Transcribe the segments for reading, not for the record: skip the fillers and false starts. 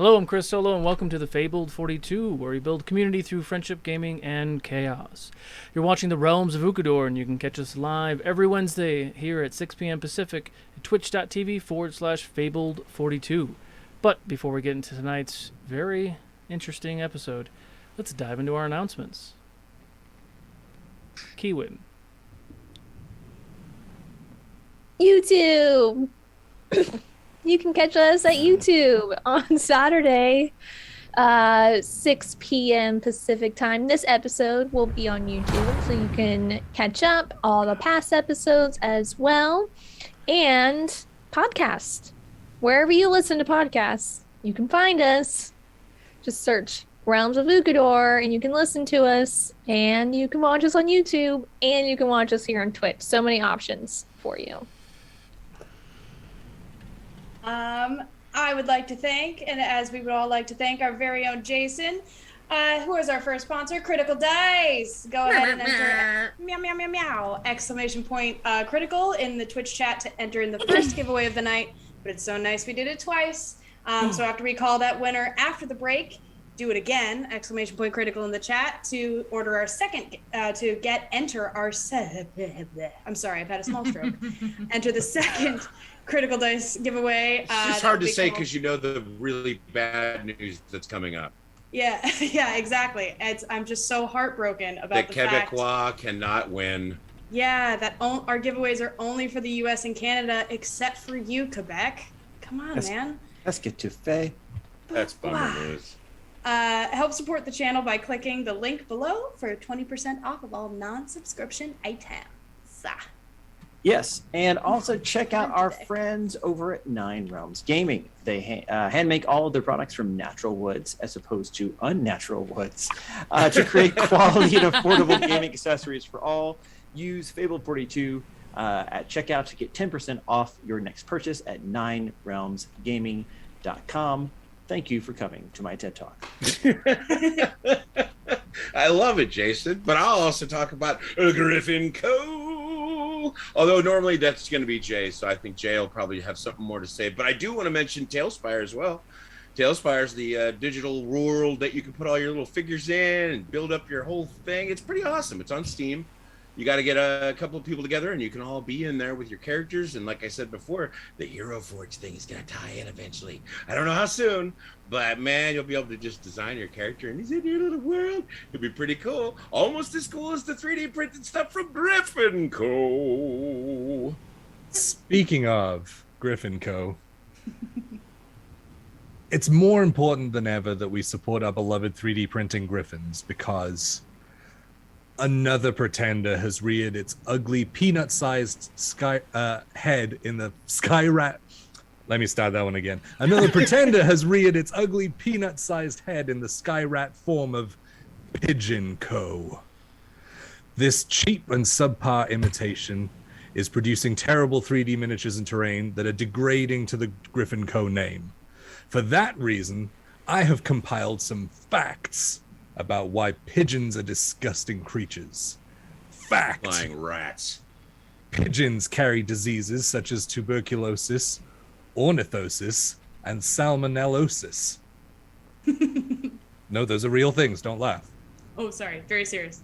Hello, I'm Chris Solo, and welcome to the Fabled 42, where we build community through friendship, gaming, and chaos. You're watching the Realms of Ukodor, and you can catch us live every Wednesday here at 6 p.m. Pacific at twitch.tv/Fabled42. But before we get into tonight's very interesting episode, let's dive into our announcements. Kiwin. YouTube! You can catch us at YouTube on Saturday, 6 p.m. Pacific time. This episode will be on YouTube, so you can catch up all the past episodes as well. And podcast. Wherever you listen to podcasts, you can find us. Just search Realms of Ukodor, and you can listen to us, and you can watch us on YouTube, and you can watch us here on Twitch. So many options for you. I would like to thank, and as we would all like to thank, our very own Jason, who is our first sponsor, Critical Dice. Go ahead and enter meow meow meow meow exclamation point critical in the Twitch chat to enter in the first giveaway of the night. But it's so nice we did it twice. So after we call that winner after the break, do it again, exclamation point critical in the chat to order our second, enter our I'm sorry, I've had a small stroke. Enter the second Critical Dice giveaway. It's just hard to say because you know the really bad news that's coming up. Yeah, yeah, exactly. I'm just so heartbroken about the fact Quebecois cannot win. Yeah, that our giveaways are only for the U.S. and Canada, except for you, Quebec. Come on, man. Let's get to Faye. That's bummer news. Help support the channel by clicking the link below for 20% off of all non-subscription items. Yes, and also check out our friends over at Nine Realms Gaming. They hand make all of their products from natural woods as opposed to unnatural woods to create quality and affordable gaming accessories for all. Use Fabled42 at checkout to get 10% off your next purchase at ninerealmsgaming.com. Thank you for coming to my TED Talk. I love it, Jason. But I'll also talk about Griffin Co. Although normally that's going to be Jay, so I think Jay will probably have something more to say. But I do want to mention Tailspire as well. Tailspire is the digital world that you can put all your little figures in and build up your whole thing. It's pretty awesome. It's on Steam. You got to get a couple of people together, and you can all be in there with your characters. And like I said before, the Hero Forge thing is going to tie in eventually. I don't know how soon, but man, you'll be able to just design your character, and he's in your little world. It'll be pretty cool. Almost as cool as the 3D printed stuff from Griffin Co. Speaking of Griffin Co., it's more important than ever that we support our beloved 3D printing griffins because another pretender has reared its ugly peanut-sized head in the sky rat. Let me start that one again. Another pretender has reared its ugly peanut-sized head in the sky rat form of Pigeon Co. This cheap and subpar imitation is producing terrible 3D miniatures and terrain that are degrading to the Griffin Co. name. For that reason, I have compiled some facts about why pigeons are disgusting creatures. Fact. Flying rats. Pigeons carry diseases such as tuberculosis, ornithosis, and salmonellosis. No, those are real things. Don't laugh. Oh, sorry. Very serious.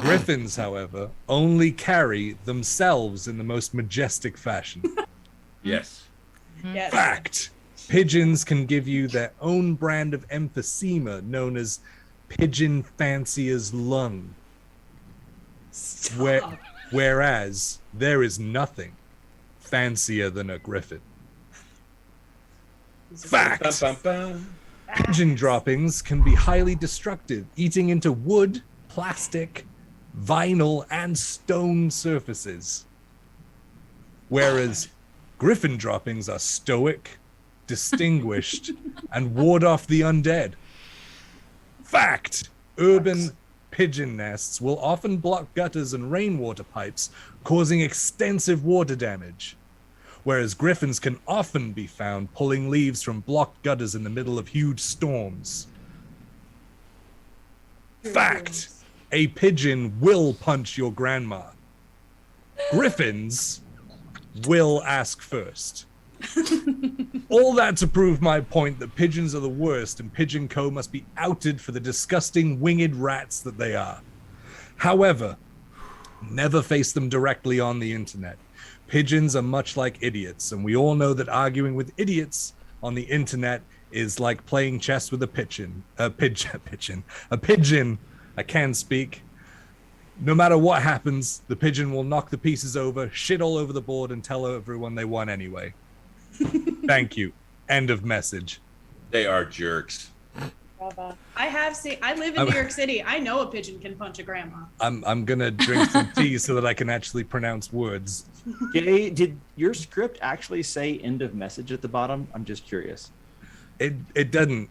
Griffins, however, only carry themselves in the most majestic fashion. Yes. Yes. Fact. Pigeons can give you their own brand of emphysema known as pigeon fancier's lung. Whereas there is nothing fancier than a griffin. Fact. Pigeon droppings can be highly destructive, eating into wood, plastic, vinyl, and stone surfaces. Whereas griffin droppings are stoic, distinguished, and ward off the undead. Fact. Urban pigeon nests will often block gutters and rainwater pipes, causing extensive water damage. Whereas griffins can often be found pulling leaves from blocked gutters in the middle of huge storms. Fact. A pigeon will punch your grandma. Griffins will ask first. All that to prove my point that pigeons are the worst and Pigeon Co. must be outed for the disgusting winged rats that they are. However, never face them directly on the internet. Pigeons are much like idiots, and we all know that arguing with idiots on the internet is like playing chess with a pigeon. A pigeon. I can speak. No matter what happens, the pigeon will knock the pieces over, shit all over the board, and tell everyone they won anyway. Thank you. End of message. They are jerks. I live in New York City. I know a pigeon can punch a grandma. I'm gonna drink some tea so that I can actually pronounce words. Jay, did your script actually say end of message at the bottom? I'm just curious. It didn't.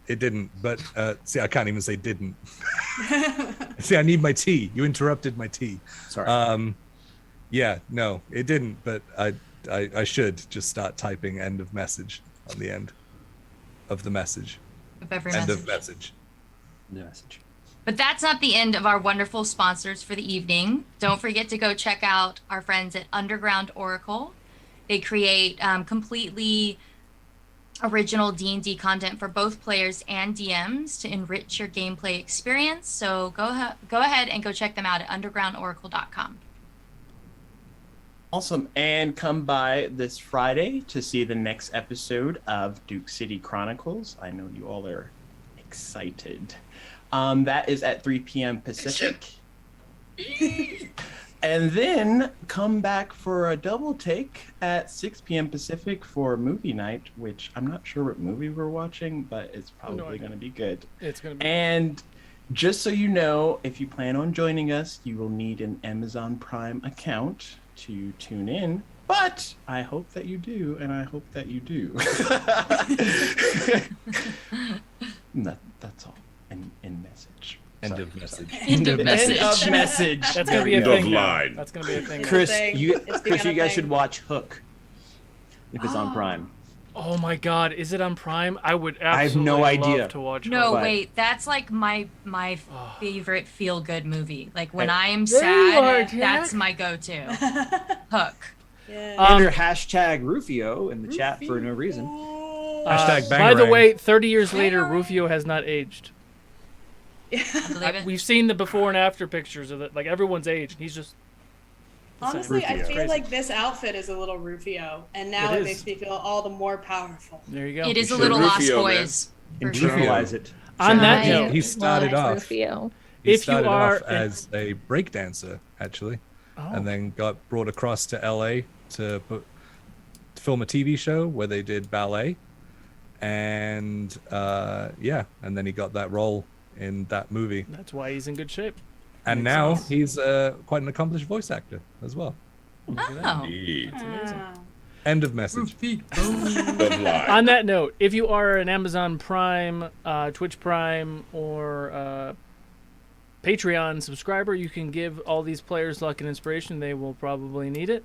But see, I can't even say didn't. See, I need my tea. You interrupted my tea. Sorry. Yeah, no, it didn't. But I should just start typing end of message on the end of the message. Of every End message. of message. The message. But that's not the end of our wonderful sponsors for the evening. Don't forget to go check out our friends at Underground Oracle. They create completely original D&D content for both players and DMs to enrich your gameplay experience. So go ahead and go check them out at undergroundoracle.com. Awesome. And come by this Friday to see the next episode of Duke City Chronicles. I know you all are excited. That is at 3 p.m. Pacific. And then come back for a double take at 6 p.m. Pacific for movie night, which I'm not sure what movie we're watching, but it's probably going to be good. It's going to be. And just so you know, if you plan on joining us, you will need an Amazon Prime account to tune in. But I hope that you do, and I hope that you do. That's all. In message. End of message. End of message. End of message. That's going to be a End of thing. now. line. That's going to be a thing. now. Chris, thing. you It's Chris, become you a guys thing. should watch Hook if it's on Prime. Oh my God, is it on Prime? I would I have no absolutely idea. love to watch. No, Hook. But- wait, that's like my favorite feel-good movie. Like when I am There you are, sad, Jack. that's my go-to. Hook. Yeah. Enter hashtag Rufio in the chat for no reason. Hashtag By the Bangarang. way, 30 years later, Rufio has not aged. I believe it. We've seen the before and after pictures of it. Like everyone's aged. He's just. Honestly, I Rufio. feel like this outfit is a little Rufio, and now It it is. makes me feel all the more powerful. There you go. It is a should little Lost Rufio, man. Boys. For sure. Internalize it. On that I note, he started love off- Rufio. He If you started are off as a breakdancer, actually, Oh. and then got brought across to LA to film a TV show where they did ballet, and and then he got that role in that movie, That's why he's in good shape. and Makes now sense. he's quite an accomplished voice actor as well. Oh. Indeed. End of message. End of line. On that note, if you are an Amazon Prime, Twitch Prime, or Patreon subscriber, you can give all these players luck and inspiration. They will probably need it.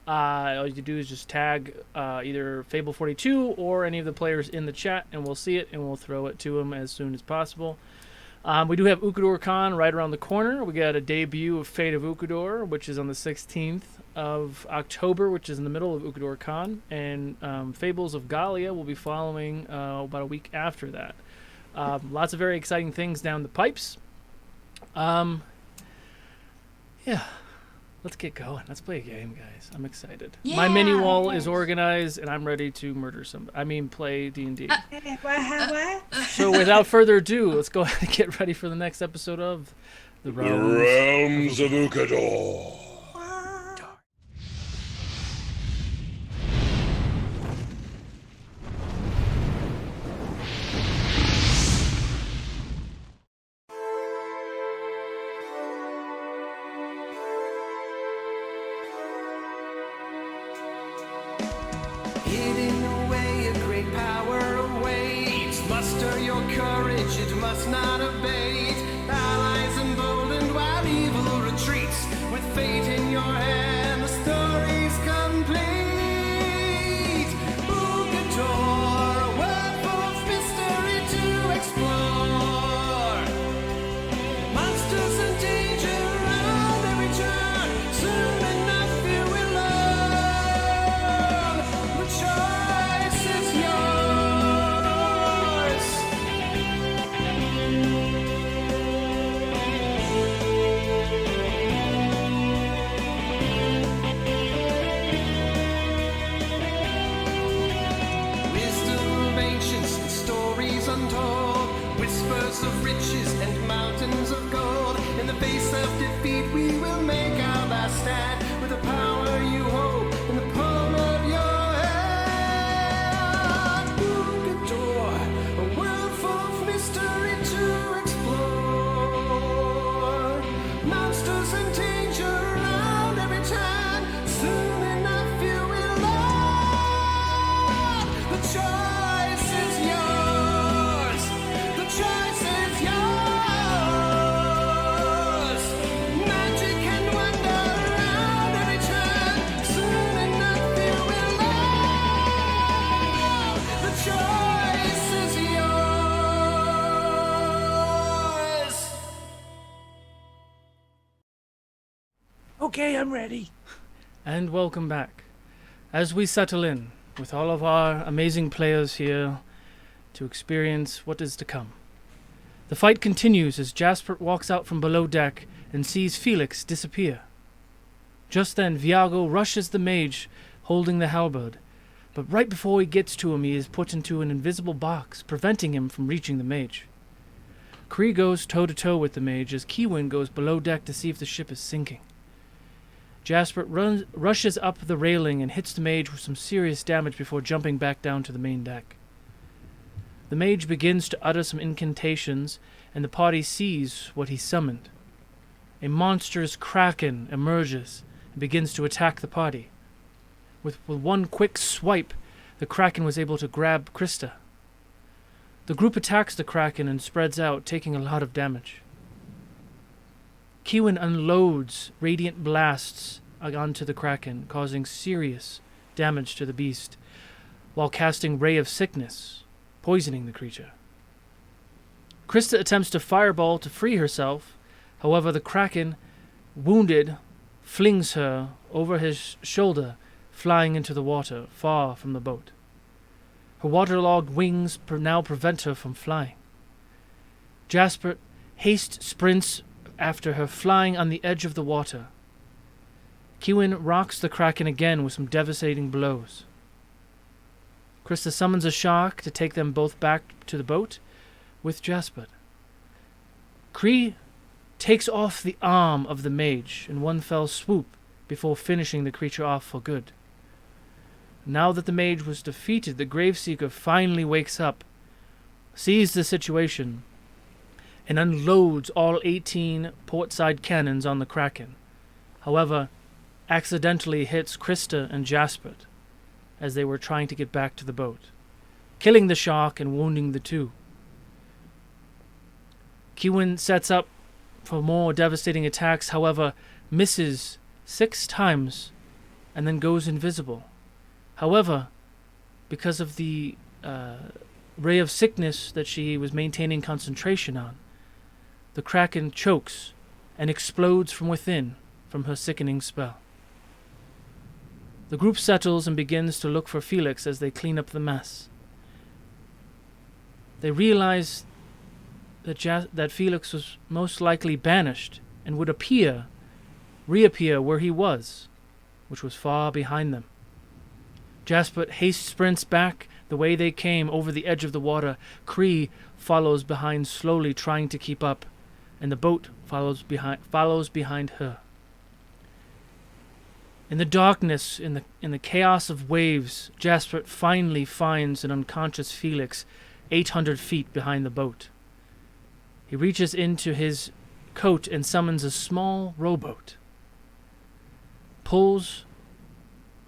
All you do is just tag either Fable42 or any of the players in the chat, and we'll see it, and we'll throw it to them as soon as possible. We do have Ukodor Con right around the corner. We got a debut of Fate of Ukodor, which is on the 16th of October, which is in the middle of Ukodor Con, and Fables of Gallia will be following about a week after that. Lots of very exciting things down the pipes. Yeah, let's get going. Let's play a game, guys. I'm excited. My mini wall is organized, and I'm ready to murder somebody. I mean, play D&D. What? So without further ado, let's go ahead and get ready for the next episode of The The Realms. realms of Ukodor. Hidden away, a great power awaits. Muster your courage, it must not abate. Allies emboldened while evil retreats. With fate in your hand, the story's complete. Ukodor, a world full of mystery to explore. Monsters and danger around every turn. Soon enough you will learn. The choice is yours. Okay, I'm ready. And welcome back. As we settle in with all of our amazing players here to experience what is to come. The fight continues as Jasper walks out from below deck and sees Felix disappear. Just then, Viago rushes the mage holding the halberd, but right before he gets to him, he is put into an invisible box, preventing him from reaching the mage. Kree goes toe-to-toe with the mage as Kiwin goes below deck to see if the ship is sinking. Jasper rushes up the railing and hits the mage with some serious damage before jumping back down to the main deck. The mage begins to utter some incantations, and the party sees what he summoned. A monstrous kraken emerges and begins to attack the party. With one quick swipe, the kraken was able to grab Krista. The group attacks the kraken and spreads out, taking a lot of damage. Kiwin unloads radiant blasts onto the kraken, causing serious damage to the beast, while casting Ray of Sickness, poisoning the creature. Krista attempts to fireball to free herself. However, the kraken, wounded, flings her over his shoulder, flying into the water, far from the boat. Her waterlogged wings now prevent her from flying. Jasper haste sprints after her, flying on the edge of the water. Kiwin rocks the kraken again with some devastating blows. Krista summons a shark to take them both back to the boat with Jasper. Kree takes off the arm of the mage in one fell swoop before finishing the creature off for good. Now that the mage was defeated, the Graveseeker finally wakes up, sees the situation, and unloads all 18 portside cannons on the kraken. However, accidentally hits Krista and Jasper as they were trying to get back to the boat, killing the shark and wounding the two. Kiwin sets up for more devastating attacks, however, misses 6 times and then goes invisible. However, because of the Ray of Sickness that she was maintaining concentration on, the kraken chokes and explodes from within from her sickening spell. The group settles and begins to look for Felix as they clean up the mess. They realize that Felix was most likely banished and would reappear where he was, which was far behind them. Jasper haste sprints back the way they came over the edge of the water. Kree follows behind slowly, trying to keep up, and the boat follows behind her. In the darkness, in the chaos of waves, Jasper finally finds an unconscious Felix 800 feet behind the boat. He reaches into his coat and summons a small rowboat, pulls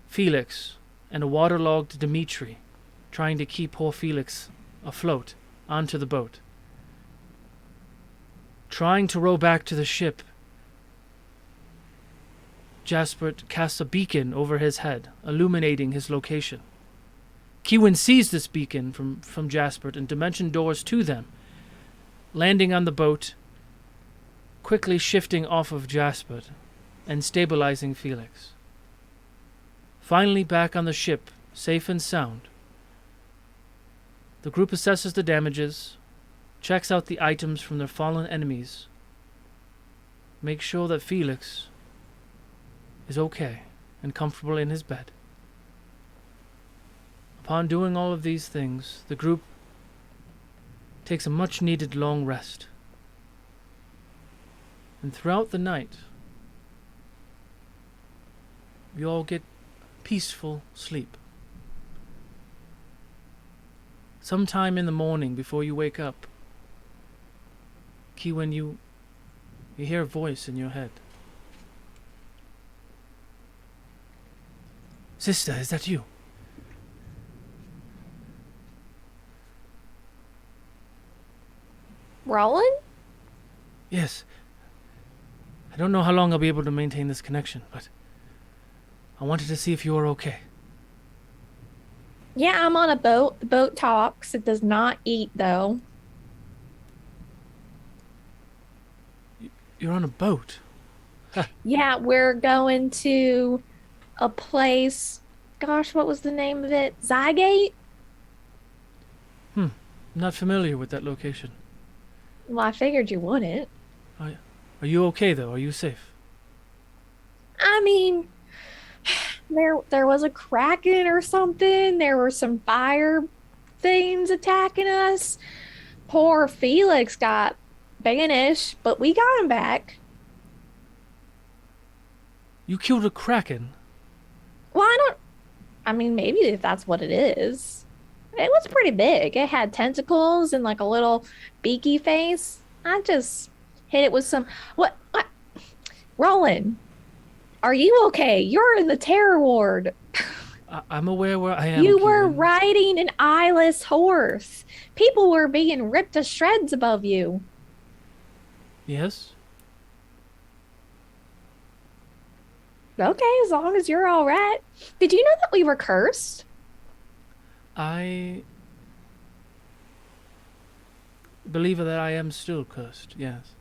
Felix and a waterlogged Dimitri, trying to keep poor Felix afloat, onto the boat. Trying to row back to the ship, Jasper casts a beacon over his head, illuminating his location. Kiwin sees this beacon from Jasper and dimension doors to them, landing on the boat, quickly shifting off of Jasper and stabilizing Felix. Finally back on the ship, safe and sound. The group assesses the damages, checks out the items from their fallen enemies, makes sure that Felix is okay and comfortable in his bed. Upon doing all of these things, the group takes a much-needed long rest. And throughout the night, you all get peaceful sleep. Sometime in the morning before you wake up, Kiwin, you hear a voice in your head. Sister, is that you? Roland? Yes. I don't know how long I'll be able to maintain this connection, but I wanted to see if you were okay. Yeah, I'm on a boat. The boat talks. It does not eat, though. You're on a boat? Yeah, we're going to a place. Gosh, what was the name of it? Zygate? Not familiar with that location. Well, I figured you wouldn't. Are you okay, though? Are you safe? I mean, there was a kraken or something. There were some fire things attacking us. Poor Felix got banished, but we got him back. You killed a kraken? Well, I mean, maybe if that's what it is. It was pretty big. It had tentacles and like a little beaky face. I just hit it with some. What? Roland, are you okay? You're in the terror ward. I'm aware where I am. You were Kieran. riding an eyeless horse. People were being ripped to shreds above you. Yes? Okay, as long as you're all right. Did you know that we were cursed? I believe that I am still cursed, yes.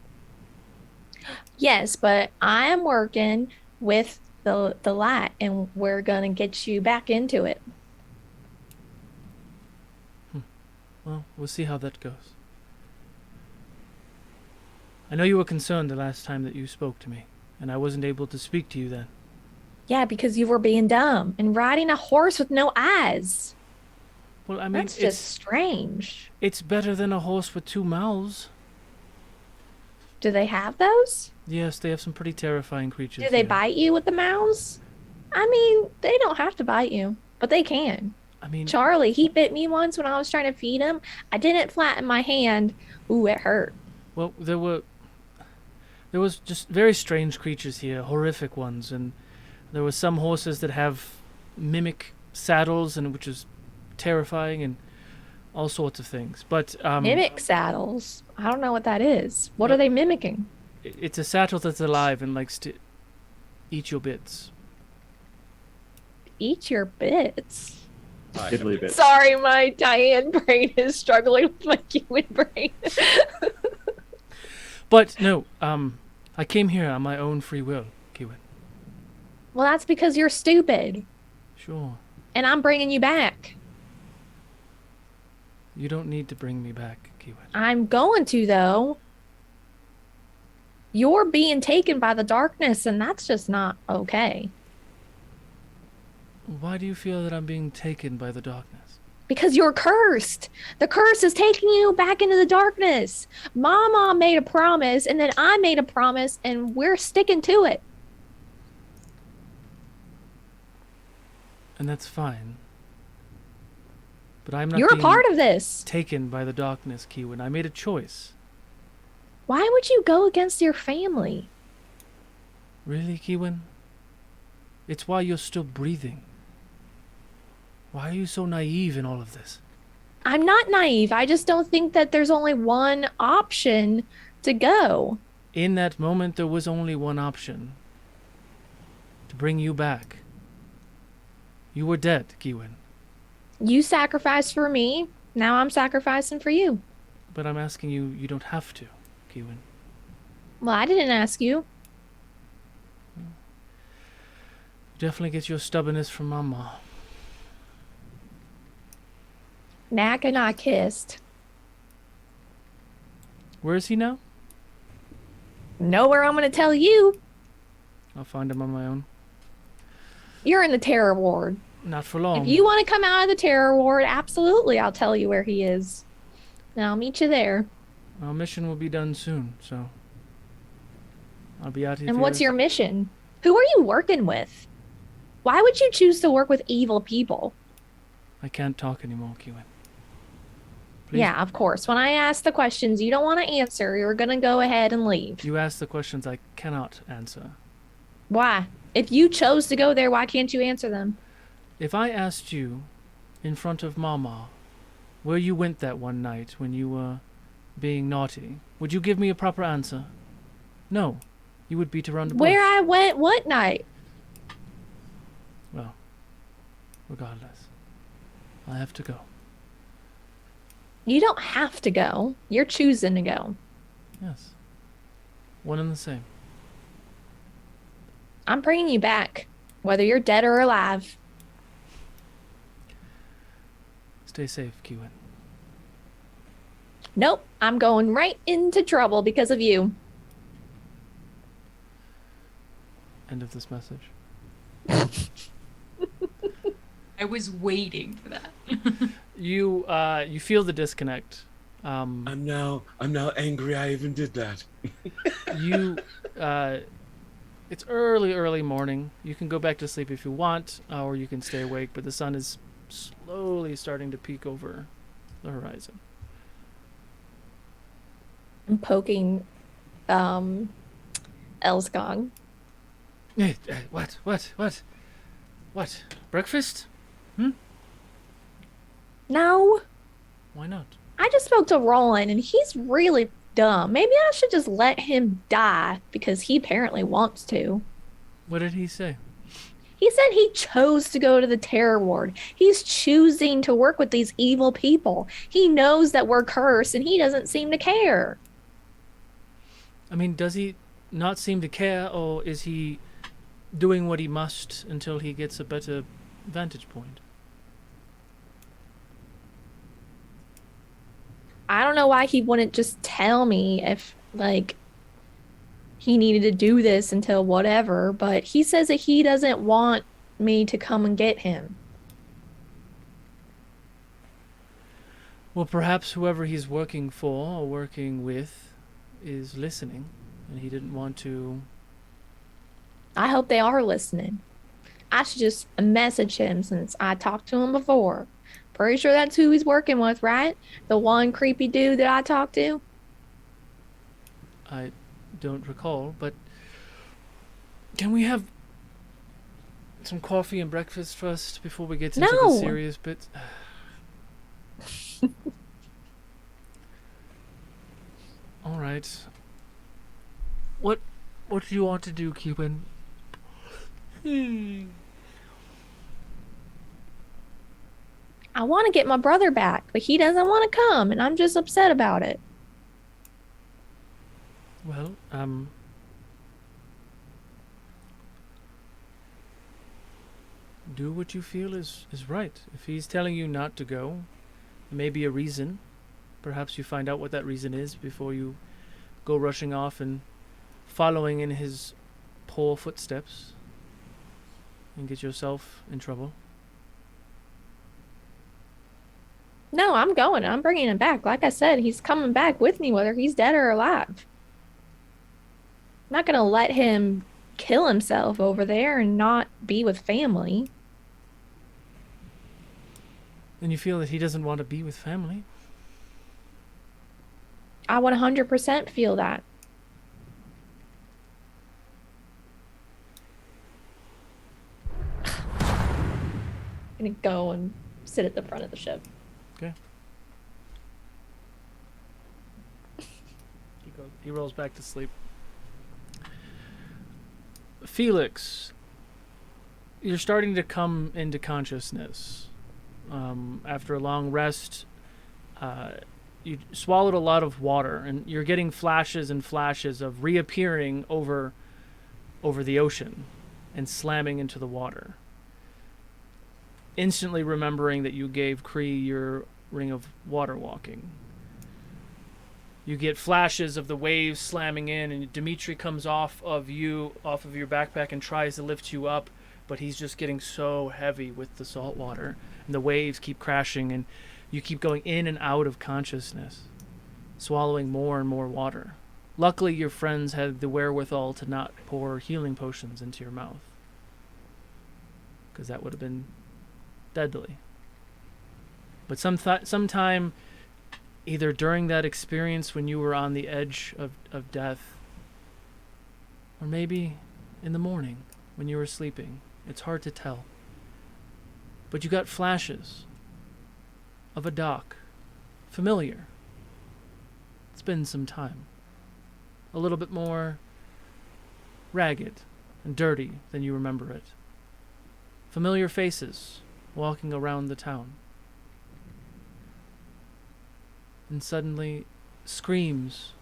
Yes, but I am working with the light, and we're gonna get you back into it. Well, we'll see how that goes. I know you were concerned the last time that you spoke to me, and I wasn't able to speak to you then. Yeah, because you were being dumb and riding a horse with no eyes. Well, I mean, That's just strange. it's better than a horse with two mouths. Do they have those? Yes, they have some pretty terrifying creatures. Do they here. bite you with the mouths? I mean, they don't have to bite you, but they can. I mean, Charlie, he bit me once when I was trying to feed him. I didn't flatten my hand. Ooh, it hurt. well, there was just very strange creatures here, horrific ones, and there were some horses that have mimic saddles, and which is terrifying, and all sorts of things. But Mimic saddles. I don't know what that is. What are they mimicking? it's a saddle that's alive and likes to eat your bits. Eat your bits. Diddly bits. Sorry, my Diane brain is struggling with my human brain. But no, I came here on my own free will, Kiwin. Well, that's because you're stupid, Sure. and I'm bringing you back. You don't need to bring me back, Kiwin. I'm going to, though. You're being taken by the darkness, and that's just not okay. Why do you feel that I'm being taken by the darkness? Because you're cursed. The curse is taking you back into the darkness. Mama made a promise, and then I made a promise, and we're sticking to it. And that's fine. But I'm not You're a being part of this. taken by the darkness, Kiwin. I made a choice. Why would you go against your family? Really, Kiwin? It's why you're still breathing. Why are you so naive in all of this? I'm not naive. I just don't think that there's only one option to go. In that moment, there was only one option. To bring you back. You were dead, Kiwin. You sacrificed for me. Now I'm sacrificing for you. But I'm asking you, you don't have to, Kiwin. Well, I didn't ask you. Definitely get your stubbornness from Mama. Knack and I kissed. Where is he now? Nowhere I'm going to tell you. I'll find him on my own. You're in the terror ward. Not for long. If you want to come out of the terror ward, absolutely, I'll tell you where he is. And I'll meet you there. Our mission will be done soon, so I'll be out here. And what's your mission? Who are you working with? Why would you choose to work with evil people? I can't talk anymore, Kiwin. Please. Yeah, of course. When I ask the questions you don't want to answer, you're going to go ahead and leave. You ask the questions I cannot answer. Why? If you chose to go there, why can't you answer them? If I asked you, in front of Mama, where you went that one night when you were being naughty, would you give me a proper answer? No. You would beat around the bush. Where I went what night? Well, regardless, I have to go. You don't have to go. You're choosing to go. Yes. One and the same. I'm bringing you back, whether you're dead or alive. Stay safe, Kiwin. Nope, I'm going right into trouble because of you. End of this message. I was waiting for that. You feel the disconnect. I'm now angry I even did that. It's early morning. You can go back to sleep if you want, or you can stay awake, but the sun is slowly starting to peek over the horizon. I'm poking Elsgong. What? Breakfast? No, Why not? I just spoke to Roland and he's really dumb. Maybe I should just let him die because he apparently wants to. What did he say? He said he chose to go to the terror ward. He's choosing to work with these evil people. He knows that we're cursed and he doesn't seem to care. I mean, does he not seem to care, or is he doing what he must until he gets a better vantage point? I don't know why he wouldn't just tell me if, like, he needed to do this until whatever, but he says that he doesn't want me to come and get him. Well, perhaps whoever he's working for or working with is listening, and he didn't want to... I hope they are listening. I should just message him since I talked to him before. Pretty sure that's who he's working with, right? The one creepy dude that I talked to? I don't recall, but can we have some coffee and breakfast first before we get into the No. serious bits? All right. What do you want to do, Cuban? I want to get my brother back, but he doesn't want to come, and I'm just upset about it. Well, do what you feel is right. If he's telling you not to go, there may be a reason. Perhaps you find out what that reason is before you go rushing off and following in his poor footsteps and get yourself in trouble. No, I'm going. I'm bringing him back. Like I said, he's coming back with me, whether he's dead or alive. I'm not going to let him kill himself over there and not be with family. And you feel that he doesn't want to be with family. I 100% feel that. I'm going to go and sit at the front of the ship. Okay. He rolls back to sleep. Felix, you're starting to come into consciousness. After a long rest, you swallowed a lot of water, and you're getting flashes and flashes of reappearing over the ocean and slamming into the water. Instantly remembering that you gave Kree your ring of water walking. You get flashes of the waves slamming in, and Dimitri comes off of your backpack and tries to lift you up, but he's just getting so heavy with the salt water, and the waves keep crashing, and you keep going in and out of consciousness, swallowing more and more water. Luckily, your friends had the wherewithal to not pour healing potions into your mouth, because that would have been deadly. But sometime, either during that experience when you were on the edge of death, or maybe in the morning when you were sleeping, it's hard to tell. But you got flashes of a dock, familiar. It's been some time. A little bit more ragged and dirty than you remember it. Familiar faces walking around the town. And suddenly, screams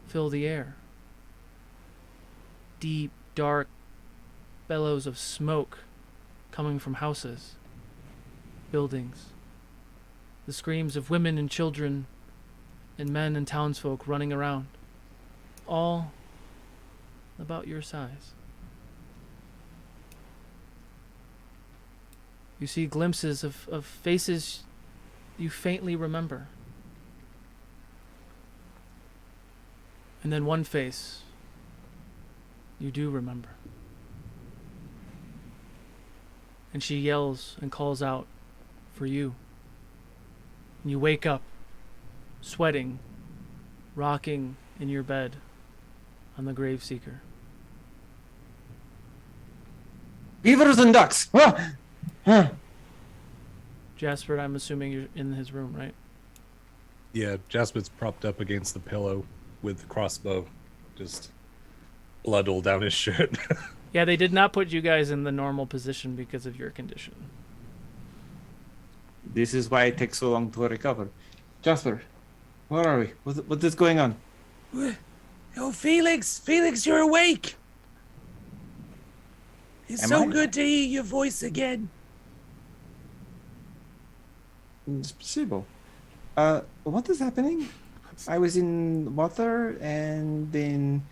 fill the air. deep, dark bellows of smoke coming from houses, buildings. The screams of women and children and men and townsfolk running around, all about your size. You see glimpses of faces you faintly remember. And then one face you do remember. And she yells and calls out for you. And you wake up, sweating, rocking in your bed on the Graveseeker. Beavers and ducks! Jasper, I'm assuming you're in his room, right? Yeah, Jasper's propped up against the pillow with the crossbow, just blood all down his shirt. Yeah, they did not put you guys in the normal position because of your condition. This is why it takes so long to recover. Jasper, where are we? What is going on? Oh, Felix, you're awake. It's Am so I? good to hear your voice again. Spasibo. What is happening? I was in water, and then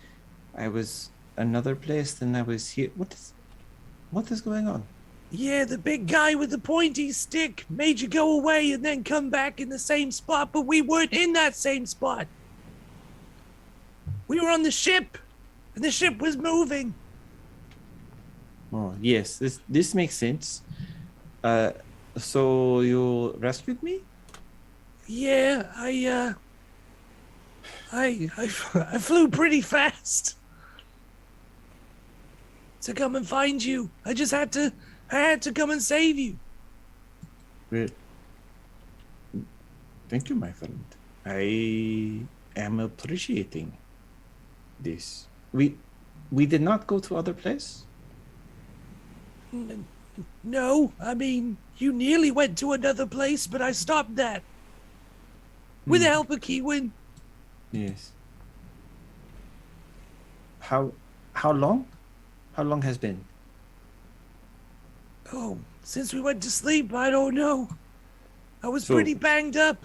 I was another place, then I was here. What is going on? Yeah, the big guy with the pointy stick made you go away and then come back in the same spot, but we weren't in that same spot. We were on the ship, and the ship was moving. Oh, yes, this makes sense. So you rescued me? Yeah, I flew pretty fast to come and find you. I had to come and save you. Well, thank you, my friend. I am appreciating this. We did not go to other place. No, I mean, you nearly went to another place, but I stopped that. With the help of Kiwin. Yes. How long? How long has been? Oh, since we went to sleep, I don't know. I was So- pretty banged up.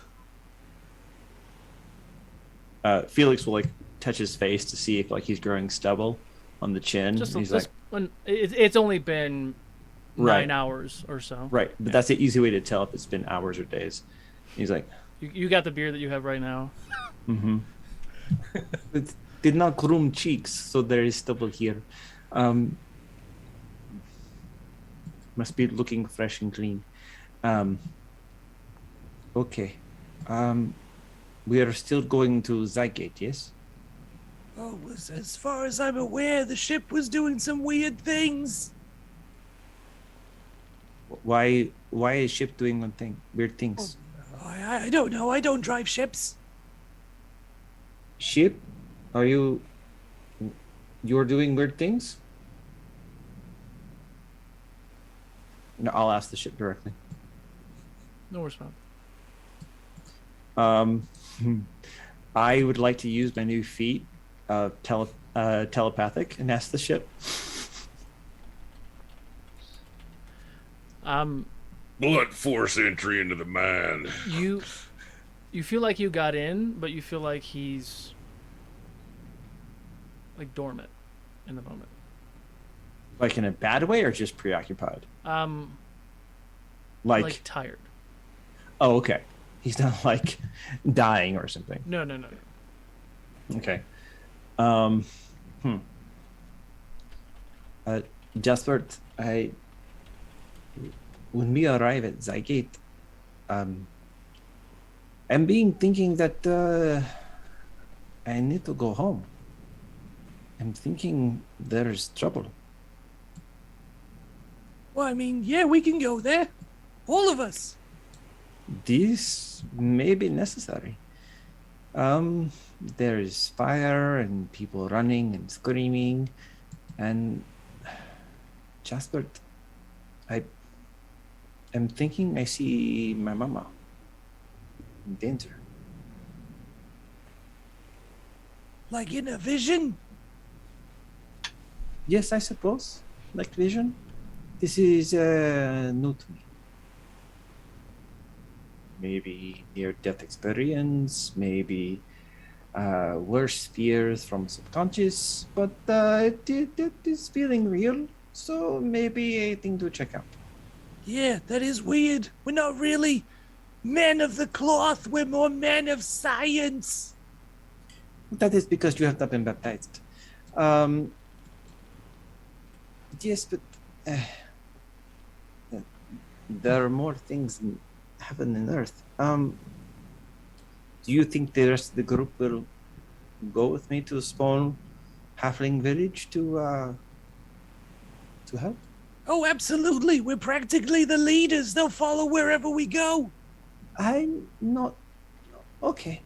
Felix will touch his face to see if he's growing stubble on the chin. Just, He's just when it's only been 9 Right. hours or so. right, but that's the easy way to tell if it's been hours or days. He's like, You got the beard that you have right now. mm-hmm. It did not groom cheeks, so there is stubble here. Must be looking fresh and clean. Okay. We are still going to Zygate, yes? Oh, as far as I'm aware, the ship was doing some weird things. Why is ship doing weird things? I don't know. I don't drive ships. Ship? Are you're doing weird things? No, I'll ask the ship directly. No response. I would like to use my new feat, telepathic, and ask the ship. Blunt force entry into the mind. You feel like you got in, but you feel like he's dormant in the moment. Like in a bad way or just preoccupied? Like tired. Oh, okay. He's not dying or something. No. Okay. Jasper, when we arrive at Zygate, I'm thinking that I need to go home. I'm thinking there's trouble. Well, I mean, yeah, we can go there. All of us. This may be necessary. There is fire and people running and screaming, and Jasper, I'm thinking I see my mama in danger. Like in a vision. Yes, I suppose. Like vision. This is new to me. Maybe near-death experience, maybe worse fears from subconscious, but it is feeling real, so maybe a thing to check out. Yeah, that is weird. We're not really men of the cloth. We're more men of science. That is because you have not been baptized. Yes, but there are more things in heaven and earth. Do you think the rest of the group will go with me to small halfling village to help? Oh, absolutely. We're practically the leaders. They'll follow wherever we go. I'm not. Okay.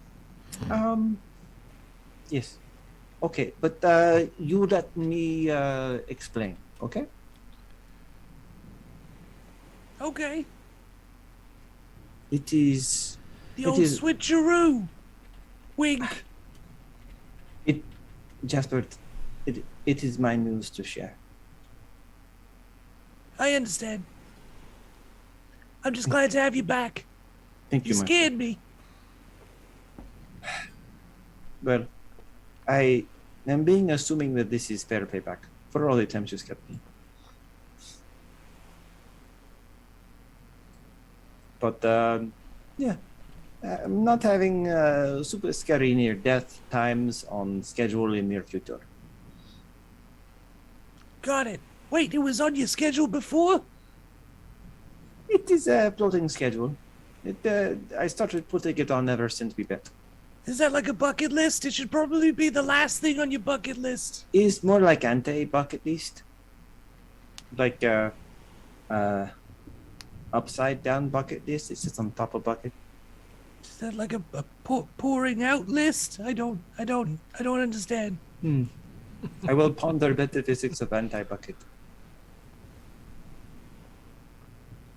Yes. Okay, but you let me explain. Okay. Okay. It is. The It old is- switcheroo. Wink. Jasper, it is my news to share. I understand. I'm just glad to have you back. Thank You you, my scared me. Well, I am being assuming that this is fair payback for all the attempts you scared me. But yeah, I'm not having super scary near death times on schedule in near future. Got it. Wait, it was on your schedule before? It is a floating schedule. I started putting it on ever since we met. Is that like a bucket list? It should probably be the last thing on your bucket list. Is more like anti-bucket list, like upside down bucket list. It sits on top of bucket. Is that like a pouring out list? I don't understand. I will ponder metaphysics of anti-bucket.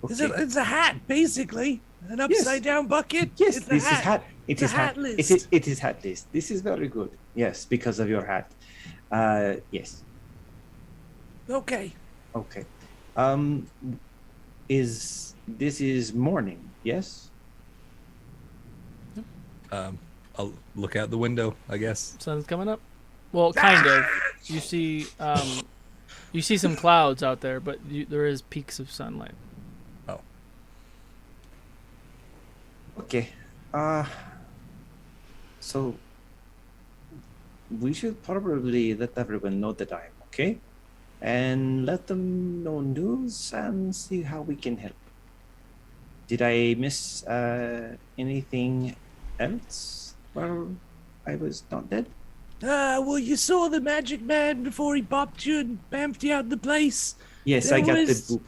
Is it? It's a hat, basically. An upside down bucket. Yes, it's a this hat. is hat. It It's is a hat hat. list. It is hat list. This is very good. Yes, because of your hat. Yes. Okay. Okay. This is morning? Yes. I'll look out the window, I guess. Sun's coming up. Well, kind of. You see some clouds out there, but there is peaks of sunlight. Oh. Okay. So we should probably let everyone know that I'm okay, and let them know news and see how we can help. Did I miss anything else while I was not dead? Well, you saw the magic man before he bopped you and bamfed you out the place. Yes, There I got was- the boop.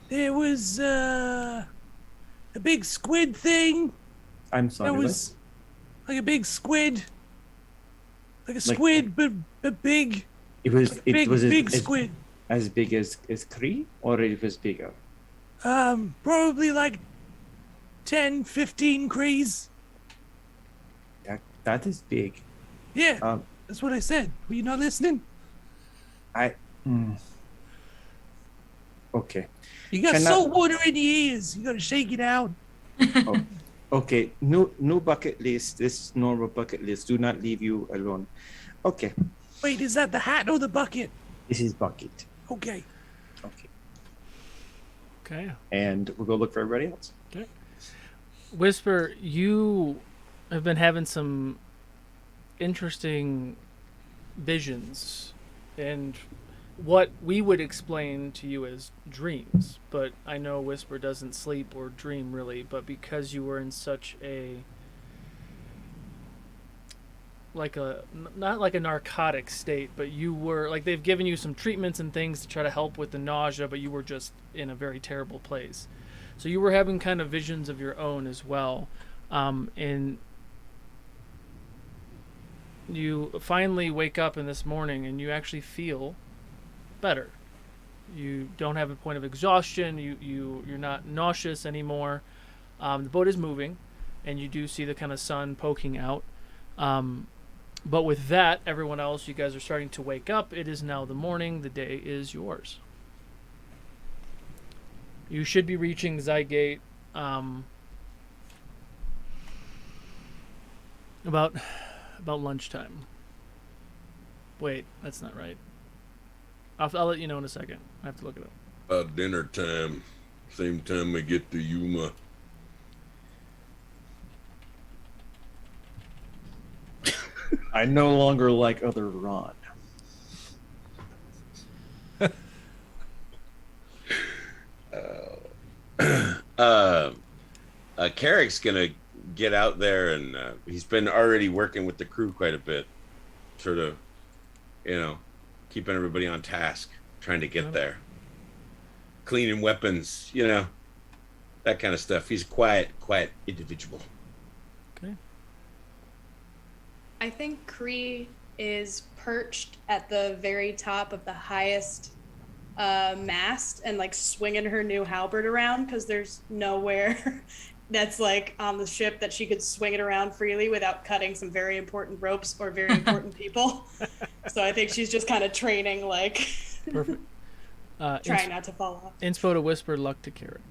There was a big squid thing. I'm sorry. There what? was like a big squid. Like a Like- squid, but big. It was Big squid. as big as Cree, or it was bigger. Probably like 10, 15 crees. That is big. Yeah, that's what I said. Were you not listening? Okay. You got Can I- salt water in your ears. You gotta shake it out. Okay. No bucket list. This normal bucket list. Do not leave you alone. Okay. Wait, is that the hat or the bucket? This is bucket. Okay. Okay. Okay. And we'll go look for everybody else. Whisper, you have been having some interesting visions and what we would explain to you as dreams, but I know Whisper doesn't sleep or dream really, but because you were in such a not like a narcotic state, but you were like, they've given you some treatments and things to try to help with the nausea, but you were just in a very terrible place. So you were having kind of visions of your own as well. And you finally wake up in this morning and you actually feel better. You don't have a point of exhaustion. You're not nauseous anymore. The boat is moving, and you do see the kind of sun poking out. But with that, everyone else, you guys are starting to wake up. It is now the morning. The day is yours. You should be reaching Zygate about lunchtime. Wait, that's not right. I'll let you know in a second. I have to look it up. About dinner time. Same time we get to Yuma. I no longer like other Ron. Carrick's gonna get out there, and he's been already working with the crew quite a bit, sort of, keeping everybody on task, trying to get there, cleaning weapons, that kind of stuff. He's a quiet individual. Okay. I think Kree is perched at the very top of the highest mast and like swinging her new halberd around, because there's nowhere that's like on the ship that she could swing it around freely without cutting some very important ropes or very important people. So I think she's just kind of training, like Perfect. trying not to fall off. Inspo to whisper, luck to Carrick.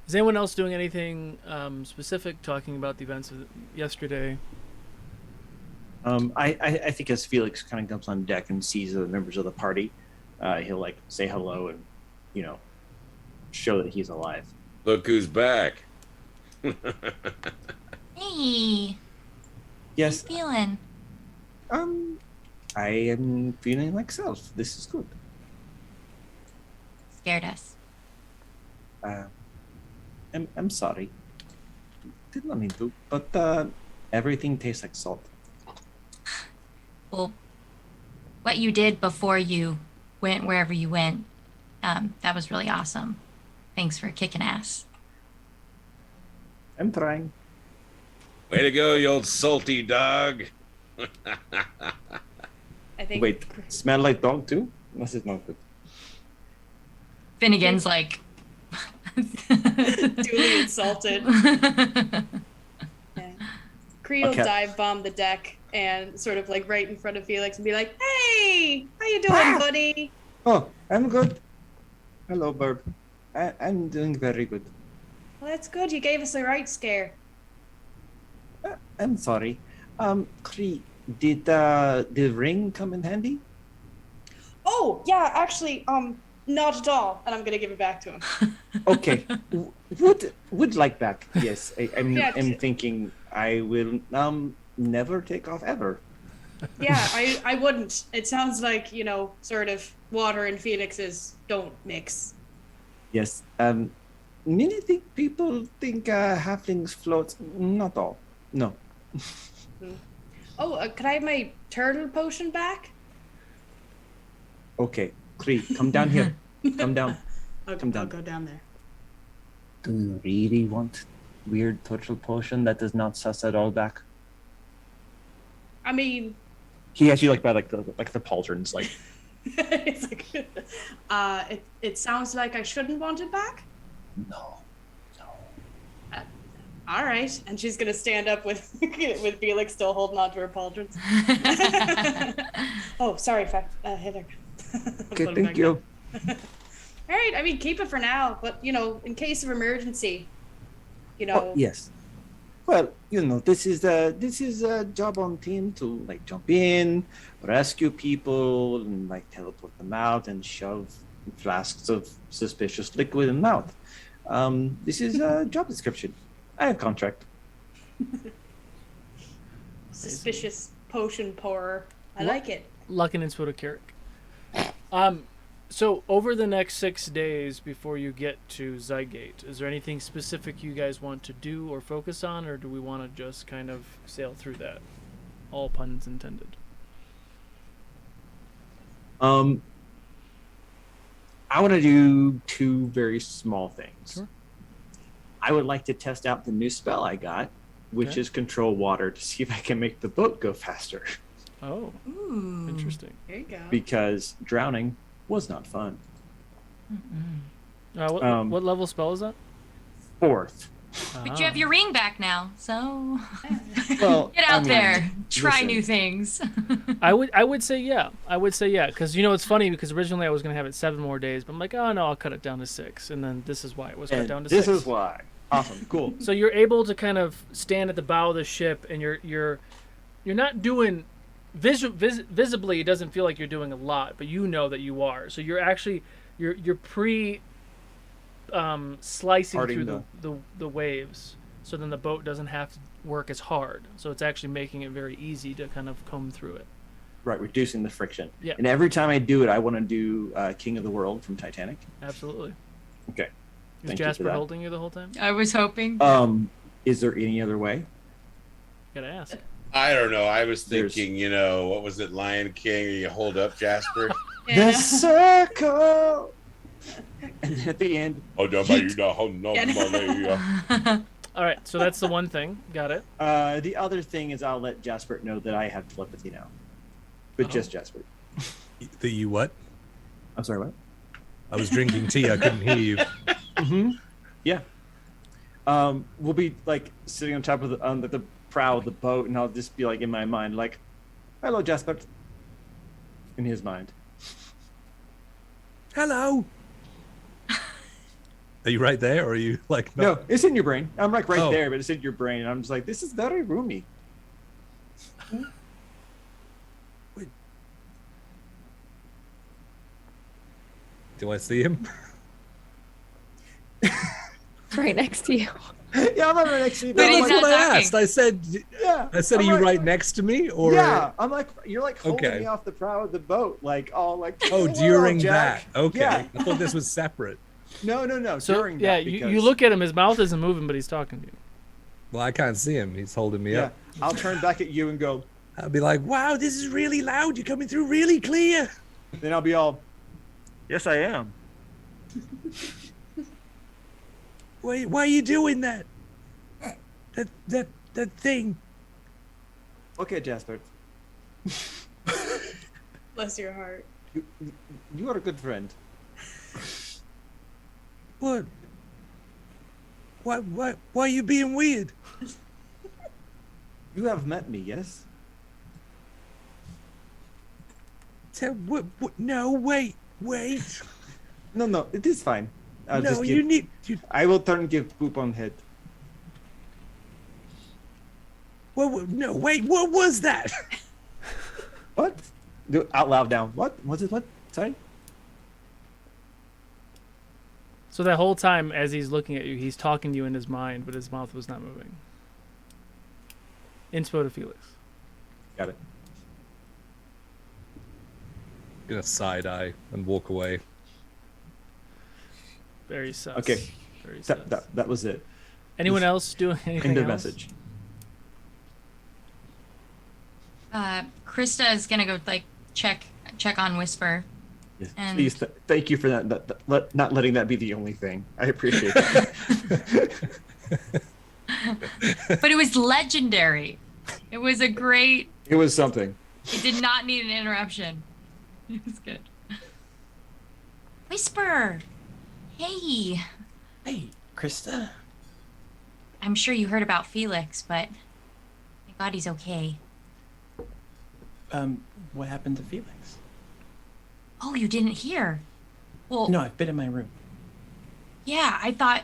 Is anyone else doing anything specific, talking about the events of yesterday? I think as Felix kind of comes on deck and sees the members of the party, he'll like say hello and, show that he's alive. Look who's back. Hey, Yes, how you feeling? I am feeling like self. This is good. Scared us. I'm sorry. Did not mean to, but everything tastes like salt. Well, what you did before you went wherever you went, that was really awesome. Thanks for kicking ass. I'm trying. Way to go, you old salty dog. I think Wait, smell like dog too? This is not good. Finnegan's like... duly insulted. Yeah. Kree will Okay. dive bomb the deck and sort of like right in front of Felix and be like, "Hey, how you doing, buddy?" Oh, I'm good. Hello, Burb. I'm doing very good. Well, that's good. You gave us a right scare. I'm sorry. Kree, did the ring come in handy? Oh, yeah, actually, not at all. And I'm gonna give it back to him. Okay. Would like back. Yes. I'm Yeah, thinking I will never take off ever. Yeah, I wouldn't. It sounds like, sort of water and Felix's don't mix. Yes. Many people think halflings float. Not all. No. Oh, could I have my turtle potion back? Okay. Kree, come down here. Come down. I'll down. go down there. Do you really want weird turtle potion that does not suss at all back? I mean, He has you like by the pauldrons, like. it's like, it sounds like I shouldn't want it back. No. All right, and she's gonna stand up with with Felix still holding on to her pauldrons. Oh, sorry, Heather. Okay, thank you. All right, I mean, keep it for now, but in case of emergency, Oh, yes. Well, this is a job on team to like jump in, rescue people, and like teleport them out and shove flasks of suspicious liquid in the mouth. This is a job description. I have contract. Suspicious potion pourer. I like it. Luck and inspo to Carrick. So over the next 6 days before you get to Zygate, is there anything specific you guys want to do or focus on, or do we want to just kind of sail through that? All puns intended. I want to do two very small things. Sure. I would like to test out the new spell I got, which Okay. is control water, to see if I can make the boat go faster. Oh, Ooh. interesting. There you go. Because drowning was not fun. What level spell is that? 4th. But you have your ring back now, so Well, get out there, try new things. I would say yeah. Because it's funny because originally I was gonna have it 7 more days, but I'm like, oh no, I'll cut it down to 6, and then this is why it was cut down to 6. This is why. Awesome, cool. So you're able to kind of stand at the bow of the ship, and you're not doing visibly. It doesn't feel like you're doing a lot, but you know that you are. So you're actually you're slicing Parting through the waves, so then the boat doesn't have to work as hard. So it's actually making it very easy to kind of comb through it. Right, reducing the friction. Yeah. And every time I do it, I want to do King of the World from Titanic. Absolutely. Okay. Is Thank you for Jasper that. holding you the whole time? I was hoping. Is there any other way? Gotta ask. I don't know. I was There's- thinking, what was it, Lion King? You hold up Jasper. The circle. And then at the end, Oh, no, All right, so that's the one thing. Got it. the other thing is I'll let Jasper know that I have telepathy now, but just Jasper. That you what? I'm sorry, what? I was drinking tea. I couldn't hear you. Yeah. We'll be like sitting on top of the prow of the boat, and I'll just be like in my mind, like, "Hello, Jasper." In his mind. Hello. Are you right there, or are you like? No, it's in your brain. I'm like right Oh. there, but it's in your brain, and I'm just like, this is very roomy. Do I see him? Right next to you. Yeah, I'm right next to you. But I'm he's like, not What I talking. asked. I said. yeah. I said, I'm are you like- right next to me, or? Yeah, I'm like, you're like holding Okay. me off the prow of the boat, like all like. Oh, "Hello, during Jack." that. Okay. Yeah. I thought this was separate. No. So during yeah, that, you because- look at him. His mouth isn't moving, but he's talking to you. Well, I can't see him. He's holding me Yeah, up. I'll turn back at you and go. I'll be like, Wow, this is really loud. You're coming through really clear. Then I'll be all. Yes, I am. Why are you doing that? That thing. Okay, Jasper. Bless your heart. You are a good friend. What? Why are you being weird? You have met me, yes? What? No, wait. No, it is fine. I'll No, just you give, need. I will turn and give poop on head. No, wait. What was that? What? Do out loud now. What? Was it what? Sorry? So that whole time, as he's looking at you, he's talking to you in his mind, but his mouth was not moving. Inspo to Felix. Got it. gonna side eye and walk away. Very sus. Okay. Very sus. That was it. Anyone else doing anything End of else? message. Krista is gonna go check on Whisper. Yes. And- Please, thank you for that. Not letting that be the only thing. I appreciate that. But it was legendary. It was a great. It was something. It did not need an interruption. It was good. Whisper. Hey. Hey, Krista. I'm sure you heard about Felix, but thank God he's okay. What happened to Felix? Oh, you didn't hear? Well, No, I've been in my room. yeah, I thought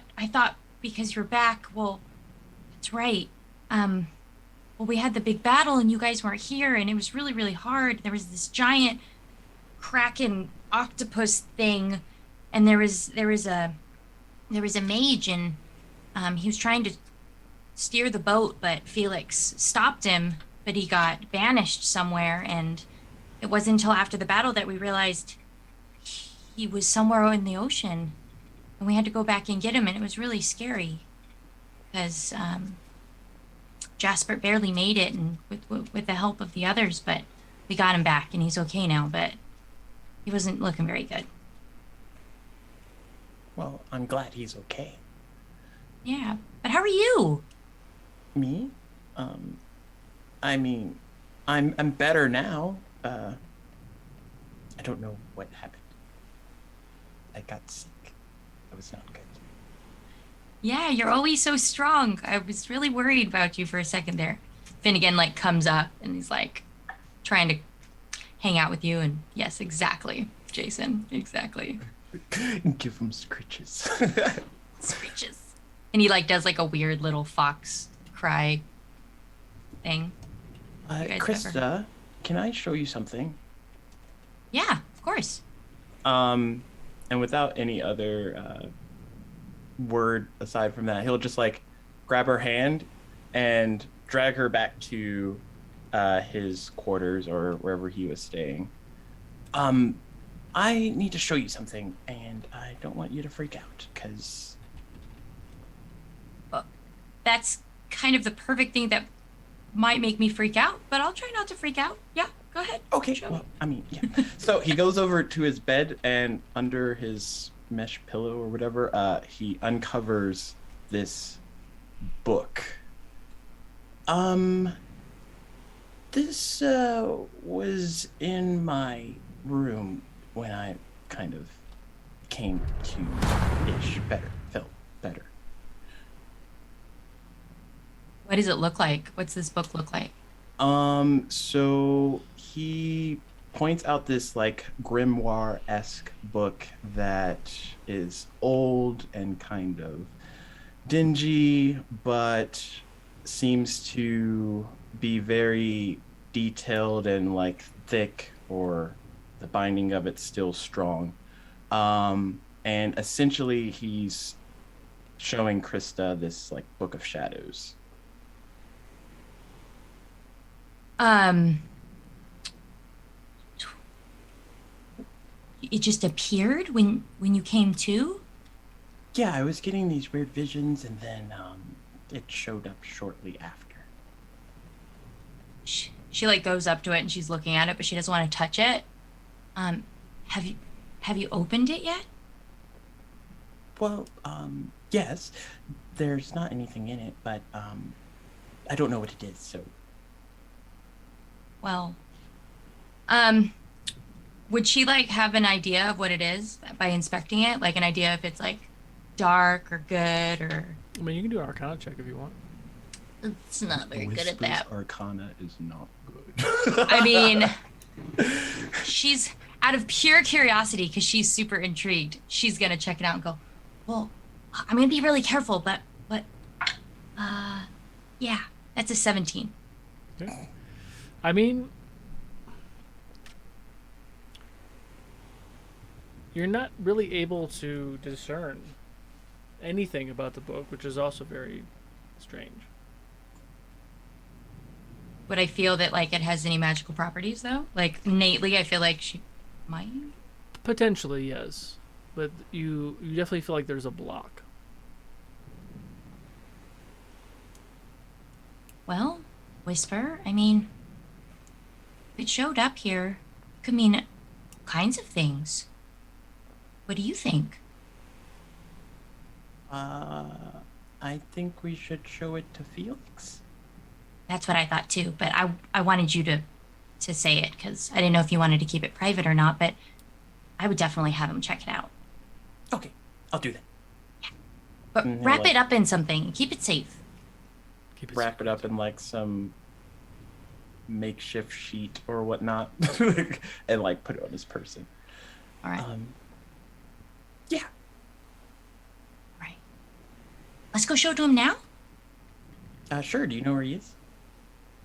because you're back. Well, that's right. Well, we had the big battle and you guys weren't here, and it was really, really hard. There was this giant kraken octopus thing, and there was a mage, and he was trying to steer the boat, but Felix stopped him, but he got banished somewhere, and it wasn't until after the battle that we realized he was somewhere in the ocean, and we had to go back and get him, and it was really scary because Jasper barely made it, and with the help of the others, but we got him back, and he's okay now, but he wasn't looking very good. Well, I'm glad he's okay. Yeah, but how are you? Me? I mean, I'm better now. I don't know what happened. I got sick. I was not good. Yeah, you're always so strong. I was really worried about you for a second there. Finnegan like comes up and he's like trying to hang out with you, and yes, exactly, Jason, exactly. Give him scritches. Screeches. And he like does like a weird little fox cry thing. You guys Krista, can I show you something? Yeah, of course. And without any other word aside from that, he'll just like grab her hand and drag her back to his quarters or wherever he was staying. I need to show you something, and I don't want you to freak out, because... That's kind of the perfect thing that might make me freak out, but I'll try not to freak out. Yeah, go ahead. Okay, Show well, me. I mean, yeah. So he goes over to his bed, and under his mesh pillow or whatever, he uncovers this book. This was in my room when I kind of came to felt better. What does it look like? What's this book look like? So he points out this like grimoire-esque book that is old and kind of dingy, but seems to be very detailed and like thick, or the binding of it's still strong. And essentially he's showing Krista this like Book of Shadows. It just appeared when you came to? Yeah, I was getting these weird visions, and then it showed up shortly after. She like goes up to it and she's looking at it, but she doesn't want to touch it. Have you opened it yet? Well, yes. There's not anything in it, but I don't know what it is, so. Well, would she like have an idea of what it is by inspecting it? Like an idea if it's like dark or good or... I mean, you can do an Arcana check if you want. It's not very good at that. Arcana is not good. I mean, she's out of pure curiosity because she's super intrigued. She's gonna check it out and go, well, I'm gonna be really careful, but yeah, that's a 17. Okay. I mean, you're not really able to discern anything about the book, which is also very strange. Would I feel that like it has any magical properties though? Like innately, I feel like she might. Potentially, yes, but you definitely feel like there's a block. Well, Whisper, I mean, if it showed up here, it could mean all kinds of things. What do you think? I think we should show it to Felix. That's what I thought too, but I wanted you to say it because I didn't know if you wanted to keep it private or not, but I would definitely have him check it out. Okay, I'll do that. Yeah. But wrap it up in something and keep it safe. Wrap it up in like some makeshift sheet or whatnot and like put it on his person. All right. Yeah. Right. Let's go show it to him now? Sure. Do you know where he is?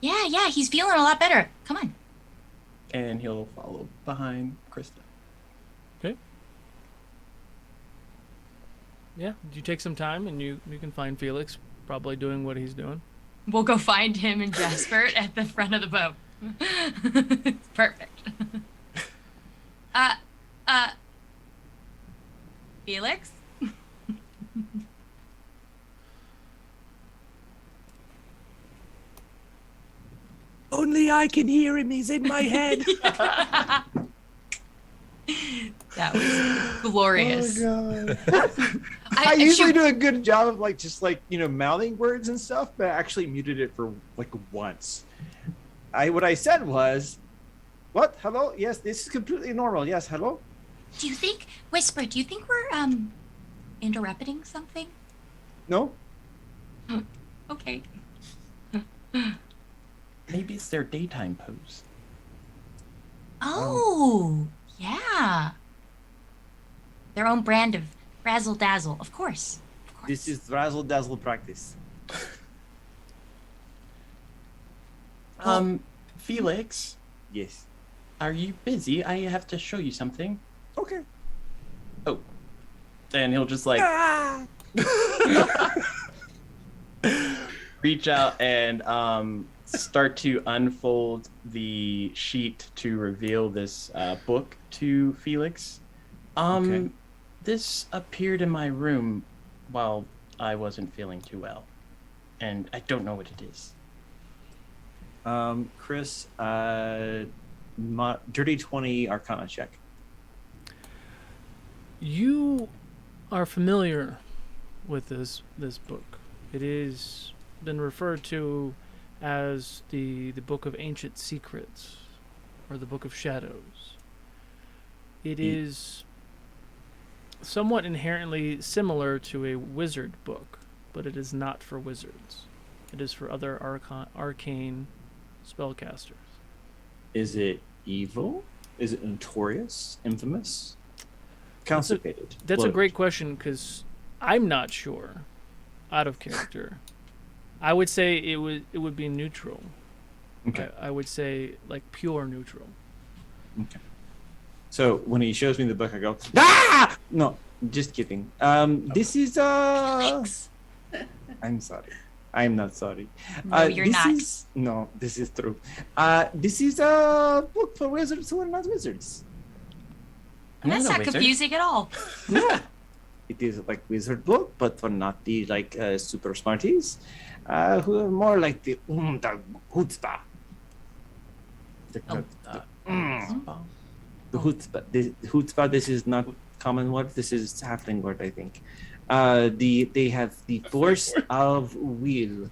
Yeah, he's feeling a lot better. Come on. And he'll follow behind Krista. Okay. Yeah, you take some time and you can find Felix probably doing what he's doing. We'll go find him and Jasper at the front of the boat. Perfect. Felix? Only I can hear him. He's in my head. That was glorious. Oh god. I usually do a good job of like just like, you know, mouthing words and stuff, but I actually muted it for like once. What I said was, what? Hello? Yes, this is completely normal. Yes, hello? Do you think, Whisper, do you think we're interrupting something? No? Okay. Maybe it's their daytime pose. Oh, yeah. Their own brand of razzle dazzle, of course. Of course. This is razzle dazzle practice. Felix, Yes. are you busy? I have to show you something. Okay. Oh. And he'll just like reach out and start to unfold the sheet to reveal this book to Felix. Okay. This appeared in my room while I wasn't feeling too well, and I don't know what it is. Chris, dirty 20 Arcana check. You are familiar with this book. It is been referred to as the Book of Ancient Secrets, or the Book of Shadows. It is somewhat inherently similar to a wizard book, but it is not for wizards. It is for other arcane spellcasters. Is it evil? Is it notorious? Infamous? Consecrated? That's a Loathed? great question, because I'm not sure. Out of character, I would say it would be neutral. Okay. I would say like pure neutral. Okay. So when he shows me the book, I go, ah! No, just kidding. This is Felix. I'm sorry. I'm not sorry. No, you're this not. No, this is true. This is a book for wizards who are not wizards. That's a not wizard. confusing at all. Yeah. It is like wizard book, but for not the like super smarties, who are more like the chutzpah. The chutzpah. The chutzpah. This is not common word. This is halfling word, I think. They have the force of will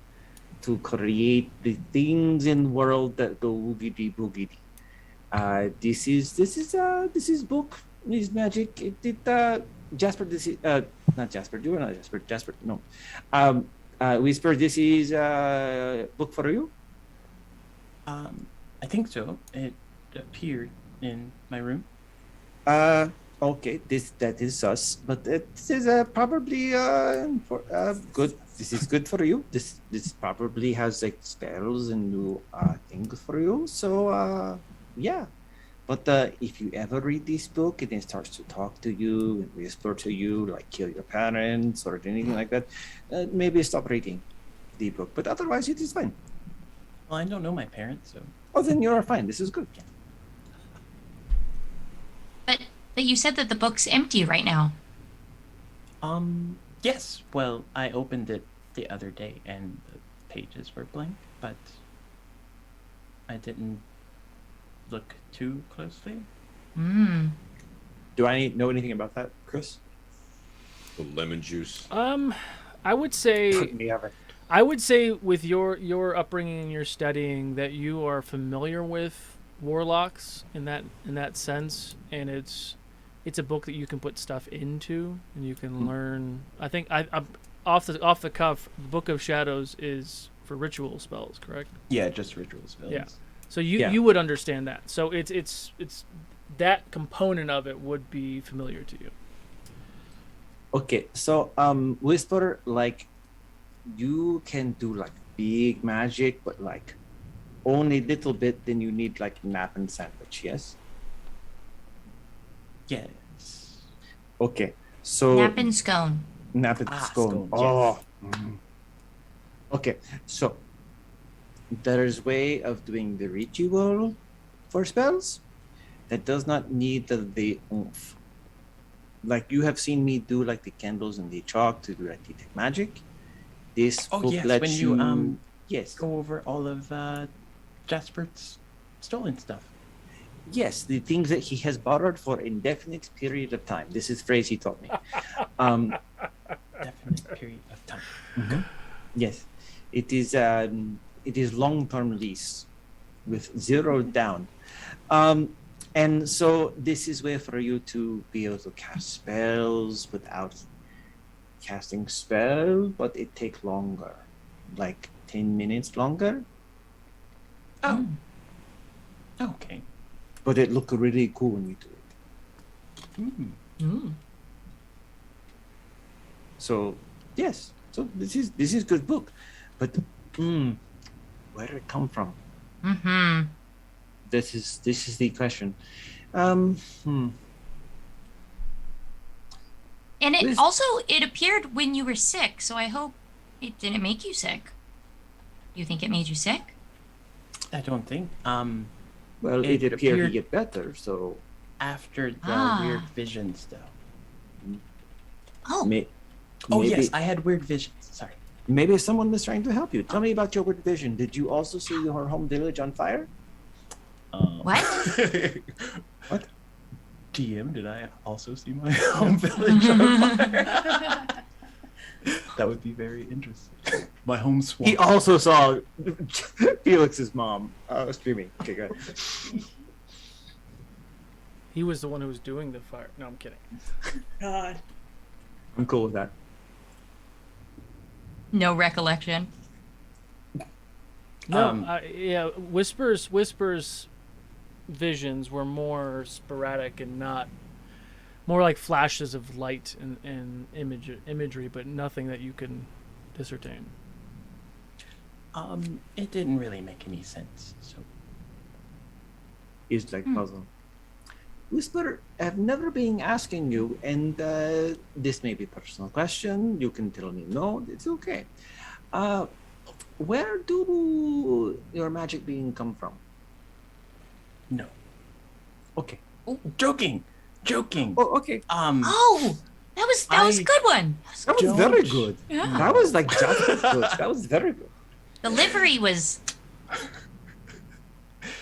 to create the things in the world that go woogity boogity. This is book. This is magic. Jasper, this is not Jasper. You are not Jasper. Jasper, no. Whisper, this is book for you. I think so. It appeared in my room. Okay, that is sus, but this is probably good. This is good for you. This probably has like spells and new things for you. So yeah. But if you ever read this book and it starts to talk to you and whisper to you, like kill your parents or anything like that, maybe stop reading the book. But otherwise, it is fine. Well, I don't know my parents, so. Oh, then you are fine. This is good. But you said that the book's empty right now. Yes. Well, I opened it the other day and the pages were blank, but I didn't look too closely. Do I know anything about that, Chris? The lemon juice. I would say Put me over. I would say with your upbringing and your studying that you are familiar with warlocks in that sense, and it's a book that you can put stuff into and you can learn. I think I'm off the cuff. Book of Shadows is for ritual spells, correct? Yeah, just ritual spells. Yeah. So you would understand that. So it's that component of it would be familiar to you. Okay, so whisper, like you can do like big magic, but like only a little bit. Then you need like nap and sandwich. Yes. Yes. Okay, so Nap and scone. nap and scone. scone, Oh. yes. Okay, so there's way of doing the ritual for spells that does not need the oomph. Like you have seen me do like the candles and the chalk to do like detect magic. This book yes, lets when you yes, go over all of Jasper's stolen stuff. yes, the things that he has borrowed for indefinite period of time. This is phrase he taught me. Definite period of time. Yes, it is long-term lease with zero down. And so this is way for you to be able to cast spells without casting spell, but it take longer, like 10 minutes longer. Oh. Okay. But it look really cool when you do it. Mm. So yes, so this is good book, but where did it come from? Mm-hmm. This is the question. And it Liz- also it appeared when you were sick, so I hope it didn't make you sick. You think it made you sick? I don't think. Well, It it appeared to appeared- get better, so After the Ah. weird visions, though. Oh, maybe Yes, I had weird visions. Sorry. maybe someone was trying to help you. Tell me about your weird vision. Did you also see your home village on fire? what? What? DM, did I also see my home village on fire? That would be very interesting. My home swamp. He also saw Felix's mom screaming. Okay, go ahead. He was the one who was doing the fire. No, I'm kidding. God. I'm cool with that. No recollection. No, yeah, whispers visions were more sporadic and not more like flashes of light and imagery, but nothing that you can discern. It didn't really make any sense. So Is like puzzle. Whisper, I've never been asking you, and this may be a personal question. You can tell me no. It's okay. Where do your magic being come from? no. Okay. Joking. Oh, okay. Oh, that was a good one. That was very Don't- good. Yeah. That was like just as good. That was very good. The livery was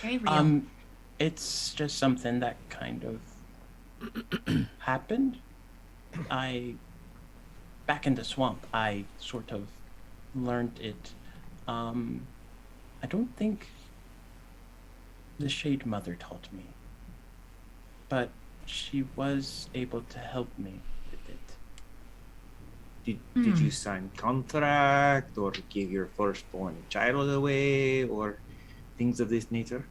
very real. It's just something that kind of happened. Back in the swamp, I sort of learned it. I don't think the Shade Mother taught me, but she was able to help me with it. Did you sign contract or give your firstborn child away or things of this nature?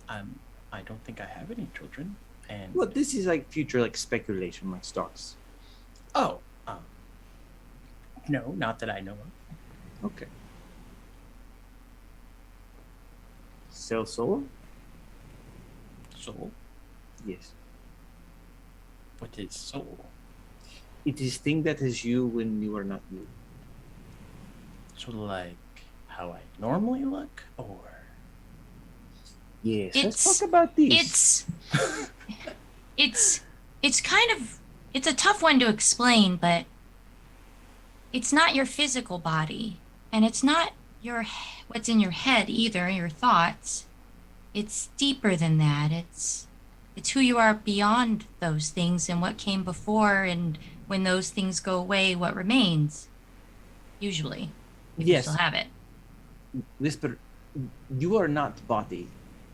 I don't think I have any children, and Well, this is like future like speculation, like stocks. oh, no, not that I know of. Okay. Sell soul? Soul? Yes. What is soul? It is thing that is you when you are not you. So like how I normally look, or Yes. It's- Let's talk about these. It's kind of it's a tough one to explain, but it's not your physical body, and it's not what's in your head either, your thoughts. It's deeper than that. It's who you are beyond those things and what came before, and when those things go away, what remains. Usually, if you Yes. still have it. Whisper, you are not body.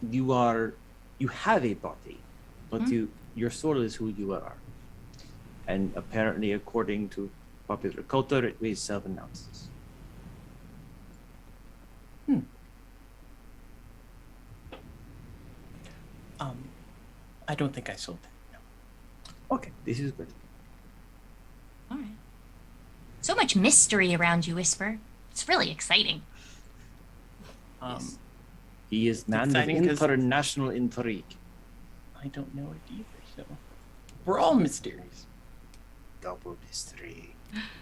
You have a body, but your soul is who you are. And apparently, according to popular culture, it is self-announces. I don't think I sold it. No. Okay, this is good. All right. So much mystery around you, Whisper. It's really exciting. He is man of exciting 'cause- international intrigue. I don't know it either. So we're all mysterious. Double mystery.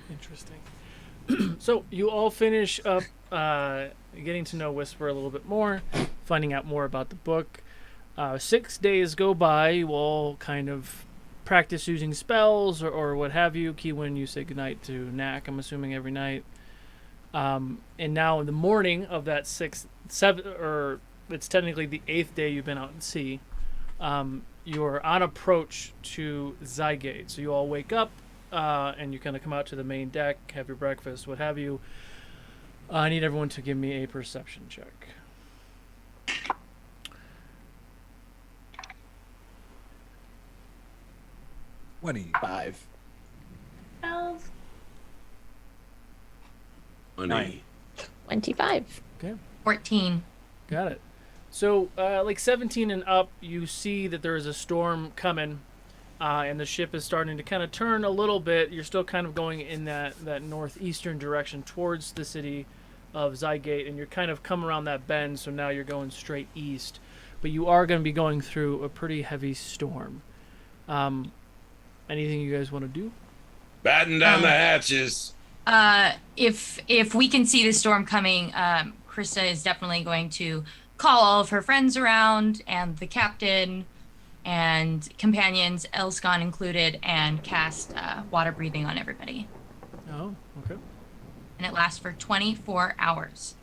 Interesting. So you all finish up getting to know Whisper a little bit more, finding out more about the book. 6 days go by. You all kind of practice using spells or what have you. Keywin, you say goodnight to Knack, I'm assuming, every night. And now in the morning of that it's technically the 8th day you've been out at sea, you're on approach to Zygate. So you all wake up and you kind of come out to the main deck, have your breakfast, what have you. I need everyone to give me a perception check. 20. 5. 12. 9. 25. 14. Got it. So, like 17 and up, you see that there is a storm coming, and the ship is starting to kind of turn a little bit. You're still kind of going in that northeastern direction towards the city of Zygate, and you're kind of come around that bend, so now you're going straight east. But you are going to be going through a pretty heavy storm. Anything you guys want to do? Batten down the hatches. If we can see the storm coming, Krista is definitely going to call all of her friends around and the captain and companions, Elscon included, and cast water breathing on everybody. Oh, okay. And it lasts for 24 hours.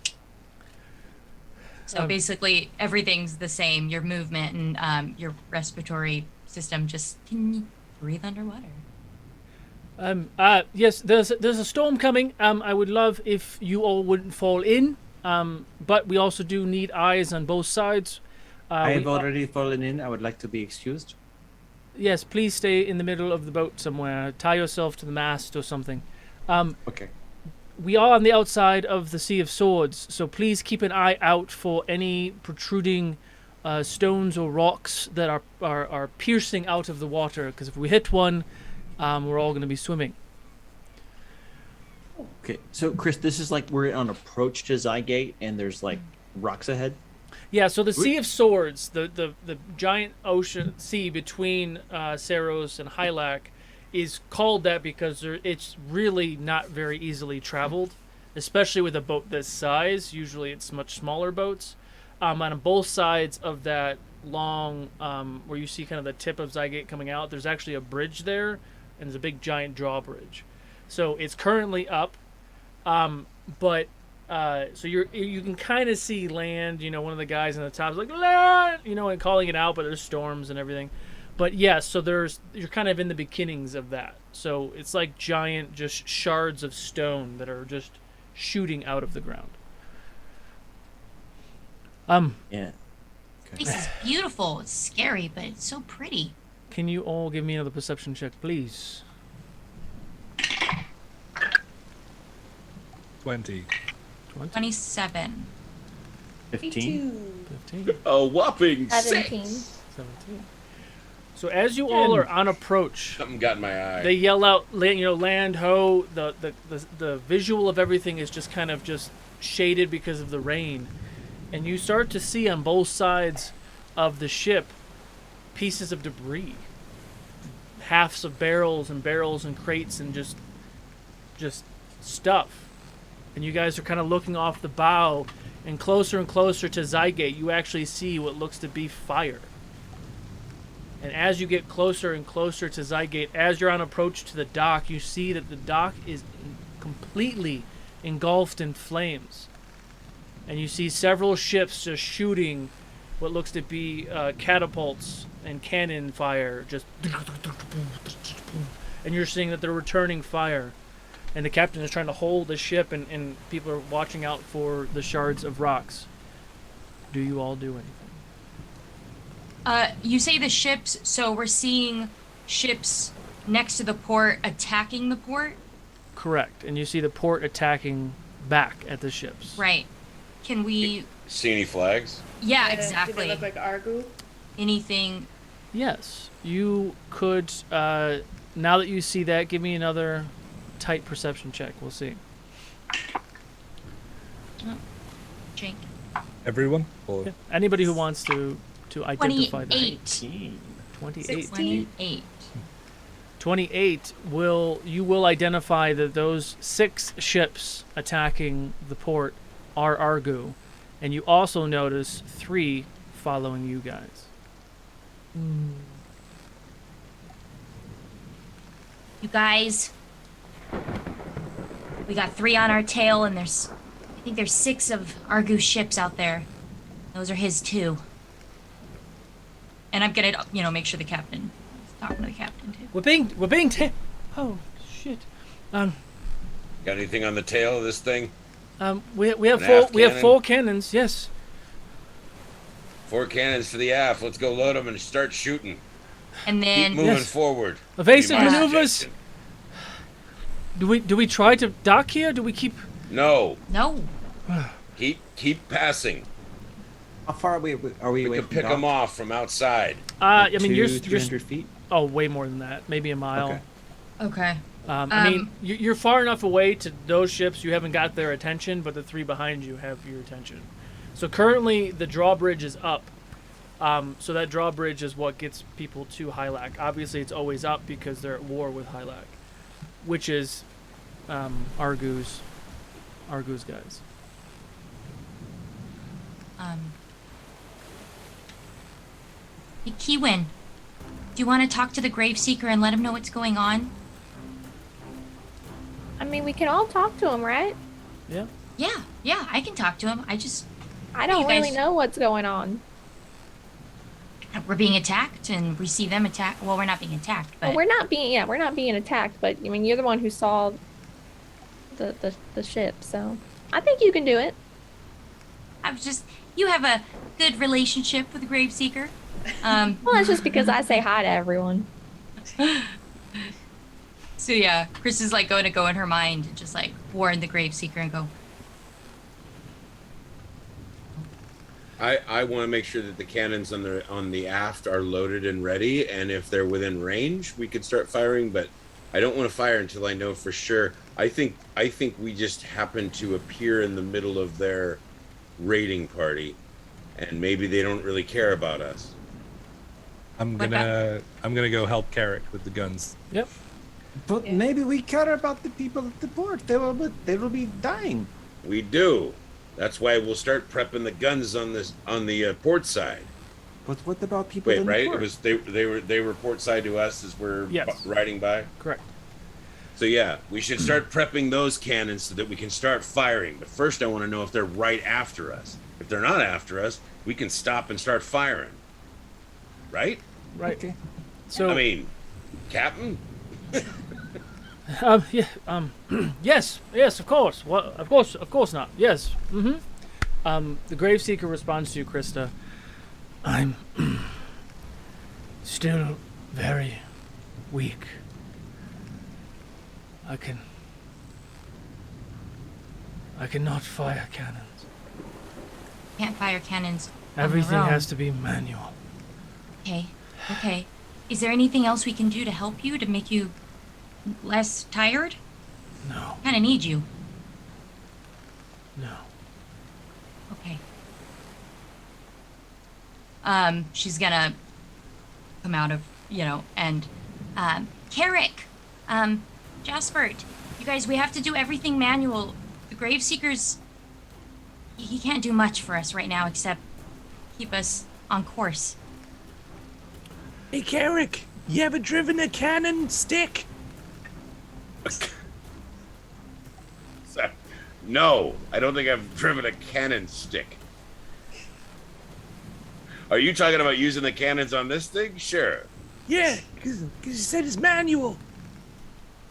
So basically, everything's the same. Your movement and your respiratory system just can breathe underwater. Yes, there's a storm coming. I would love if you all wouldn't fall in. But we also do need eyes on both sides. I have already fallen in. I would like to be excused. Yes, please stay in the middle of the boat somewhere. Tie yourself to the mast or something. Okay. We are on the outside of the Sea of Swords, so please keep an eye out for any protruding stones or rocks that are piercing out of the water, because if we hit one, we're all going to be swimming. Okay, so Chris, this is like we're on approach to Zygate, and there's like rocks ahead. Yeah, so the Sea of Swords, the giant ocean sea between Saros and Hylac, is called that because it's really not very easily traveled, especially with a boat this size. Usually it's much smaller boats. On both sides of that long, where you see kind of the tip of Zygate coming out, there's actually a bridge there, and there's a big giant drawbridge. So it's currently up, but so you can kind of see land. You know, one of the guys on the top is like land, you know, and calling it out, but there's storms and everything. But yes, so you're kind of in the beginnings of that. So it's like giant, just shards of stone that are just shooting out of the ground. Yeah. This is beautiful. It's scary, but it's so pretty. Can you all give me another perception check, please? 20. 27. 15. 15. A whopping 17. 17. So as you all are on approach, Something got in my eye. they yell out, land ho. The visual of everything is just kind of just shaded because of the rain, and you start to see on both sides of the ship pieces of debris, halves of barrels and crates and just stuff. And you guys are kind of looking off the bow, and closer to Zygate, you actually see what looks to be fire. And as you get closer and closer to Zygate, as you're on approach to the dock, you see that the dock is completely engulfed in flames. And you see several ships just shooting what looks to be catapults and cannon fire. And you're seeing that they're returning fire. And the captain is trying to hold the ship, and people are watching out for the shards of rocks. Do you all do anything? You say the ships, so we're seeing ships next to the port attacking the port? Correct. And you see the port attacking back at the ships. Right. Can we... See any flags? Yeah, Do exactly. they look like Argu? Anything... Yes. You could, now that you see that, give me another tight perception check. We'll see. Oh, Jake. Everyone? Or Yeah. Anybody who wants to identify that. 28. 28. 28. 28 you will identify that those 6 ships attacking the port are Argu, and you also notice 3 following you guys. You guys, we got 3 on our tail, and I think there's 6 of Argu ships out there. Those are his 2. And I'm gonna, make sure the captain is talking to the captain too. We're being oh shit. Got anything on the tail of this thing? We have An 4 aft we have cannon? 4 cannons. Yes. 4 cannons for the aft. Let's go load them and start shooting. And then Keep moving Yes. forward. Evasive Be my maneuvers. suggestion. Do we try to dock here? Do we keep No. No. Keep passing. How far are we We away can from pick dock? them off from outside. I mean, you're 300 feet. oh, way more than that. Maybe a mile. Okay. Okay. I mean, you're far enough away to those ships. You haven't got their attention, but the three behind you have your attention. So currently, the drawbridge is up. So that drawbridge is what gets people to Hylac. Obviously, it's always up because they're at war with Hylac, which is Argu's guys. Hey, Kiwin, do you want to talk to the Graveseeker and let him know what's going on? I mean, we can all talk to him, right? Yeah. Yeah, I can talk to him. I don't You guys- really know what's going on. We're being attacked and we see them attack. Well, we're not being attacked, but Well, we're not being attacked, but I mean, you're the one who saw the ship, so I think you can do it. you have a good relationship with the Graveseeker. Well, that's just because I say hi to everyone. So yeah, Chris is like going to go in her mind and just like warn the Graveseeker and go, I want to make sure that the cannons on the aft are loaded and ready, and if they're within range, we could start firing. But I don't want to fire until I know for sure. I think we just happen to appear in the middle of their raiding party, and maybe they don't really care about us. I'm gonna go help Carrick with the guns. Yep. But maybe we care about the people at the port. They will be dying. We do. That's why we'll start prepping the guns on the port side. But what about people Wait, in right? the port? It was they were port side to us as we're Yes. riding by. Correct. So yeah, we should start prepping those cannons so that we can start firing. But first, I want to know if they're right after us. If they're not after us, we can stop and start firing. Right? Right. Okay. So I mean, Captain. yes, of course. Well, of course not. Yes. Mm-hmm. The Graveseeker responds to you, Krista. I'm still very weak. I cannot fire cannons. can't fire cannons. on Everything their own. has to be manual. Okay. Is there anything else we can do to help you, to make you less tired? No. Kind of need you. No. Okay. She's gonna come out of, and, Carrick, Jaspert, you guys, we have to do everything manual. The Graveseeker's, he can't do much for us right now except keep us on course. Hey, Carrick, you ever driven a cannon stick? No, I don't think I've driven a cannon stick. Are you talking about using the cannons on this thing? Sure. Yeah, because you said it's manual.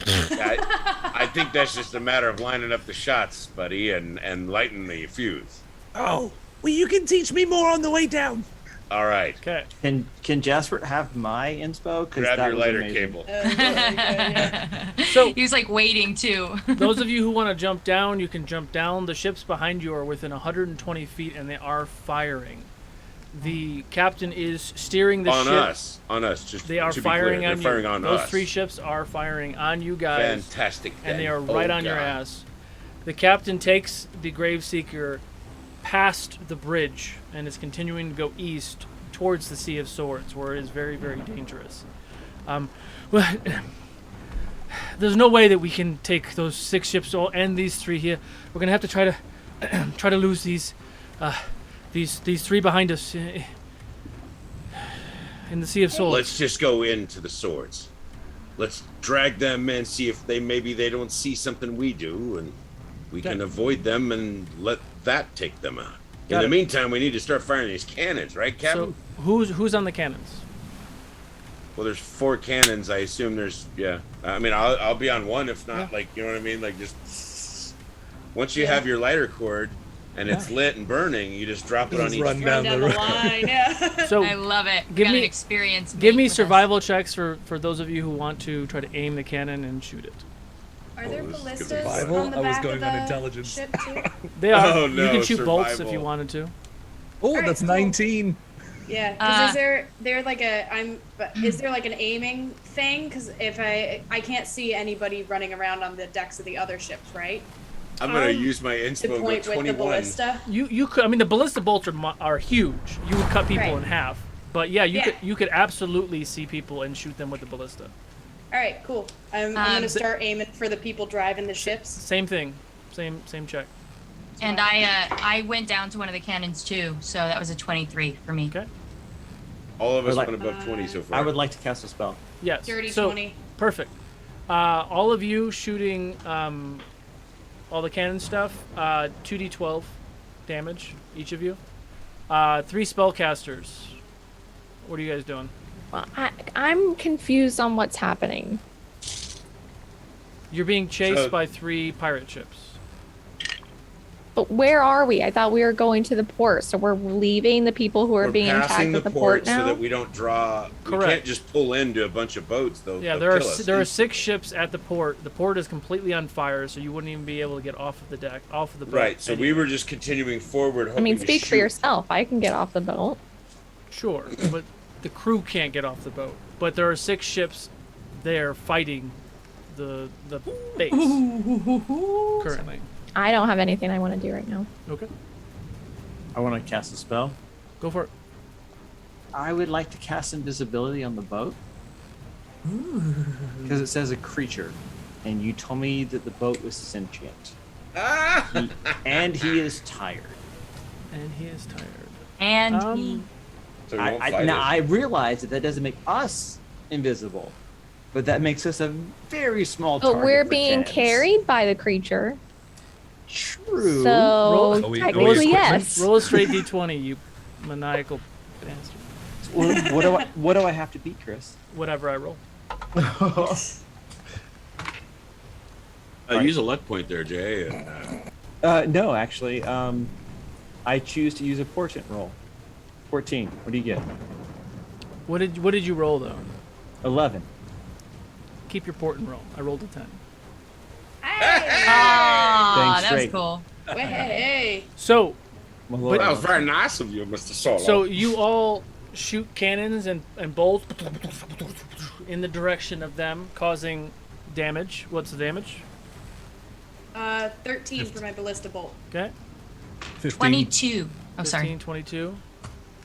I think that's just a matter of lining up the shots, buddy, and lighting the fuse. Oh, well, you can teach me more on the way down. All right. Okay. Can Jasper have my inspo? 'Cause Grab that your was lighter amazing. cable. So He was like waiting too. those of you who want to jump down, you can jump down. The ships behind you are within 120 feet, and they are firing. The captain is steering the ship. On us. Just They are to be firing clear, on they're firing you. on Those us. 3 ships are firing on you guys. Fantastic. And they are then. right Oh, on your God. ass. The captain takes the Graveseeker past the bridge and is continuing to go east towards the Sea of Swords, where it is very, very dangerous. Well, there's no way that we can take those 6 ships and these 3 here. We're gonna have to try to lose these 3 behind us in the Sea of Swords. Let's just go into the swords. Let's drag them in, see if maybe they don't see something we do, and we can avoid them and let that take them out. In Got the it. meantime, we need to start firing these cannons, right, Captain? So who's on the cannons? Well, there's 4 cannons. I assume there's I mean, I'll be on one if not. Yeah. Like, you know what I mean? Like, just once you have your lighter cord and it's lit and burning, you just drop it on each. Run Run down down the the road. line, yeah. So I love it. We Give got me- an experience. give made me with us. survival checks for those of you who want to try to aim the cannon and shoot it. Are there this is gonna be ballistas survival? on the I was back going of on the intelligence. ship too? They are. Oh, You no, can shoot bolts if survival. you wanted to. Oh, Alright, that's cool. 19. Yeah, because Uh, is there like an aiming thing? Because if I can't see anybody running around on the decks of the other ships, right? I'm gonna Um, use my To inspo and go point with the 21. ballista. You could. I mean, the ballista bolts are huge. You would cut people Right. in half. But yeah, Yeah. you could absolutely see people and shoot them with the ballista. All right, cool. I'm gonna Um, start aiming for the people driving the ships. Same thing. Same check. And I went down to one of the cannons too, so that was a 23 for me. Okay. All of us Like- went above 20 so far. I would like to cast a spell. Yes. Dirty so, 20. Perfect. All of you shooting all the cannon stuff. 2d12 damage each of you. 3 spellcasters. What are you guys doing? Well, I'm confused on what's happening. You're being chased So- by 3 pirate ships. But where are we? I thought we were going to the port, so we're leaving the people who are We're being attacked passing at the the port port so now. that we don't draw. We Correct. can't just pull into a bunch of boats. Though. Yeah, there are 6 ships at the port. The port is completely on fire, so you wouldn't even be able to get off of the deck, off of the boat. Right. So we were just continuing forward. I mean, hoping to speak for shoot. yourself. I can get off the boat. Sure, but the crew can't get off the boat. But there are 6 ships there fighting the base currently. I don't have anything I want to do right now. Okay, I want to cast a spell. go for it. I would like to cast invisibility on the boat. Because it says a creature. And you told me that the boat was sentient. Ah! And he is tired. And he is tired. And Um, So we won't fight now, it. I realize that doesn't make us invisible. But that makes us a very small But target. we're for being cannons. carried by the creature. True. So Roll- Are we technically, equipment? yes. Roll a straight d20, you maniacal bastard. What do I have to beat, Chris? Whatever I roll. Use a luck point there, Jay. And, No, actually. I choose to use a portent roll. 14. What do you get? What did you roll though? 11. Keep your port and roll. I rolled a 10. that was Drake. cool. Hey. So Well, that was very nice of you, Mr. Solo. So you all shoot cannons and bolts in the direction of them, causing damage. What's the damage? 13 for my ballista bolt. Okay. 15. 22. Oh, 15, sorry. 22.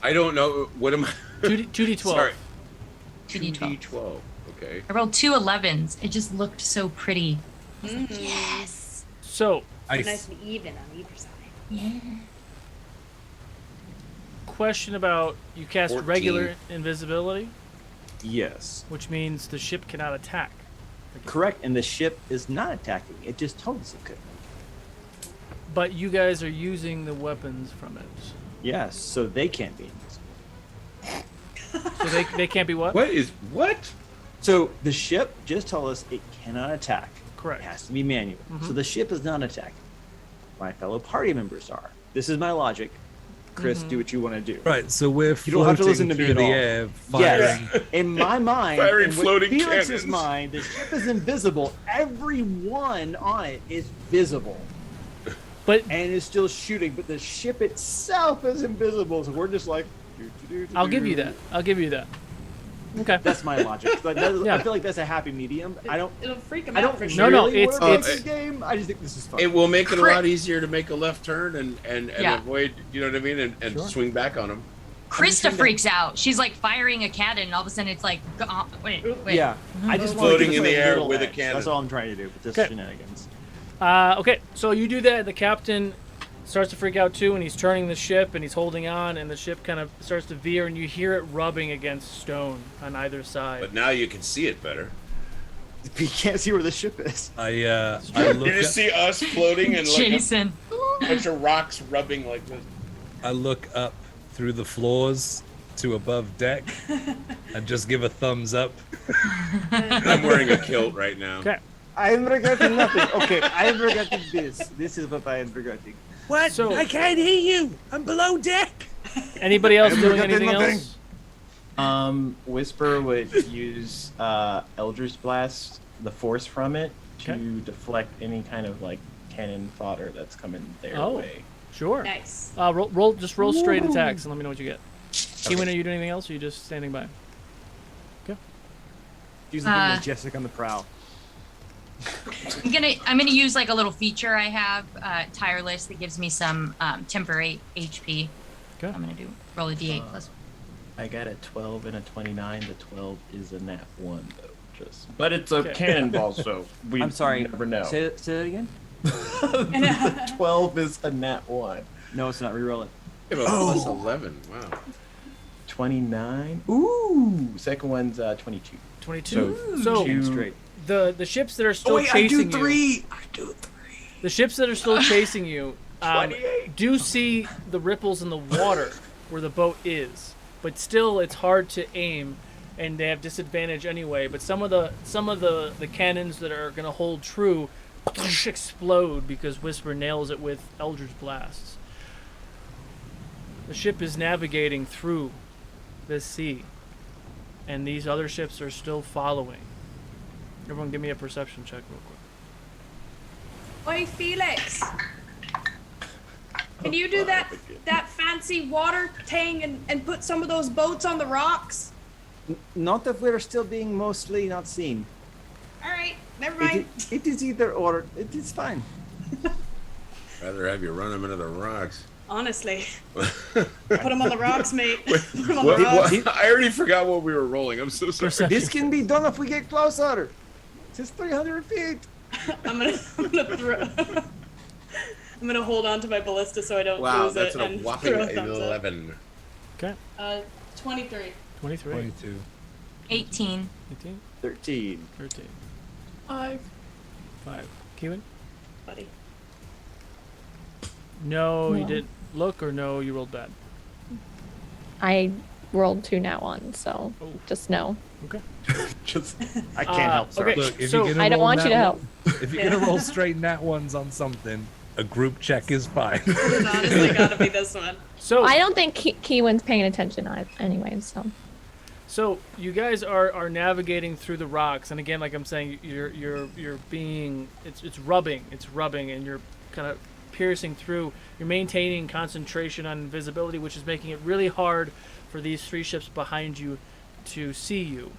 I don't know. What am I? 2d12. Sorry. 2d12. 2d12. Okay. I rolled 2 11s. It just looked so pretty. Yes. So, Nice and even on either side. Yeah. question about you cast 14. regular invisibility, yes. which means the ship cannot attack. Correct. And the ship is not attacking. It just told us it could. But you guys are using the weapons from it. Yes. So they can't be. So they can't be what? What? So the ship just told us it cannot attack. Correct. It has to be manual. Mhm. So the ship is not attacking. My fellow party members are. This is my logic. Chris, do what you want to do. Right, so we're You don't have to floating listen to me through at the all. air, firing. Yes. In my mind, Firing in floating Felix's cannons. mind, the ship is invisible. Everyone on it is visible. But And is still shooting, but the ship itself is invisible. So we're just like. I'll give you that. I'll give you that. Okay. That's my logic. Like, Yeah. I feel like that's a happy medium. I don't. It'll freak them I out don't for No, sure. no, really it's- want to it's- play this game. I just think this is fun. It will make it a Crit. lot easier to make a left turn and Yeah. avoid, you know what I mean, and Sure. swing back on them. Krista freaks out. She's like firing a cannon, and all of a sudden it's like, wait. Yeah, I just want Floating to in give us the a air little with a edge. cannon. That's all I'm trying to do with this Okay. shenanigans. Okay, so you do that. The captain starts to freak out too, and he's turning the ship, and he's holding on, and the ship kind of starts to veer, and you hear it rubbing against stone on either side. But now you can see it better. You can't see where the ship is. I You look just up, see us floating and like Jason. a bunch of rocks rubbing like this. I look up through the floors to above deck and just give a thumbs up. I'm wearing a kilt right now. Okay. I am regretting nothing. Okay, I am regretting this. This is what I am regretting. What? So- I can't hear you. I'm below deck. Anybody else I'm doing regretting anything nothing. else? Whisper would use Eldritch Blast the force from it to Okay. deflect any kind of like cannon fodder that's coming their Oh. way. Sure. Nice. Roll straight attacks and let me know what you get. Keywin, are you doing anything else, or are you just standing by? Using the majestic on the prow. I'm gonna use like a little feature I have, tireless, that gives me some temporary HP. Okay. I'm gonna roll a d8 plus. I got a 12 and a 29. The 12 is a nat 1 though. But it's a Okay. cannonball, so we I'm sorry. never know. Say that again? The 12 is a nat 1. No, it's not. Reroll it. Yeah, but plus 11. Wow. 29. Ooh. Second one's 22. 22. So, So two Straight. the ships that are still Oh wait, I chasing do you. 3. I do 3. The ships that are still chasing you 28. do see the ripples in the water where the boat is, but still it's hard to aim, and they have disadvantage anyway. But some of the cannons that are gonna hold true explode because Whisper nails it with Eldritch blasts. The ship is navigating through this sea, and these other ships are still following. Everyone, give me a perception check real quick. Oi, Felix. Can you do that fancy water thing and put some of those boats on the rocks? Not if we're still being mostly not seen. All right, never mind. It is either or. It is fine. Rather have you run them into the rocks. Honestly. Put them on the rocks, mate. Put them on the What, rocks. I already forgot what we were rolling. I'm so sorry. Perception. This can be done if we get closer. It's 300 feet. I'm gonna hold on to my ballista so I don't Wow, lose that's it a and whopping throw a thumbs up. 11. Okay. 23. 23. 22. 18. 18. 13. 13. 5. 5. Keelan? Buddy. No, you No. didn't look, or no, you rolled bad. I rolled 2 nat 1, so Oh. just no. Okay. Just I can't help. Sorry. Okay, Look, if so you're gonna I don't roll want you to nat help. If you're gonna roll straight nat ones on something, a group check is fine. It's honestly gotta be this one. so I don't think Keewin's paying attention anyway, so. So you guys are navigating through the rocks, and again, like I'm saying, you're being it's rubbing, and you're kind of piercing through. You're maintaining concentration on invisibility, which is making it really hard for these 3 ships behind you to see you.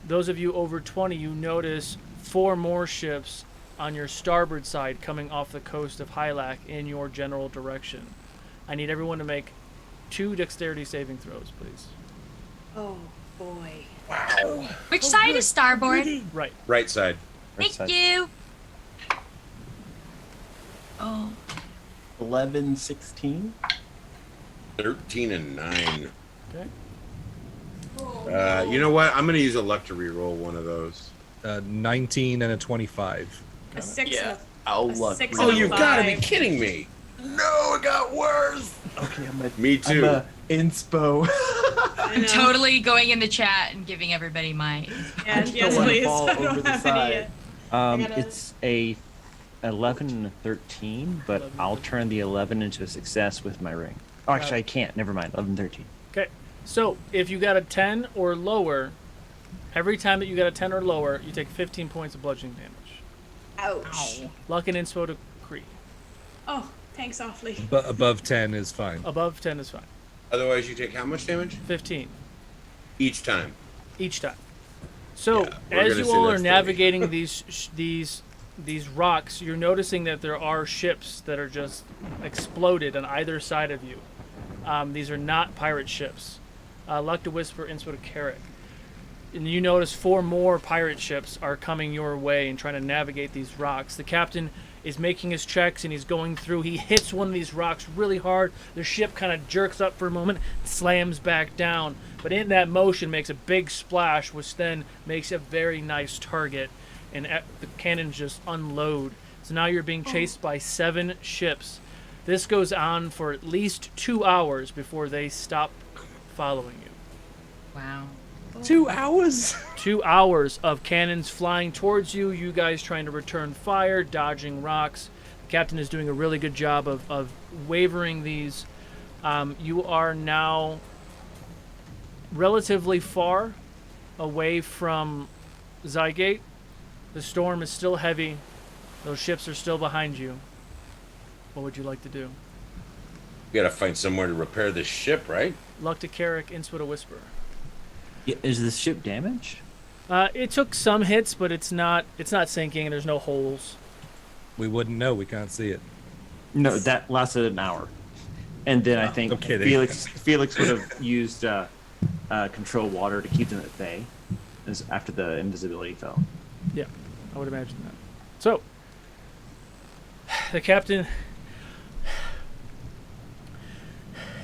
Those of you over 20, you notice 4 more ships on your starboard side coming off the coast of Hylac in your general direction. I need everyone to make 2 dexterity saving throws, please. Oh boy. Which side is starboard? Right. Right side. Thank side. you. Oh. 11, 16. 13 and 9. Okay. You know what? I'm going to use a luck to reroll one of those. 19 and a 25. A 6 Yeah. and I'll a luck. 6 Oh, and a you 5. got to be kidding me. No, it got worse. Okay, Me too. I'm a inspo. I know. Totally going in the chat and giving everybody my. Yeah, I just yes, don't wanna please. fall I don't over the have any side. yet. gotta- It's a 11 and a 13, but 11, I'll turn the 11 into a success with my ring. Oh, actually, I can't. Never mind. 11, 13. Okay. So if you got a 10 or lower, every time that you got a 10 or lower, you take 15 points of bludgeoning damage. Ouch. Luck and inspo to Cree. Oh, thanks awfully. But above 10 is fine. Above 10 is fine. Otherwise, you take how much damage? 15 Each time. each time. So Yeah, we're as gonna you say all are that's 30. navigating these rocks, you're noticing that there are ships that are just exploded on either side of you. These are not pirate ships. Luck to Whisper, inspo to Carrick. And you notice 4 more pirate ships are coming your way and trying to navigate these rocks. The captain is making his checks and he's going through. He hits one of these rocks really hard. The ship kind of jerks up for a moment, slams back down. But in that motion makes a big splash, which then makes a very nice target. And the cannons just unload. So now you're being chased by 7 ships. This goes on for at least 2 hours before they stop following you. Wow. 2 hours? 2 hours of cannons flying towards you, you guys trying to return fire, dodging rocks. The captain is doing a really good job of wavering these. You are now relatively far away from Zygate. The storm is still heavy. Those ships are still behind you. What would you like to do? We gotta find somewhere to repair this ship, right? Luck to Carrick, Innswood a Whisper. Yeah, is the ship damaged? It took some hits, but it's not sinking, and there's no holes. We wouldn't know. We can't see it. No, that lasted an hour. And then I think I'm kidding. Felix would have used control water to keep them at bay after the invisibility fell. Yeah, I would imagine that. So, the captain...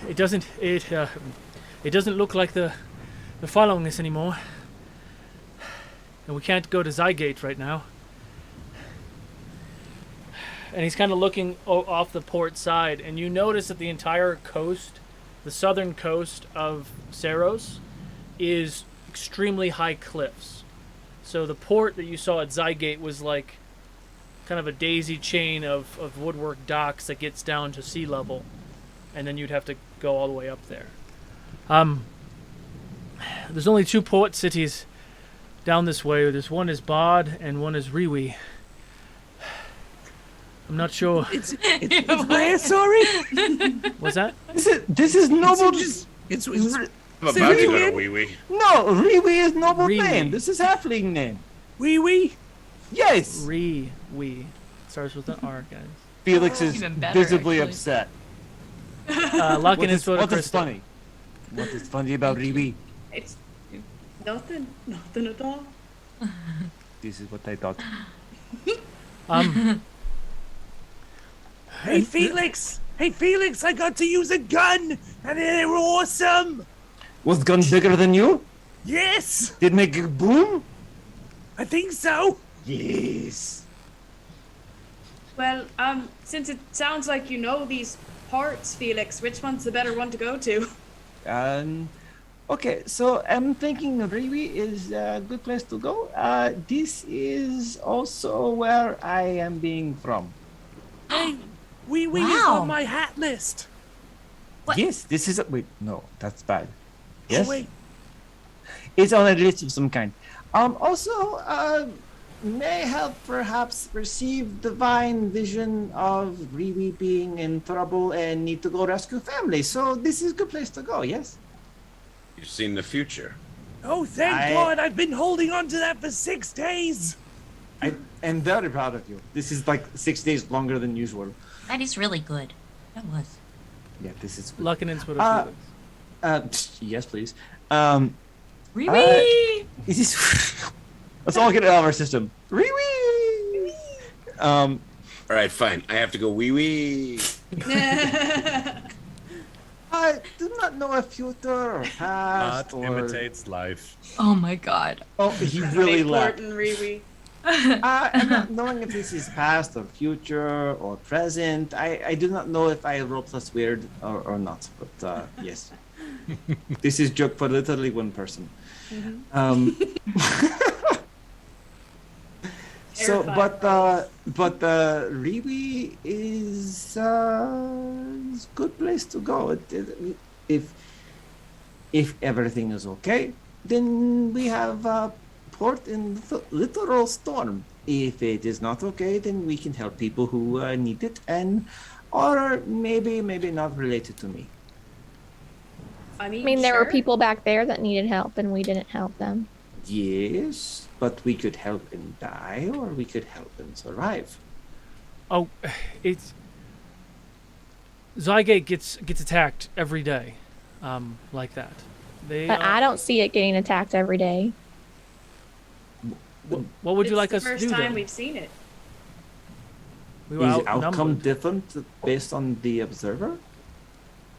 It doesn't look like they're following us anymore. And we can't go to Zygate right now. And he's kind of looking off the port side, and you notice that the entire coast, the southern coast of Saros, is extremely high cliffs. So the port that you saw at Zygate was like kind of a daisy chain of woodwork docks that gets down to sea level, and then you'd have to go all the way up there. There's only 2 port cities down this way. There's one is Bod and one is RoU. I'm not sure. It's where? Sorry. What's that? This is noble. It's I'm about to go to Wee Wee. No, RoU is noble RoU. name. This is halfling name. wee. Yes. RoU. Starts with an R, guys. Felix is Even better, visibly actually. upset. Luck and Innswood What is Crystal. funny? What is funny about RoU? It's nothing at all. This is what I thought. Hey Felix, I got to use a gun, and they were awesome. Was gun bigger than you? Yes, Did make a boom? I think so. Yes. Well, since it sounds like you know these parts, Felix, which one's the better one to go to? Okay, so I'm thinking RoU is a good place to go. This is also where I am being from. Hey, wee is Wow. on my hat list. What? Yes, this is wait, no, that's bad. Oh, Yes, wait. it's on a list of some kind. Also, may have perhaps received divine vision of RoU being in trouble and need to go rescue family. So this is a good place to go. Yes. You've seen the future. Oh, thank God! I've been holding on to that for 6 days. I am very proud of you. This is like 6 days longer than usual. That is really good. That was. Yeah, this is. Luck and Innswood Uh, Felix. Yes, please. Wee-wee! Let's all get it out of our system. RoU. All right, fine. I have to go Wee Wee. I do not know a future or past Art or... imitates life. Oh my god. Oh, he really left. Important, Riri. I'm not knowing if this is past or future or present. I do not know if I roll plus weird or not, but yes. This is joke for literally one person. So, but RoU is good place to go. If everything is okay, then we have a port in the literal storm. If it is not okay, then we can help people who need it, or maybe not related to me. I I mean, there were sure. people back there that needed help, and we didn't help them. Yes, but we could help them die, or we could help them survive. Oh, it's Zygate gets attacked every day, like that. They. But I don't see it getting attacked every day. What would you like It's us the to do first time then? we've seen it. We were Is the outcome outnumbered. different based on the observer?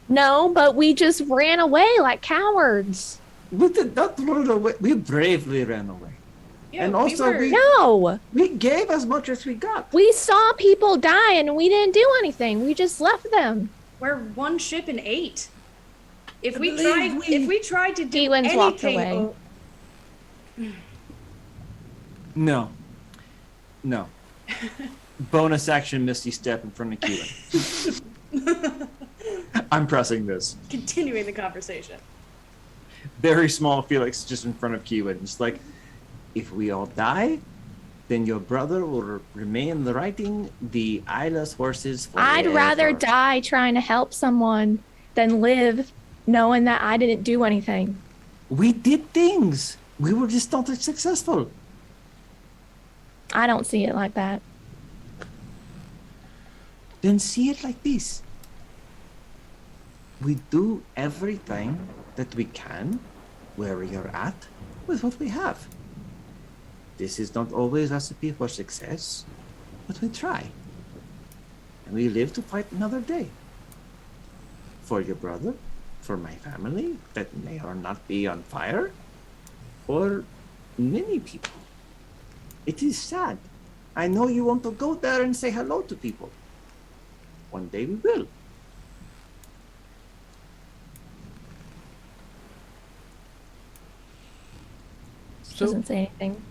No, but we just ran away like cowards. We did not run away. We bravely ran away. Yeah, And also we- No, We gave as much as we got. we saw people die and we didn't do anything. We just left them. we're one ship in 8. If we believe tried to do Keelan's walked anything, away. No. Bonus action Misty Step in front of Keelan. I'm pressing this. continuing the conversation. Very small Felix just in front of Keelan. Just like, if we all die, then your brother will remain riding the eyeless horses forever. I'd rather die trying to help someone than live knowing that I didn't do anything. We did things. We were just not as successful. I don't see it like that. Then see it like this. We do everything that we can where you're at with what we have. This is not always a recipe for success, but we try. And we live to fight another day. For your brother, for my family that may or not be on fire, or many people. It is sad. I know you want to go there and say hello to people. One day we will. So Doesn't say anything.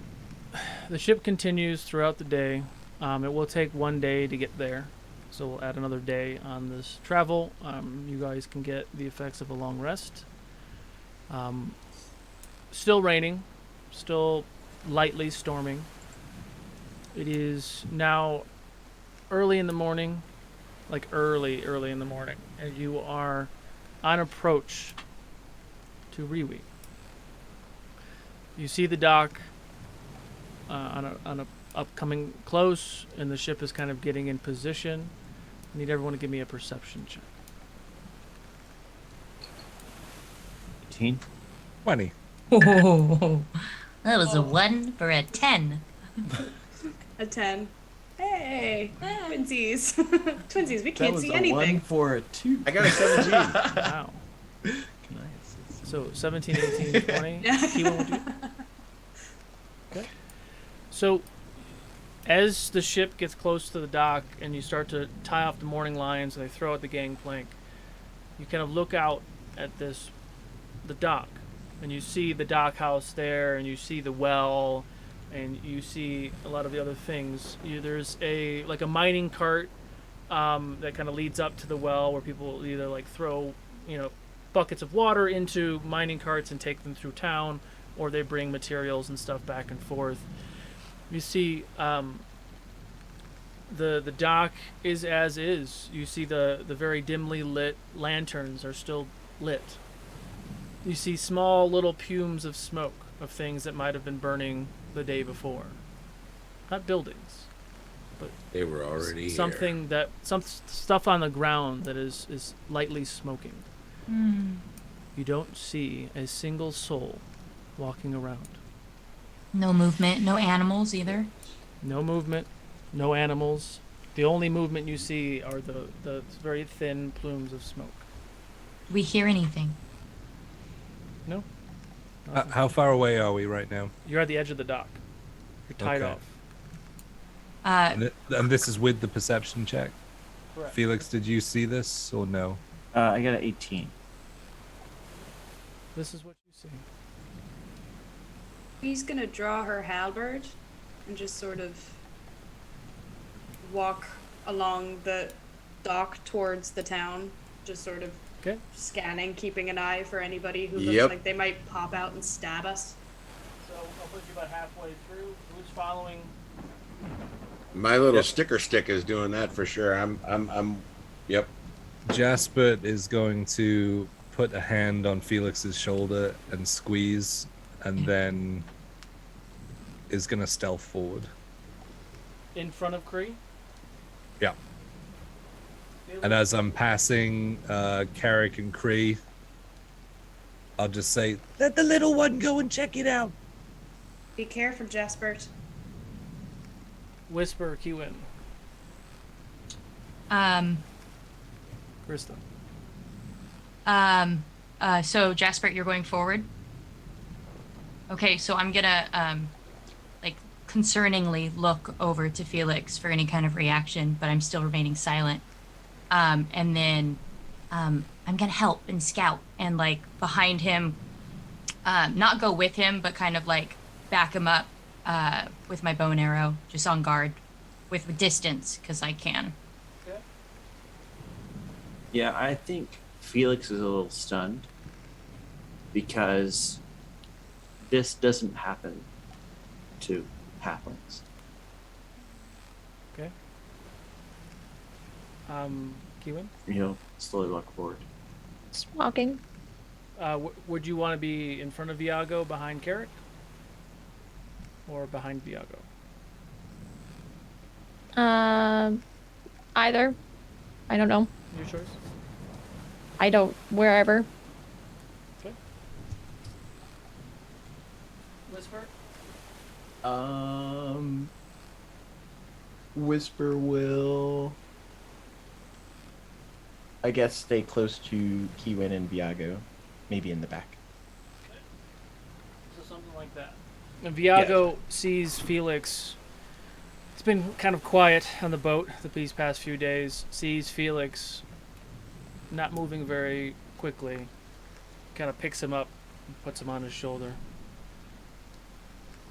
the ship continues throughout the day. It will take 1 day to get there, so we'll add another day on this travel. You guys can get the effects of a long rest. Still raining, still lightly storming. It is now early in the morning, like early in the morning, and you are on approach to RoU. You see the dock on a upcoming close, and the ship is kind of getting in position. I need everyone to give me a perception check. 18. 20. Oh, that was a 1 for a 10. A 10. Hey, twinsies. Twinsies, we That can't was see a anything. 1 for a 2. I got a 17. Wow. Nice. So 17, 18, 20. Ch51 would you? Okay. So as the ship gets close to the dock and you start to tie off the mooring lines and they throw out the gangplank, you kind of look out at the dock, and you see the dock house there, and you see the well, and you see a lot of the other things. There's a mining cart that kind of leads up to the well, where people either like throw buckets of water into mining carts and take them through town, or they bring materials and stuff back and forth. You see the dock is as is. You see the very dimly lit lanterns are still lit. You see small little pumes of smoke of things that might have been burning the day before. Not buildings, but They were already something that some stuff on the ground that is lightly smoking. You don't see a single soul walking around. No movement, no animals either. No movement, no animals. The only movement you see are the very thin plumes of smoke. We hear anything? No. How far away are we right now? You're at the edge of the dock. You're tied Okay. off. And this is with the perception check? Correct. Felix, did you see this or no? I got an 18. This is what you see. He's gonna draw her halberd and just sort of walk along the dock towards the town, just sort of Okay. scanning, keeping an eye for anybody who looks Yep. like they might pop out and stab us. So I'll put you about halfway through. Who's following? My little sticker stick is doing that for sure. Yep. Jasper is going to put a hand on Felix's shoulder and squeeze, and then is going to stealth forward. In front of Kree? Yeah. And as I'm passing Carrick and Kree, I'll just say, Let the little one go and check it out. Be careful, Jaspert. Whisper, Q-in. Krista. So Jasper, you're going forward. Okay, so I'm gonna concerningly look over to Felix for any kind of reaction, but I'm still remaining silent. And then I'm gonna help and scout and behind him, not go with him, but kind of back him up with my bow and arrow, just on guard, with distance, because I can. Okay. Yeah, I think Felix is a little stunned because this doesn't happen to halflings. Okay. Kiwin? He'll slowly walk forward. Just walking. Would you want to be in front of Viago, behind Carrick? Or behind Viago? Either. I don't know. Your choice? I don't. Wherever. Okay. Whisper? Whisper will, I guess, stay close to Kiwin and Viago, maybe in the back. So something like that. And Viago sees Felix. It's been kind of quiet on the boat these past few days. Sees Felix not moving very quickly. Kind of picks him up and puts him on his shoulder.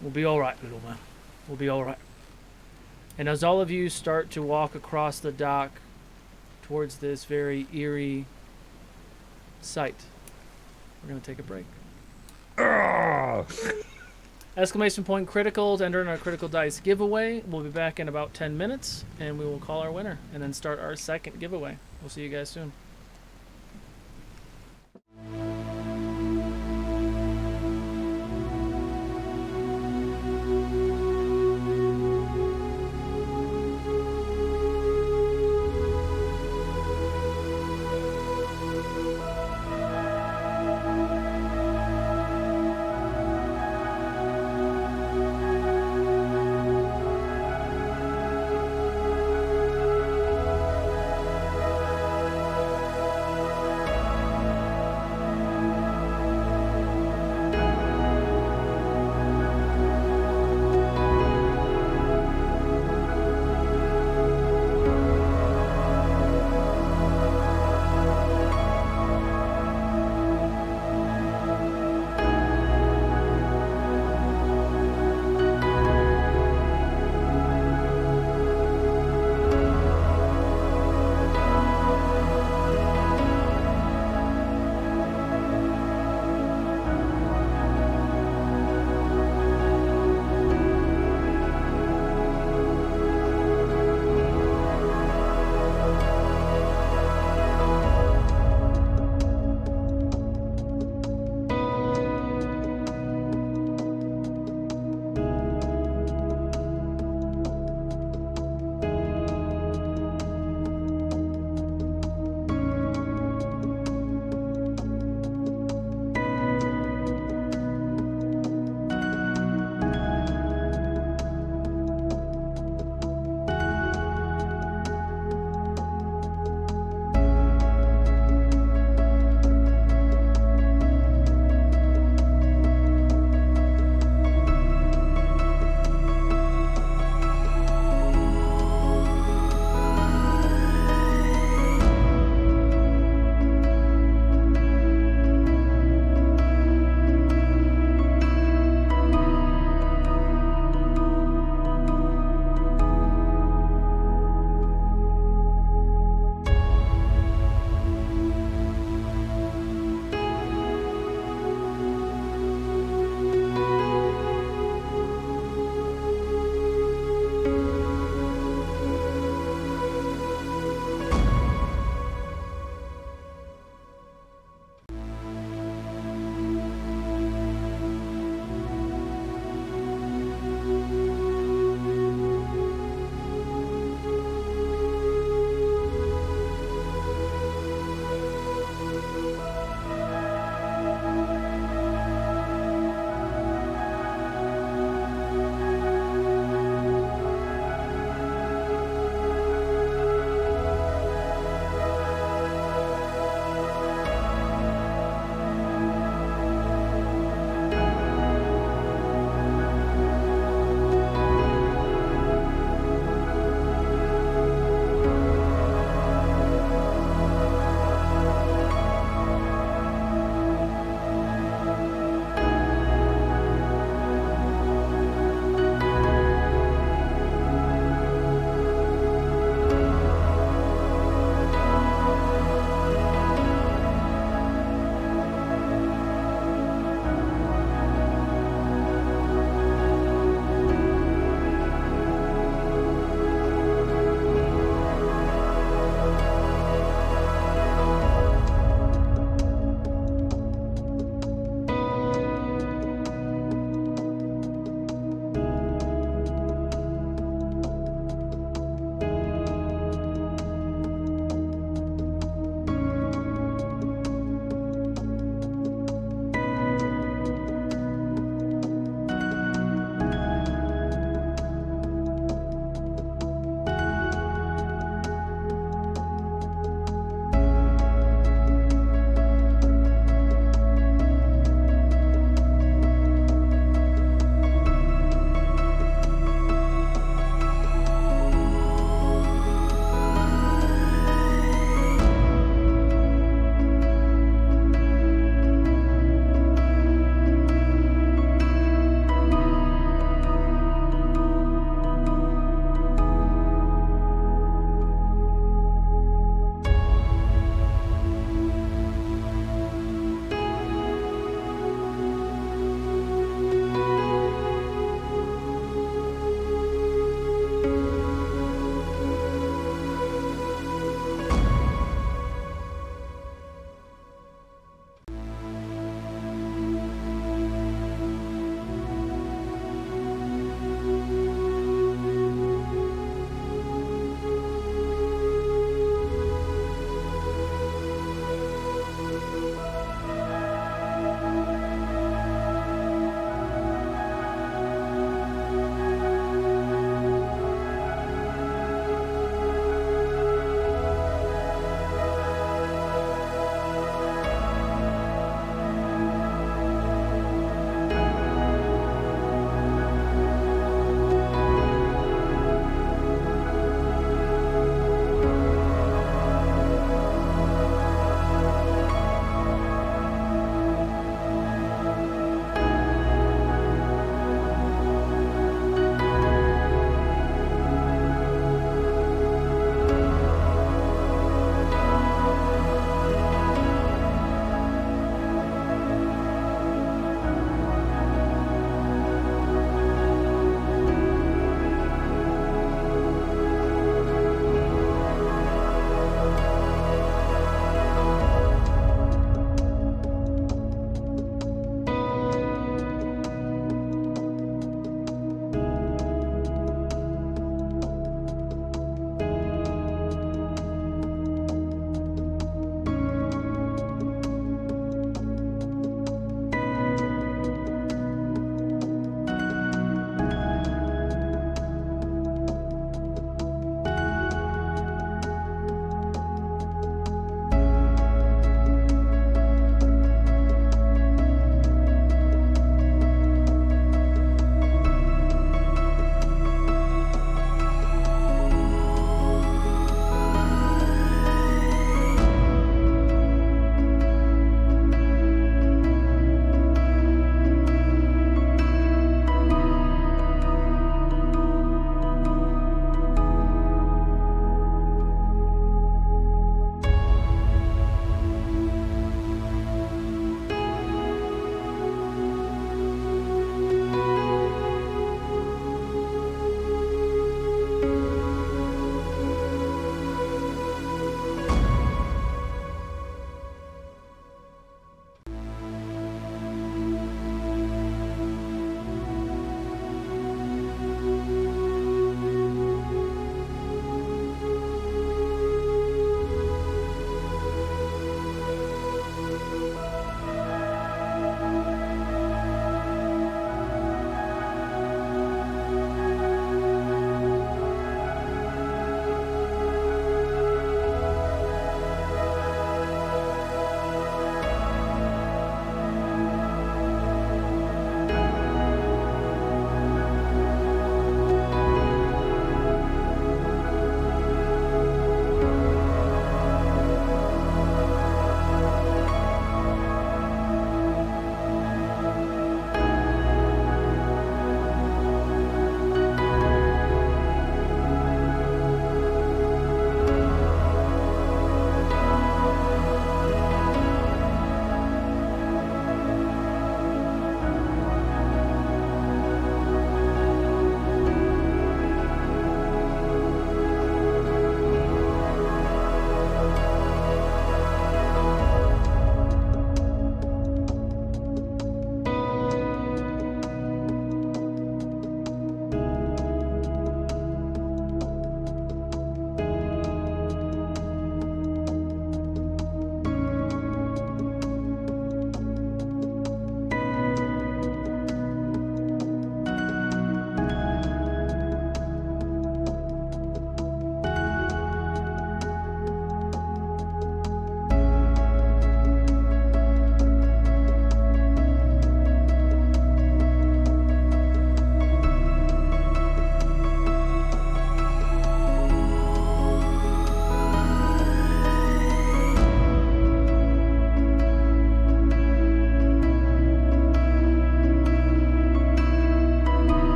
We'll be all right, little man. We'll be all right. And as all of you start to walk across the dock towards this very eerie sight, we're going to take a break. Exclamation point critical to enter in our critical dice giveaway. We'll be back in about 10 minutes, and we will call our winner and then start our second giveaway. We'll see you guys soon.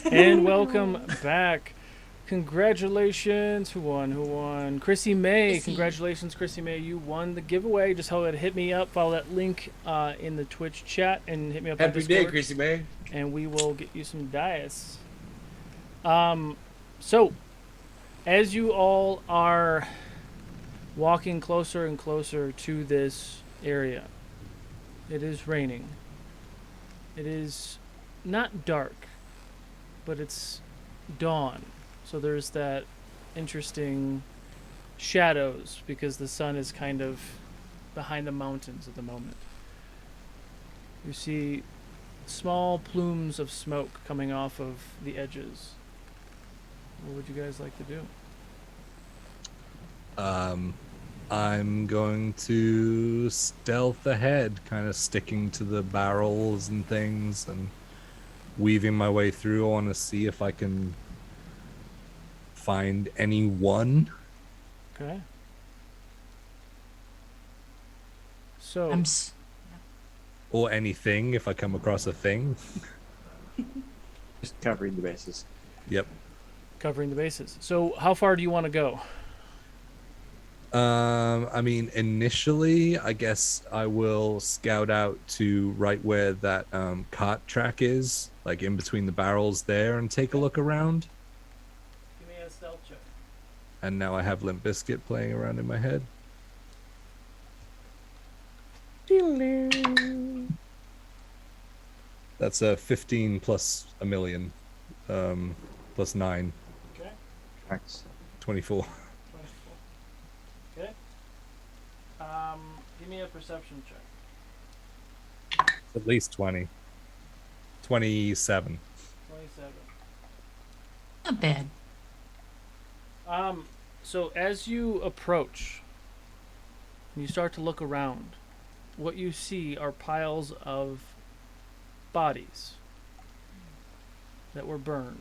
And welcome back. Congratulations. Who won? Chrissy May. Chrissy. Congratulations, Chrissy May. You won the giveaway. Just hit me up. Follow that link in the Twitch chat and hit me up on Happy Discord. day, Chrissy May. And we will get you some dice. So, as you all are walking closer and closer to this area, it is raining. It is not dark, but it's dawn. So there's that interesting shadows because the sun is kind of behind the mountains at the moment. You see small plumes of smoke coming off of the edges. What would you guys like to do? I'm going to stealth ahead, kind of sticking to the barrels and things and weaving my way through. I want to see if I can find anyone. Okay. So Or anything if I come across a thing. Just covering the bases. Yep. covering the bases. So how far do you want to go? I mean, initially, I guess I will scout out to right where that cart track is, like in between the barrels there, and take a look around. Give me a stealth check. And now I have Limp Bizkit playing around in my head. That's a 15 plus a million, plus 9. Okay. Tracks. 24. 24. Okay. Give me a perception check. At least 20. 27. 27. Not bad. So as you approach, and you start to look around, what you see are piles of bodies that were burned,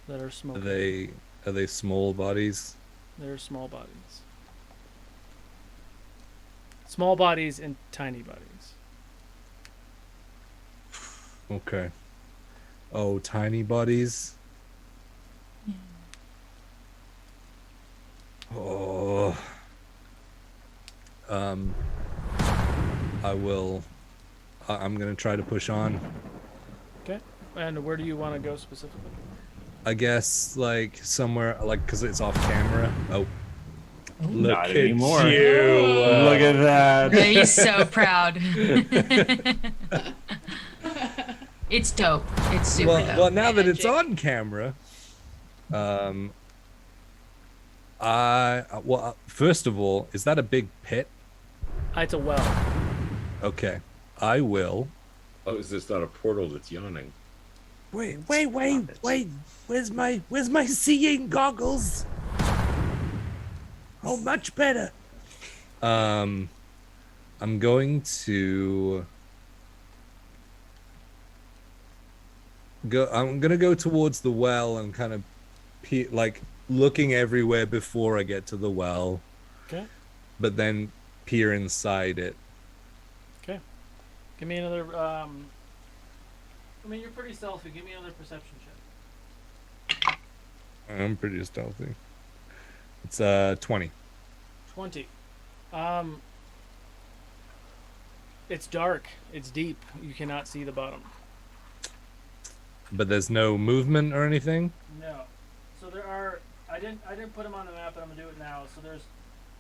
that are smoking. Are they small bodies? They're small bodies. Small bodies and tiny bodies. Okay. Oh, tiny bodies? Oh. I'm gonna try to push on. Okay. And where do you want to go specifically? I guess, like, somewhere, like, because it's off camera. Oh. Look Not at anymore. you. Look at that. He's so proud. It's dope. It's super dope. Well, now that it's on camera, first of all, is that a big pit? It's a well. Okay, I will. Oh, is this not a portal that's yawning? Wait. Where's my seeing goggles? Oh, much better. I'm going to go. I'm gonna go towards the well and kind of like looking everywhere before I get to the well. Okay. But then peer inside it. Okay. Give me another. I mean, you're pretty stealthy. Give me another perception check. I'm pretty stealthy. It's 20. 20. It's dark. It's deep. You cannot see the bottom. But there's no movement or anything? No. So there are. I didn't put them on the map, but I'm gonna do it now. So there's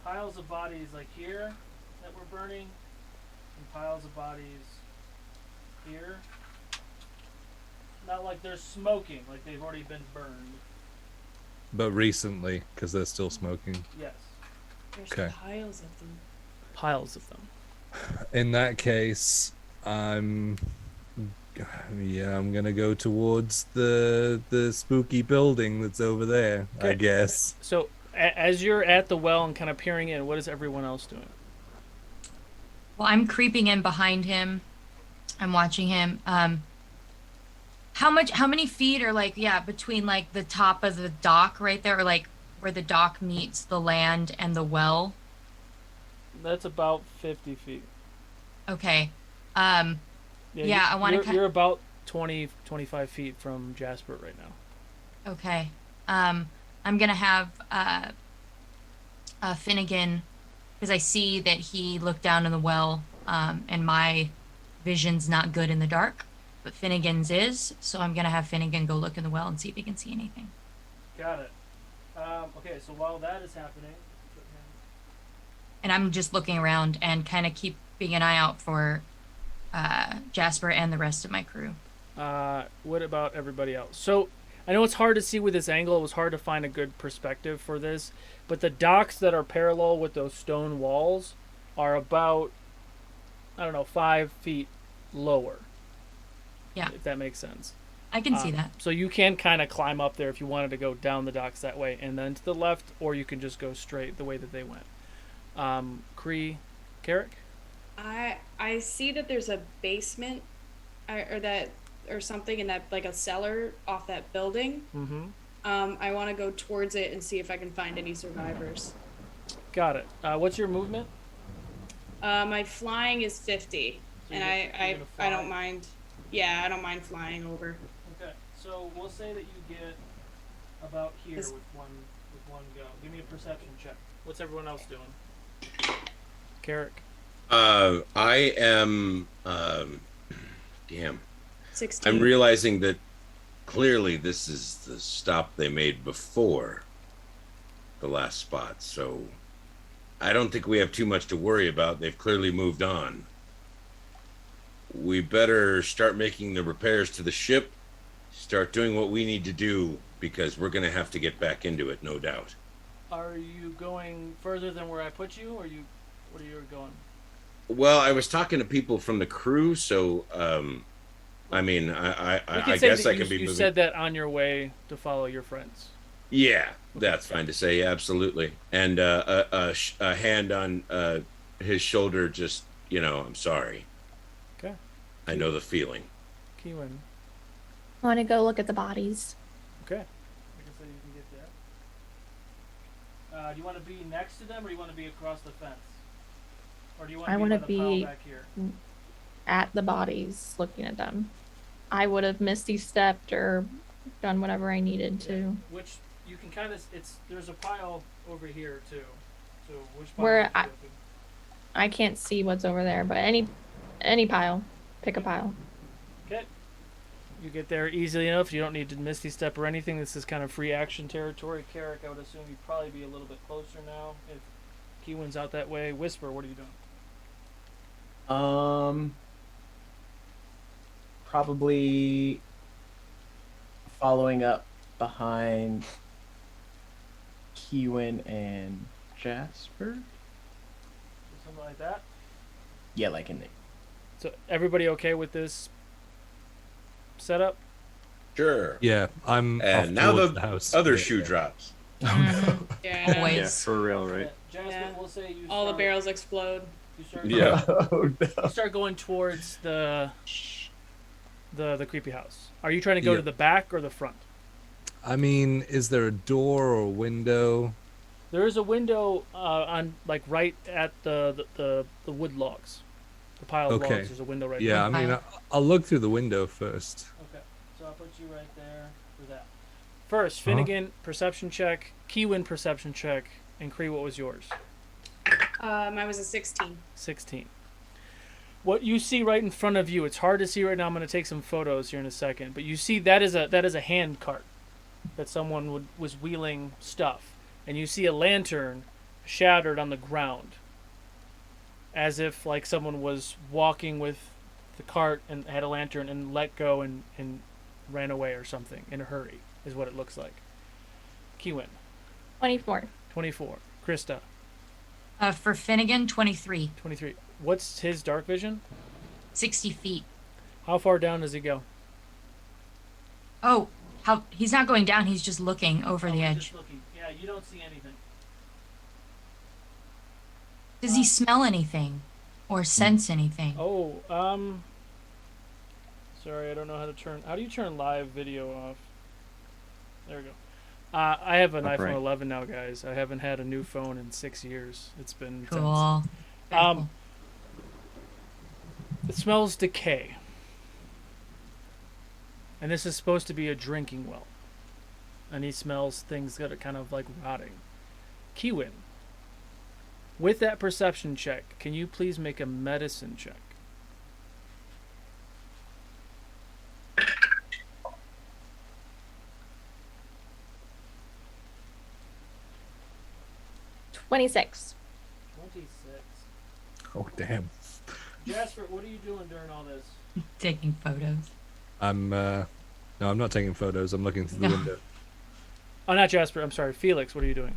piles of bodies like here that were burning, and piles of bodies here. Not like they're smoking, like they've already been burned. But recently, because they're still smoking. Yes. There's Okay. piles of them. Piles of them. In that case, I'm gonna go towards the spooky building that's over there, I Okay. guess. So as you're at the well and kind of peering in, what is everyone else doing? Well, I'm creeping in behind him. I'm watching him. How many feet are between like the top of the dock right there, or like where the dock meets the land and the well? That's about 50 feet. Okay. Yeah, I want to You're about 20, 25 feet from Jasper right now. Okay. I'm gonna have Finnegan, because I see that he looked down in the well, and my vision's not good in the dark, but Finnegan's is, so I'm gonna have Finnegan go look in the well and see if he can see anything. Got it. Okay, so while that is happening, And I'm just looking around and kind of keeping an eye out for Jasper and the rest of my crew. what about everybody else? So I know it's hard to see with this angle. It was hard to find a good perspective for this, but the docks that are parallel with those stone walls are about, I don't know, 5 feet lower. Yeah. If that makes sense. I can see that. So you can kind of climb up there if you wanted to go down the docks that way and then to the left, or you can just go straight the way that they went. Cree, Carrick? I see that there's a basement or something in that, like a cellar off that building. Mm-hmm. I want to go towards it and see if I can find any survivors. Got it. What's your movement? My flying is 50, So and you're I gonna fly? don't mind. Yeah, I don't mind flying over. Okay, so we'll say that you get about here This- with one go. Give me a perception check. What's everyone else doing? Carrick. I am. Damn. 16. I'm realizing that clearly this is the stop they made before the last spot. So I don't think we have too much to worry about. They've clearly moved on. We better start making the repairs to the ship, start doing what we need to do, because we're going to have to get back into it, no doubt. Are you going further than where I put you, or where you going? Well, I was talking to people from the crew, so I mean, We I can say guess that I can be you moving. said that on your way to follow your friends. Yeah, that's fine to say. Absolutely. And a hand on his shoulder, just, I'm sorry. Okay. I know the feeling. Keelan. I want to go look at the bodies. Okay. I can say you can get there. Do you want to be next to them, or do you want to be across the fence? Or do you want I to wanna be by the pile be- back here? At the bodies, looking at them. I would have misty stepped or done whatever I needed to. Which you can kind of, there's a pile over here too. So which pile? Where would you go to? I can't see what's over there, but any pile. Pick a pile. Okay. You get there easily enough. You don't need to misty step or anything. This is kind of free action territory. Carrick, I would assume you'd probably be a little bit closer now if Keewan's out that way. Whisper, what are you doing? Probably following up behind Keewan and Jasper. Something like that. Yeah, like in the So everybody okay with this setup? Sure. Yeah, I'm. And off now towards the house. other Yeah, shoe yeah. drops. Yeah. Always. Yeah, for real, right? Jasmine, Yeah. we'll say you All the start- barrels explode. You start Yeah. Oh no. you start going towards the creepy house. Are you trying to go to Yep. the back or the front? I mean, is there a door or a window? There is a window on like right at the wood logs. The pile of Okay. logs. There's a window right Yeah, I there. mean, I'll look through the window first. Okay. So I'll put you right there for that. First, Finnegan perception check, Keewan perception check, and Cree, what was yours? Mine was a 16. 16. What you see right in front of you, it's hard to see right now. I'm going to take some photos here in a second, but you see that is a hand cart that someone was wheeling stuff, and you see a lantern shattered on the ground, as if like someone was walking with the cart and had a lantern and let go and ran away or something in a hurry, is what it looks like. Keewan, 24. 24. Krista, For Finnegan, 23. 23. What's his dark vision? 60 feet. How far down does he go? Oh, he's not going down, he's just looking over the He's edge. just looking. Yeah, you don't see anything. Does he smell anything? Or sense anything? Oh, sorry, I don't know how to turn. How do you turn live video off? There we go. I have an Upright. iPhone 11 now, guys. I haven't had a new phone in 6 years. It's been intense. Cool. Very Um, cool. It smells decay. And this is supposed to be a drinking well. And he smells things that are kind of like rotting. Kiwin, with that perception check, can you please make a medicine check? $26. 26. Oh, damn. Jasper, what are you doing during all this? Taking photos. No, I'm not taking photos. I'm looking through the window. Oh, not Jasper. I'm sorry. Felix, what are you doing?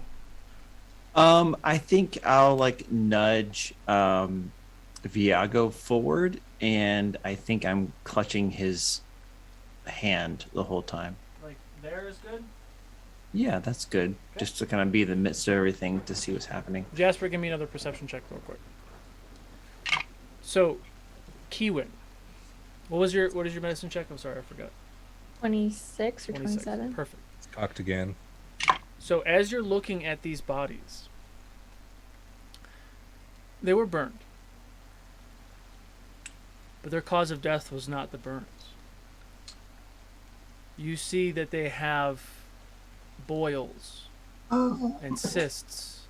I think I'll like nudge Viago forward, and I think I'm clutching his hand the whole time. Like, there is good? Yeah, that's good. Okay. Just to kind of be in the midst of everything to see what's happening. Jasper, give me another perception check real quick. So, Kiwin, what is your medicine check? I'm sorry, I forgot. 26 or 26. 27. Perfect. It's cocked again. So as you're looking at these bodies, they were burned. But their cause of death was not the burns. You see that they have boils and cysts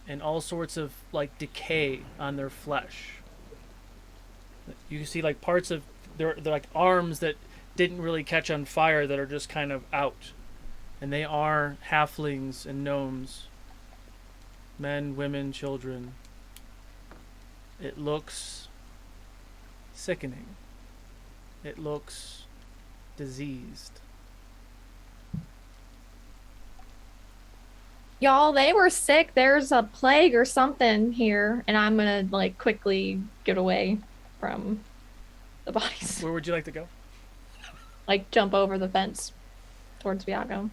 and all sorts of like decay on their flesh. You see like parts of they're like arms that didn't really catch on fire that are just kind of out. And they are halflings and gnomes. Men, women, children. It looks sickening. It looks diseased. Y'all, they were sick. There's a plague or something here, and I'm gonna like quickly get away from the bodies. Where would you like to go? Like jump over the fence towards Viago.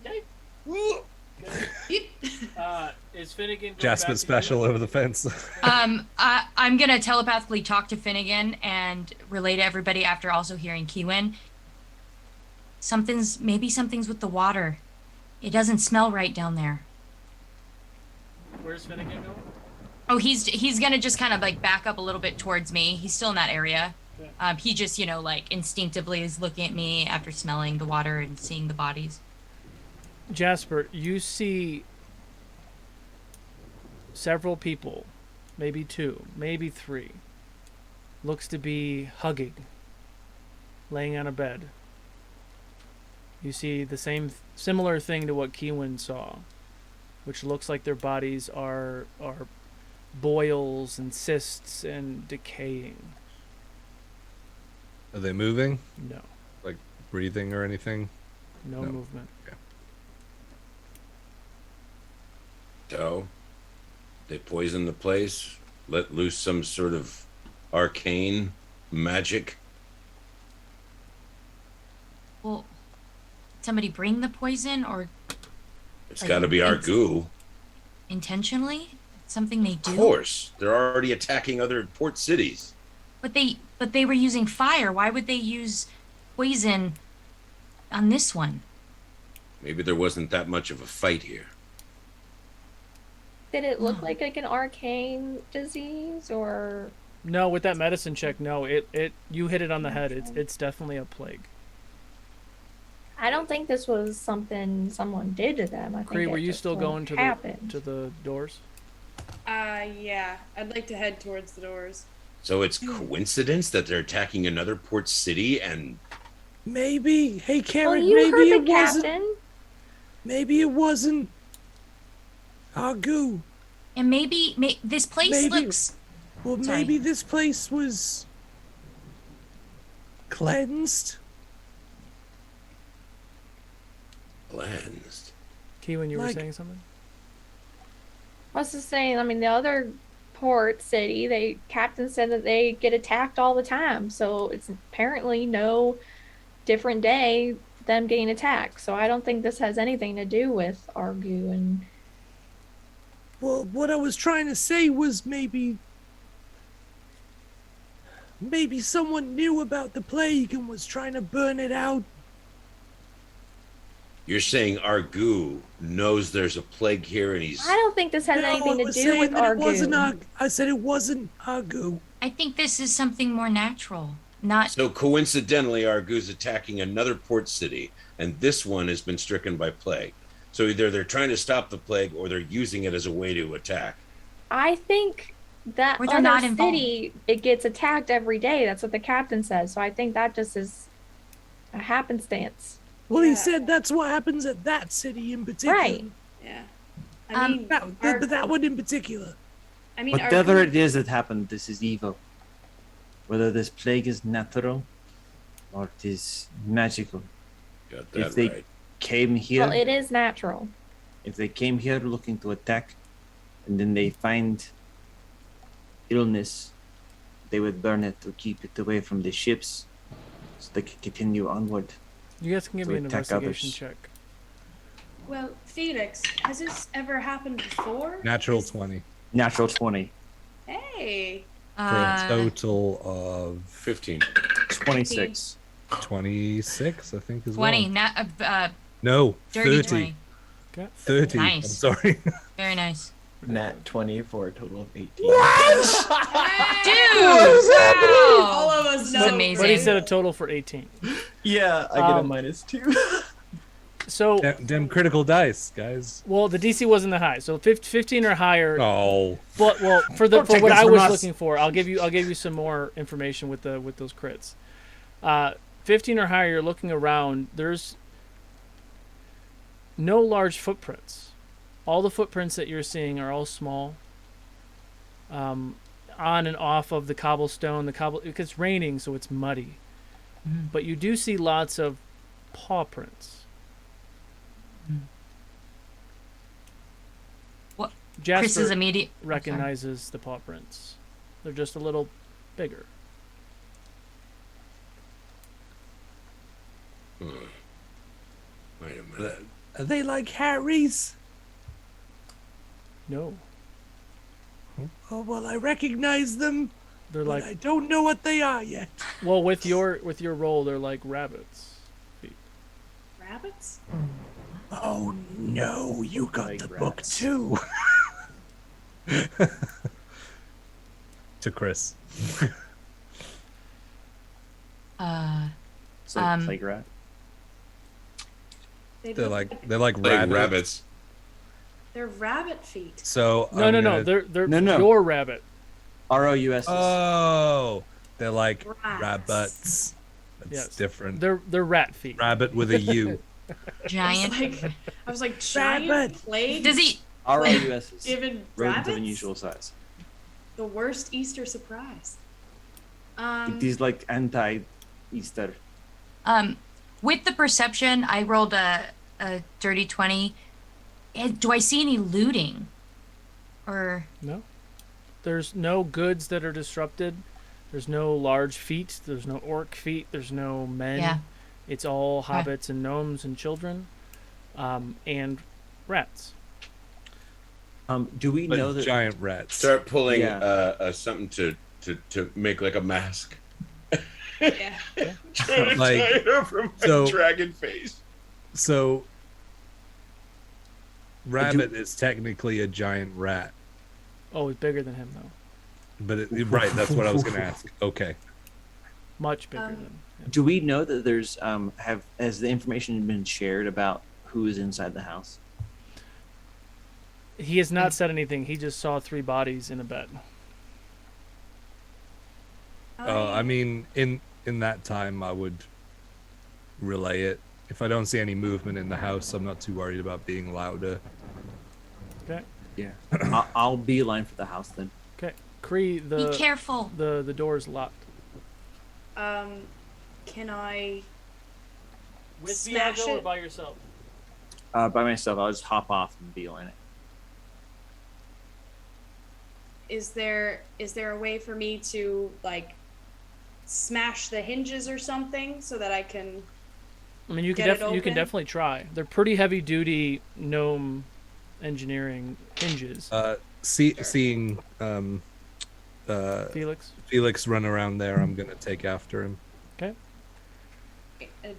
Is Finnegan going Jasper back special together? over the fence. I'm gonna telepathically talk to Finnegan and relay to everybody after also hearing Kiwin. Maybe something's with the water. It doesn't smell right down there. Where's Finnegan going? Oh, he's gonna just kind of like back up a little bit towards me. He's still in that area. Okay. He just, like instinctively is looking at me after smelling the water and seeing the bodies. Jasper, you see several people, maybe 2, maybe 3. Looks to be hugging, laying on a bed. You see the similar thing to what Kiwin saw, which looks like their bodies are boils and cysts and decaying. Are they moving? No. Like breathing or anything? No movement. Okay. So, they poison the place, let loose some sort of arcane magic. Well, somebody bring the poison or It's Like, got to be it's- Argu. intentionally? Something they do? Of course, they're already attacking other port cities. But they were using fire. Why would they use poison on this one? Maybe there wasn't that much of a fight here. Did it look like an arcane disease or? No, with that medicine check, no. It you hit it on the head. It's definitely a plague. I don't think this was something someone did to them. I think Cree, it were you just, still like, going happened. to the doors? Yeah. I'd like to head towards the doors. So it's coincidence that they're attacking another port city and Maybe. Hey, Well, Karen, you maybe heard it the wasn't. captain. Maybe it wasn't Argu. And maybe this place Maybe- looks. Well, Sorry. maybe this place was cleansed. cleansed. Kiwin, you were Like- saying something? I was just saying. I mean, the other port city, captain said that they get attacked all the time. So it's apparently no different day them getting attacked. So I don't think this has anything to do with Argu and. Well, what I was trying to say was maybe someone knew about the plague and was trying to burn it out. You're saying Argu knows there's a plague here and he's... I don't think this has No, anything I to was do saying with that it wasn't Argu. I said it wasn't Argu. I think this is something more Not So coincidentally, Argu's attacking another port city, and this one has been stricken by plague. So either they're trying to stop the plague or they're using it as a way to attack. I think that Or they're other not involved. city, it gets attacked every day. That's what the captain says. So I think that just is a happenstance. Well, he Yeah. said that's what happens at that city in particular. Right. Yeah. I mean, That one in particular. I mean, Whatever Argu- it is that happened, this is evil. Whether this plague is natural or it is magical. Got If that they right. came here, Well, it is natural. if they came here looking to attack, and then they find illness, they would burn it to keep it away from the ships, so they could continue onward. You guys can give To me an attack investigation others. check. well, Felix, has this ever happened before? Natural 20 Natural 20, Hey. for a total of 15. 26. 26, I think, as 20. well. No, Dirty 30. 20. Okay. 30. Nice. I'm sorry. Very nice. Nat 20 for a total of 18. Dude! All Wow! of us This know. is amazing. But he said a total for 18. Yeah, I get a Um, -2. So, Dem critical dice, guys. well, the DC wasn't that high. So 15 or higher. Oh. But well, for Don't for take what this I from was us. looking for, I'll give you some more information with those crits. 15 or higher, you're looking around. There's no large footprints. All the footprints that you're seeing are all small. On and off of the cobblestone. It's raining, so it's muddy. But you do see lots of paw prints. What- Jasper Chris's immediate. recognizes the paw prints. They're just a little bigger. Wait a minute. Are they like Harry's? No, Oh well, I recognize them, they're but I like, don't know what they are yet. well, with your roll, they're like rabbits. Rabbits? Oh no, you got Like the book rats. too. To Chris. It's like plague rat. They're look like Like rabbits. rabbits. they're rabbit feet. So No, I'm no, no, gonna- they're No. your rabbit. RoUS. Oh, they're like Rats. rabbits. That's Yes. different. They're rat feet. Rabbit with a U. Giant. I was like, giant Rabbit. plague Does he? RoUS is given rodent of rabbits? unusual size. The worst Easter surprise. It is like anti-Easter. With the perception, I rolled a dirty 20. Do I see any looting? Or No, there's no goods that are disrupted. There's no large feet. There's no orc feet. There's no men. Yeah. It's all Okay. hobbits and gnomes and children, and rats. Do we But know that? Giant rats. Start pulling Yeah. something to make like a mask. Yeah. Trying to Like, tie it up from my so- dragon face. So, rabbit is technically a giant rat, Oh, it's bigger than him though. but right, that's what I was gonna ask. Okay. Much bigger than. Him. Do we know that there's has the information been shared about who is inside the house? He has not said anything. He just saw 3 bodies in a bed. I mean, in that time, I would relay it. If I don't see any movement in the house, I'm not too worried about being louder. Okay. Yeah. I'll beeline for the house then. Okay. Cree, be careful. the door's locked. Can I With Smash Viago or it. by yourself? By myself, I'll just hop off and beeline it. is there a way for me to like smash the hinges or something so that I can I mean, you can Get it you can open? definitely try. They're pretty heavy duty gnome engineering hinges. Seeing Felix. Felix run around there, I'm gonna take after him. Okay.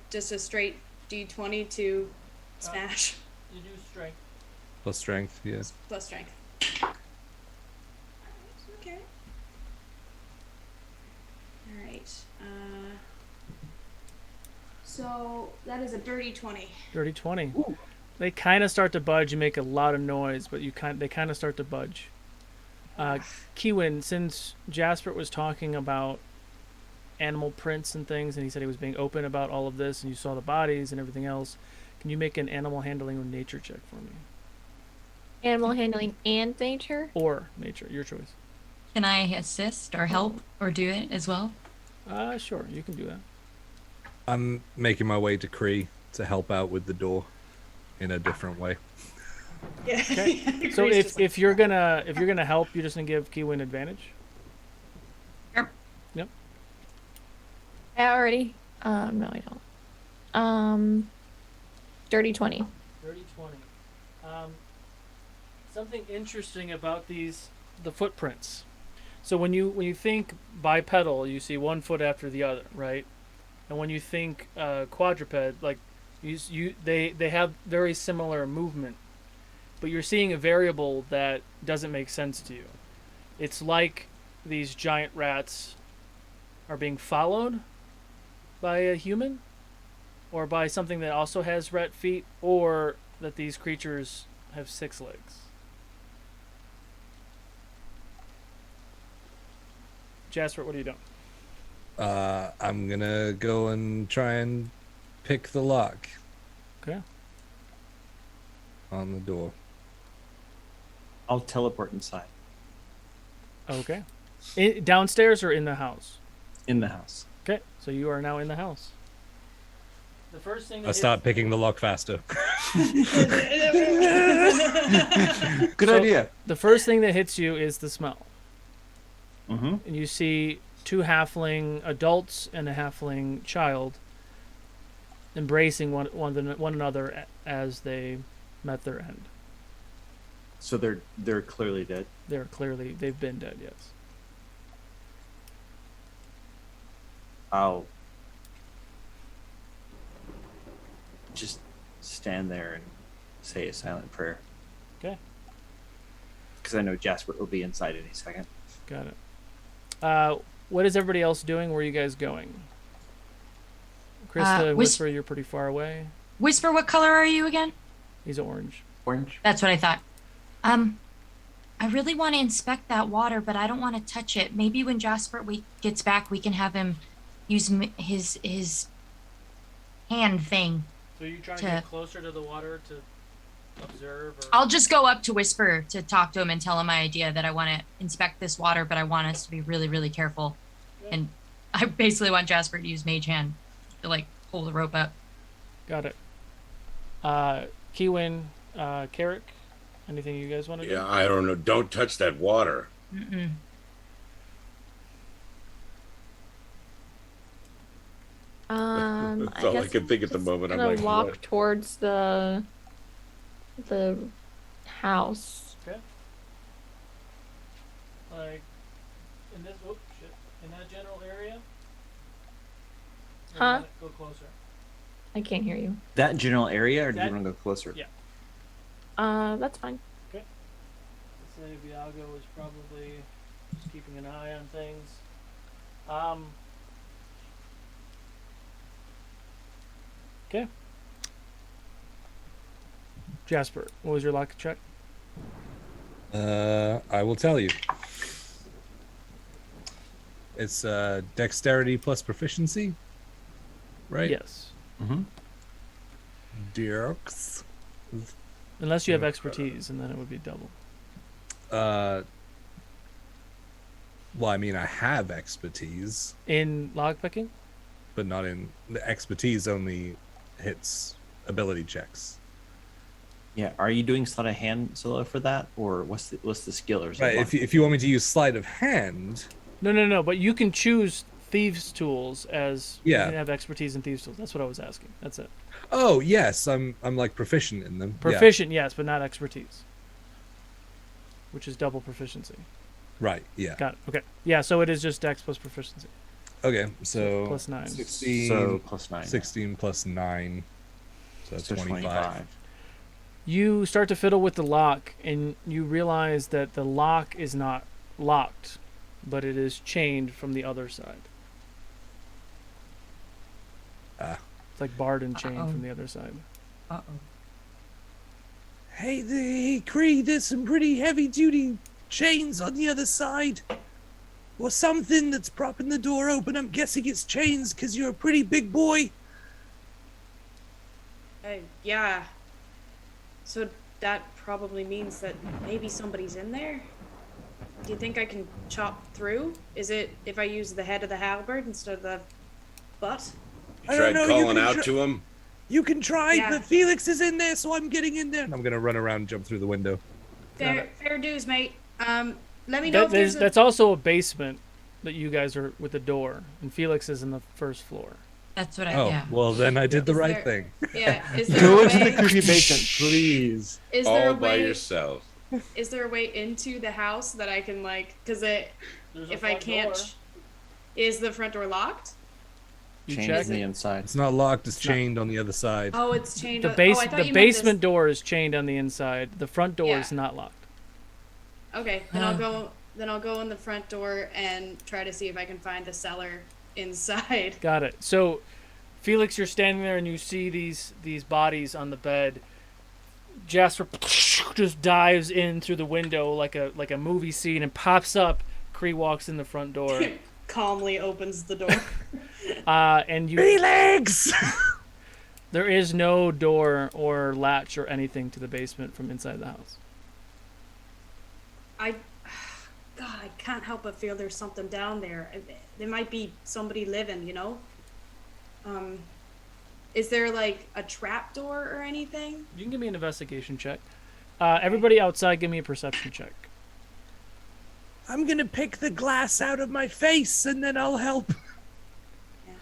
just a straight D20 to smash You do strength. Plus strength, yeah. plus strength. Okay. All right. So that is a dirty 20. Dirty 20. Ooh. They kind of start to budge. You make a lot of noise, but they kind of start to budge. Kiwin, since Jasper was talking about animal prints and things, and he said he was being open about all of this, and you saw the bodies and everything else, can you make an animal handling or nature check for me? Animal handling and nature? Or nature, your choice. Can I assist or help or do it as well? Sure, you can do that. I'm making my way to Cree to help out with the door in a different way. Yeah. Okay. So if you're gonna help, you're just gonna give Kiwin advantage. Sure. Yep. I already. No, I don't. Dirty 20. Dirty 20. Something interesting about the footprints. So when you think bipedal, you see one foot after the other, right? And when you think quadruped, like they have very similar movement, but you're seeing a variable that doesn't make sense to you. It's like these giant rats are being followed by a human, or by something that also has rat feet, or that these creatures have 6 legs. Jasper, what are you doing? I'm gonna go and try and pick the lock Okay. on the door. I'll teleport inside. Okay. Downstairs or in the house? In the house. Okay, so you are now in the house. The first thing I'll start picking the lock faster. Good idea. The first thing that hits you is the smell. Mm-hmm. And you see 2 halfling adults and a halfling child embracing one another as they met their end. So they're clearly dead. They've been dead, yes. I'll just stand there and say a silent prayer. Okay. Because I know Jasper will be inside any second. Got it. What is everybody else doing? Where are you guys going? Krista, Whisper, you're pretty far away. Whisper, what color are you again? He's orange. Orange? That's what I thought. I really want to inspect that water, but I don't want to touch it. Maybe when Jasper gets back, we can have him use his hand thing. So are you trying to get closer to the water to observe? Or... I'll just go up to Whisper to talk to him and tell him my idea that I want to inspect this water, but I want us to be really, really careful. Okay. And I basically want Jasper to use Mage Hand to, like, pull the rope up. Got it. Kiwin, Carrick, anything you guys want to do? Yeah, I don't know. Don't touch that water. Mm-mm. That's all I can think at the moment. I'm gonna like, walk what? towards the house. Okay. Like in this in that general area? Or Huh? Go closer. I can't hear you. That general area, or do you want to go closer? Yeah. That's fine. Okay. Let's say Viago is probably just keeping an eye on things. Okay. Jasper, what was your luck check? I will tell you. It's dexterity plus proficiency, right? Yes. Mm-hmm. Dex. Unless you have expertise, and then it would be double. Well, I mean, I have expertise, In lockpicking? but not in the expertise. Only hits ability checks. Yeah. Are you doing sleight of hand solo for that, or what's the skill? Or is it Right. lock? If you want me to use sleight of hand, No. But you can choose thieves' tools as Yeah. you can have expertise in thieves' tools. That's what I was asking. That's it. oh yes, I'm like proficient in them. Yeah. Proficient, yes, but not expertise, which is double proficiency. Right. Yeah. Got it. Okay. Yeah. So it is just Dex plus proficiency. Okay. So Plus 9. 16. So plus 9. 16 plus 9. So that's So 25. You start to fiddle with the lock, and you realize that the lock is not locked, but it is chained from the other side. It's like barred and chained from the other side. Hey, Cree, there's some pretty heavy-duty chains on the other side. Or something that's propping the door open. I'm guessing it's chains because you're a pretty big boy. Yeah. So that probably means that maybe somebody's in there? Do you think I can chop through? Is it if I use the head of the halberd instead of the butt? You tried calling out to him? You can try, but Felix is in there, so I'm getting in there. I'm gonna run around and jump through the window. Fair dues, mate. Let me know if there's that's also a basement that you guys are with a door, and Felix is in the first floor. That's what Well, then I did the right thing. Yeah. Is there Go a into way? the creepy basement, please. Is there All a by way? yourself. Is there a way into the house that I can because if I can't, is the front door locked? Chained on the inside. It's not locked. It's chained on the other side. Oh, it's chained. The basement door is chained on the inside. The front door is not locked. Okay, then I'll go. Then I'll go in the front door and try to see if I can find the cellar inside. Got it. So, Felix, you're standing there and you see these bodies on the bed. Jasper just dives in through the window like a movie scene and pops up. Cree walks in the front door. Calmly opens the door. And you. Felix! There is no door or latch or anything to the basement from inside the house. God, I can't help but feel there's something down there. There might be somebody living, Is there like a trap door or anything? You can give me an investigation check. Everybody outside, give me a perception check. I'm gonna pick the glass out of my face and then I'll help.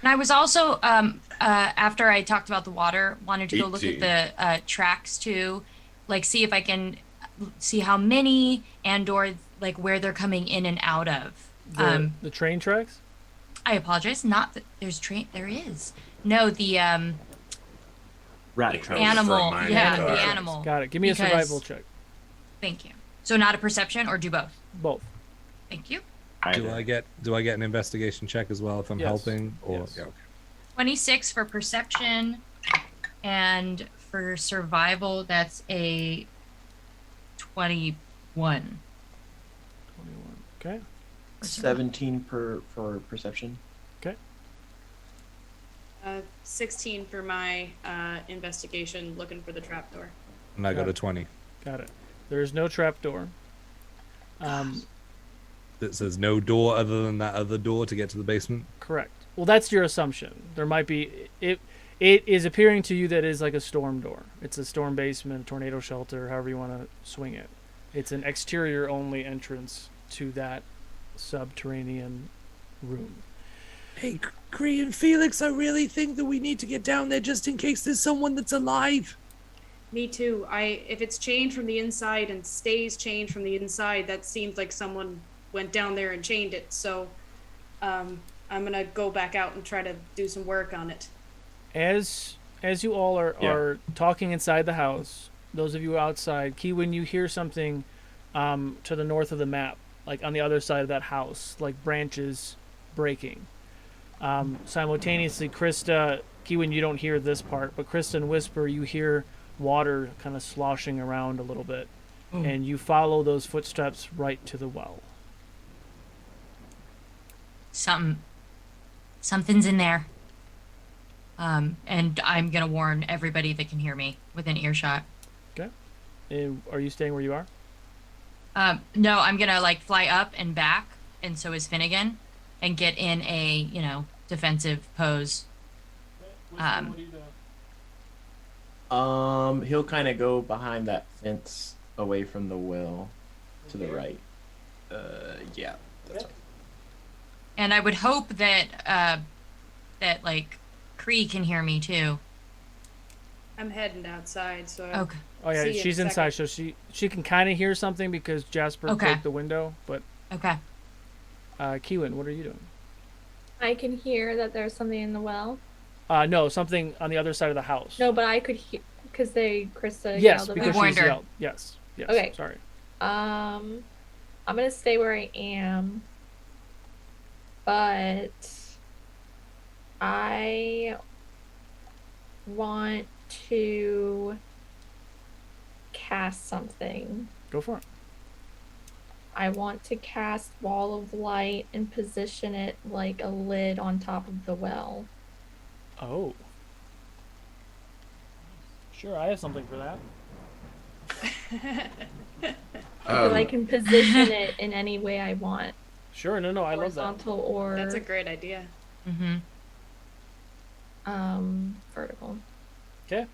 And I was also, after I talked about the water, wanted to go look at the tracks too, like see if I can see how many and/or like where they're coming in and out of. The train tracks? I apologize. Not that there's train. There is. No, the rat trap. animal. Yeah, the animal. Got it. Give me a survival check. Thank you. So not a perception, or do both? Both. Thank you. Do I get an investigation check as well if I'm helping? Or Yes. yeah, okay. 26 for perception, and for survival, that's a 21. 21. Okay. 17 for perception. Okay. 16 for my investigation, looking for the trapdoor. And I got a 20. Got it. There is no trap door. That says no door other than that other door to get to the basement. Correct. Well, that's your assumption. There might be it is appearing to you that it is like a storm door. It's a storm basement, a tornado shelter, however you want to swing it. It's an exterior only entrance to that subterranean room. Hey, Cree and Felix, I really think that we need to get down there just in case there's someone that's alive. Me too. If it's chained from the inside and stays chained from the inside, that seems like someone went down there and chained it. So, I'm gonna go back out and try to do some work on it. As you all are talking inside the house, those of you outside, Key, when you hear something to the north of the map, like on the other side of that house, like branches breaking. Simultaneously, Krista, Key, you don't hear this part, but Krista and Whisper, you hear water kind of sloshing around a little bit, and you follow those footsteps right to the well. Something's in there. And I'm gonna warn everybody that can hear me within earshot. Okay. And are you staying where you are? No, I'm gonna like fly up and back, and so is Finnegan, and get in a defensive pose. He'll kind of go behind that fence away from the well to the right. Yeah, that's right. And I would hope that that like Cree can hear me too. I'm heading outside, so. Okay. Oh yeah, See you in she's a inside, second. so she can kind of hear something because Jasper broke the window. But Okay. Keelan, what are you doing? I can hear that there's something in the well. No, something on the other side of the house. No, but I could hear because Krista Yes, yelled because about she's yelled. Yes. Okay. Sorry. I'm gonna stay where I am, but I want to cast something. Go for it. I want to cast Wall of Light and position it like a lid on top of the well. Oh. Sure, I have something for that. Because I can position it in any way I want. Sure, no, I love that. Horizontal or That's a great idea. Mm-hmm. Vertical. Okay.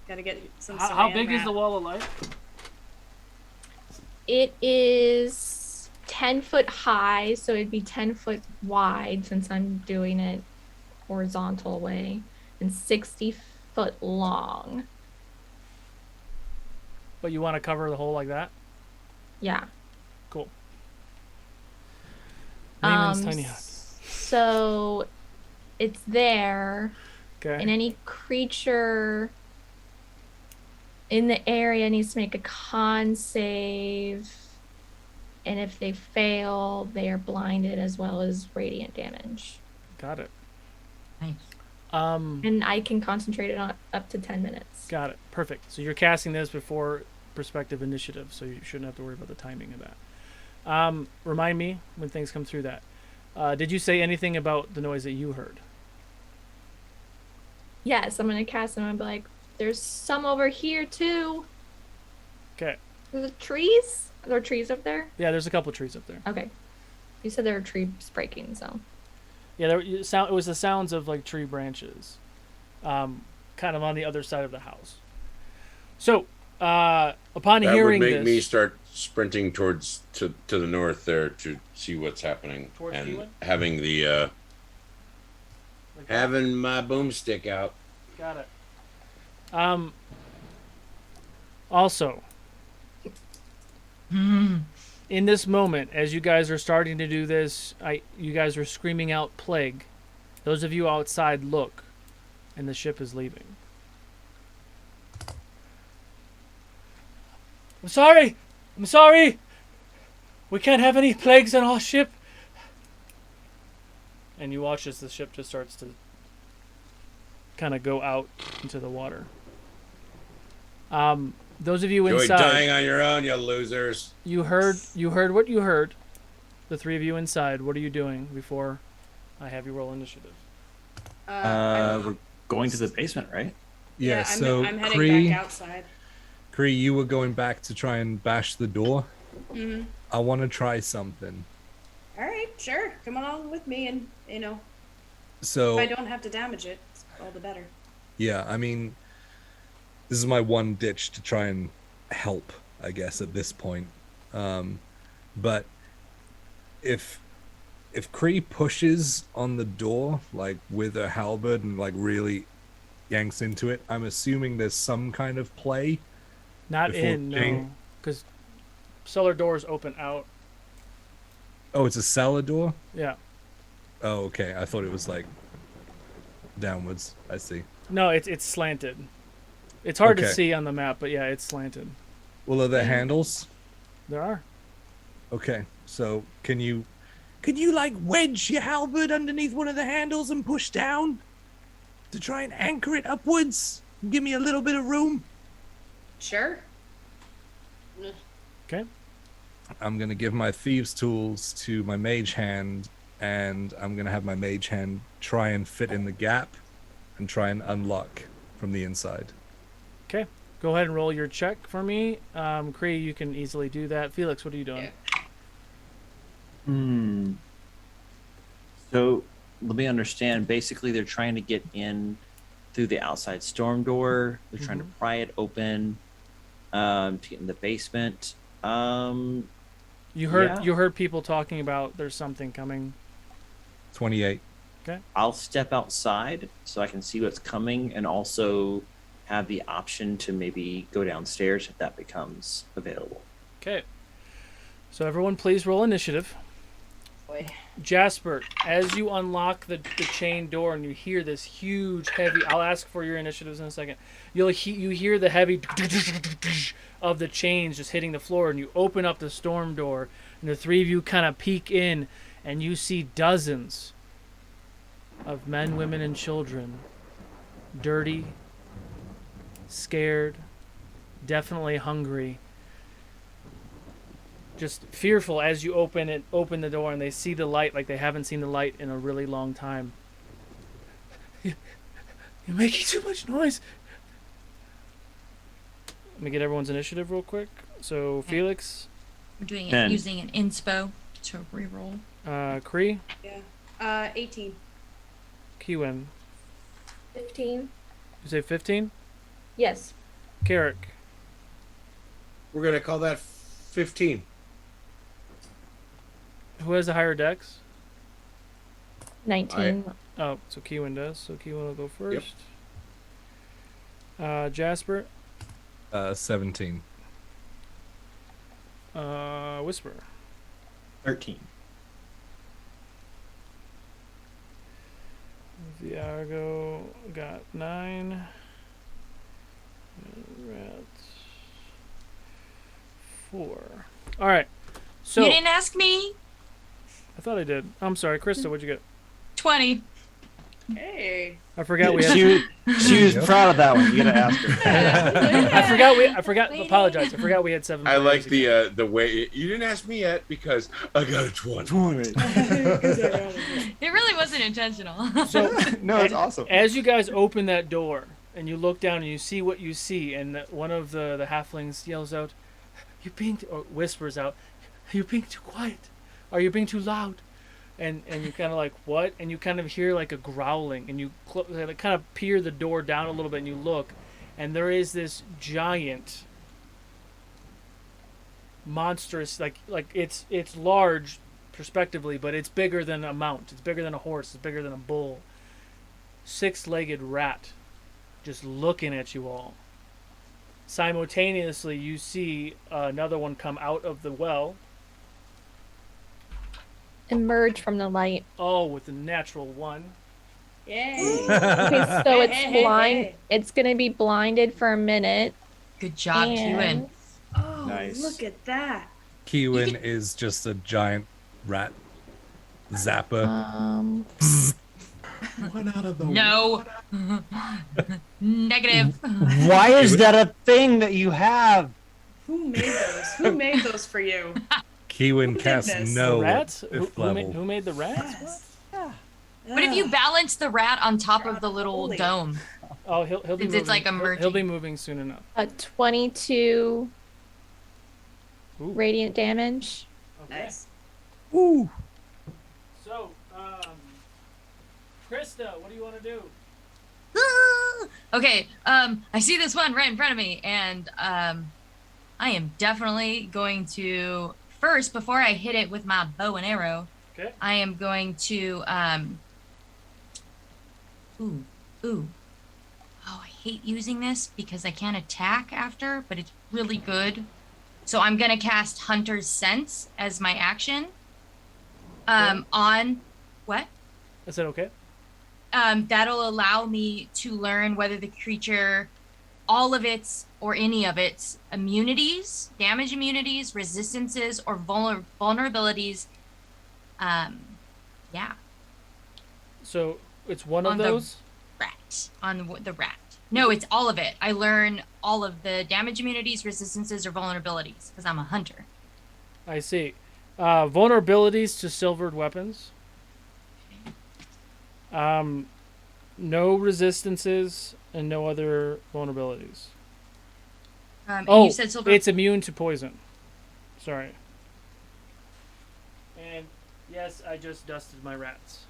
Gotta get some. How saran big is wrap. the wall of light? It is 10 foot high, so it'd be 10 foot wide since I'm doing it horizontal way, and 60 foot long. But you want to cover the hole like that? Yeah. Cool. Layman's tiny hut. So it's there, Okay. and any creature in the area needs to make a con save, and if they fail, they are blinded as well as radiant damage. Got it. Nice. And I can concentrate it on up to 10 minutes. Got it. Perfect. So you're casting this before perspective initiative, so you shouldn't have to worry about the timing of that. Remind me when things come through that. Did you say anything about the noise that you heard? Yes, I'm gonna cast it and I'm like, there's some over here too. Okay. The trees? Are there trees up there? Yeah, there's a couple trees up there. Okay. You said there were trees breaking, so. Yeah, it was the sounds of like tree branches, kind of on the other side of the house. So, upon That hearing would make this, me start sprinting towards to the north there to see what's happening, Towards and Keelan? having the like that. having my boomstick out. Got it. Also, in this moment, as you guys are starting to do this, you guys are screaming out plague. Those of you outside look, and the ship is leaving. I'm sorry! We can't have any plagues on our ship! And you watch as the ship just starts to kind of go out into the water. Those of you You're inside, dying on your own, you losers. you heard what you heard. The three of you inside, what are you doing before I have you roll initiative? We're going to the basement, right? Yeah, so I'm heading Kree, back outside. Kree, you were going back to try and bash the door. Mm-hmm. I want to try something. All right, sure. Come along with me, and So if I don't have to damage it, all the better. yeah, I mean, this is my one ditch to try and help, I guess, at this point. But if Kree pushes on the door, like with her halberd and like really yanks into it, I'm assuming there's some kind of play. Not Before in, no. Jane- Because cellar doors open out. Oh, it's a cellar door? Yeah. Oh, okay. I thought it was like downwards. I see. No, it's slanted. It's hard to Okay. see on the map, but yeah, it's slanted. Well, are there handles? There are. Okay, so can you... Could you like wedge your halberd underneath one of the handles and push down to try and anchor it upwards? Give me a little bit of room. Sure. Okay. I'm going to give my thieves' tools to my mage hand, and I'm going to have my mage hand try and fit in the gap and try and unlock from the inside. Okay. Go ahead and roll your check for me. Kree, you can easily do that. Felix, what are you doing? Hmm. So let me understand. Basically, they're trying to get in through the outside storm door. They're trying to pry it open to get in the basement. You heard people talking about there's something coming. 28. Okay. I'll step outside so I can see what's coming, and also have the option to maybe go downstairs if that becomes available. Okay. So everyone, please roll initiative. Boy. Jasper, as you unlock the chain door and you hear this huge, heavy... I'll ask for your initiatives in a second. You hear the heavy of the chains just hitting the floor, and you open up the storm door, and the three of you kind of peek in, and you see dozens of men, women, and children dirty, scared, definitely hungry. Just fearful as you open the door and they see the light like they haven't seen the light in a really long time. You're making too much noise. Let me get everyone's initiative real quick. So Felix. We're doing it 10. using an inspo to reroll. Kree. Yeah. 18. Kiwin. 15. You say 15? Yes. Carrick. We're gonna call that 15. Who has the higher dex? 19. Oh, so Kiwin does. So Kiwin will go first. Jasper. 17. Whisper. 13. The Argu got 9. Rats. 4. All right. So You didn't ask me. I thought I did. I'm sorry, Krista. What'd you get? 20. Hey. I forgot we had. She was proud of that one. You gotta ask her. I forgot. Apologize. I forgot we had 7. I like the way you didn't ask me yet because I got a 20. It really wasn't intentional. So No, it's awesome. as you guys open that door and you look down and you see what you see, and one of the halflings yells out, "You're being," or whispers out, "You're being too quiet. Are you being too loud?" And you kind of like, what? And you kind of hear like a growling, and you kind of peer the door down a little bit, and you look, and there is this giant, monstrous, like it's large, prospectively, but it's bigger than a mount. It's bigger than a horse. It's bigger than a bull. 6-legged rat, just looking at you all. Simultaneously, you see another one come out of the well. Emerge from the light. Oh, with a natural 1. Yay. Okay, so it's blind. It's gonna be blinded for a minute. Good job, Kiwin. and Oh, Nice. look at that. Kiwin is just a giant rat zapper. One out of the No. Negative. Why is that a thing that you have? Who made those? Who made those for you? Kiwin did casts this? no Rats? at Who, fifth who, level. who made the rats? What if you balance the rat on top of the little Holy. dome? Oh, he'll be It's moving. like He'll be emerging. moving soon enough. a 22 Ooh. radiant damage. Okay. Nice. Ooh. So, Krista, what do you want to do? Okay, I see this one right in front of me, and I am definitely going to first, before I hit it with my bow and arrow, Okay. I am going to ooh. Oh, I hate using this because I can't attack after, but it's really good. So I'm gonna cast Hunter's Sense as my action. On what? Is that okay? That'll allow me to learn whether the creature, all of its or any of its immunities, damage immunities, resistances, or vulnerabilities. Yeah, So it's one of On the- those. rat on the rat. No, it's all of it. I learn all of the damage immunities, resistances, or vulnerabilities because I'm a hunter. I see. Vulnerabilities to silvered weapons. No resistances and no other vulnerabilities. And Oh, you said silver. it's immune to poison. Sorry. And yes, I just dusted my rats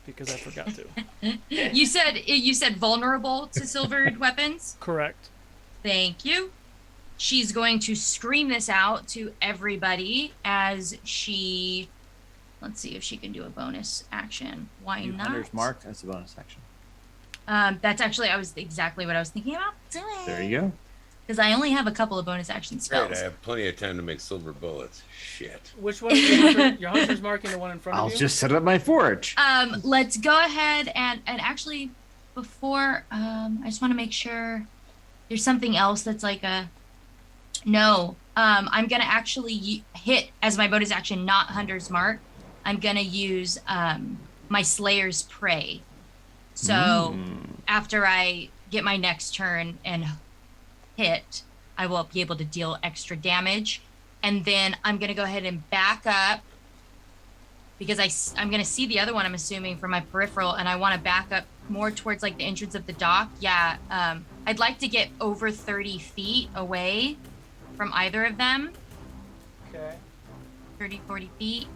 because I forgot to. You said vulnerable to silvered weapons. Correct. Thank you. She's going to scream this out to everybody as she. Let's see if she can do a bonus action. Why You not? Hunter's Mark. That's a bonus action. That's actually exactly what I was thinking about doing. There you go. Because I only have a couple of bonus action Great, spells. I have plenty of time to make silver bullets. Shit. Which one? Your hunter's marking the one in front I'll of you. just set up my forge. Let's go ahead and actually before I just want to make sure there's something else that's like a no. I'm gonna actually hit as my bonus action, not Hunter's Mark. I'm gonna use my Slayer's Prey. So after I get my next turn and hit, I will be able to deal extra damage. And then I'm going to go ahead and back up because I'm going to see the other one, I'm assuming, from my peripheral, and I want to back up more towards like the entrance of the dock. Yeah, I'd like to get over 30 feet away from either of them. Okay. 30, 40 feet.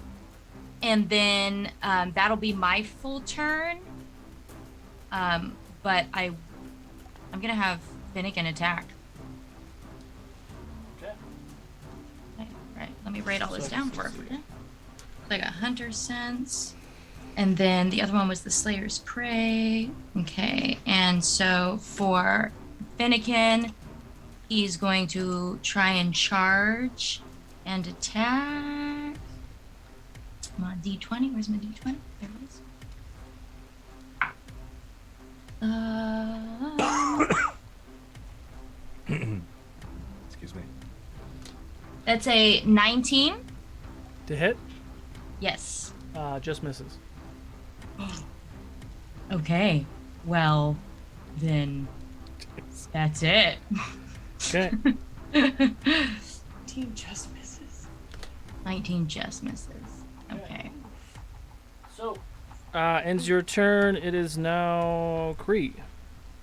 And then that'll be my full turn. But I'm going to have Finnegan attack. Okay. Right, let me write all this down for you. So I got Hunter's Sense. And then the other one was the Slayer's Prey. Okay, and so for Finnegan, he's going to try and charge and attack. My D20, where's my D20? There it is. Excuse me. That's a 19. To hit? Yes. Just misses. Okay. Well, then that's it. Okay. 19 just misses. 19 just misses. Okay. So, ends your turn. It is now Kree.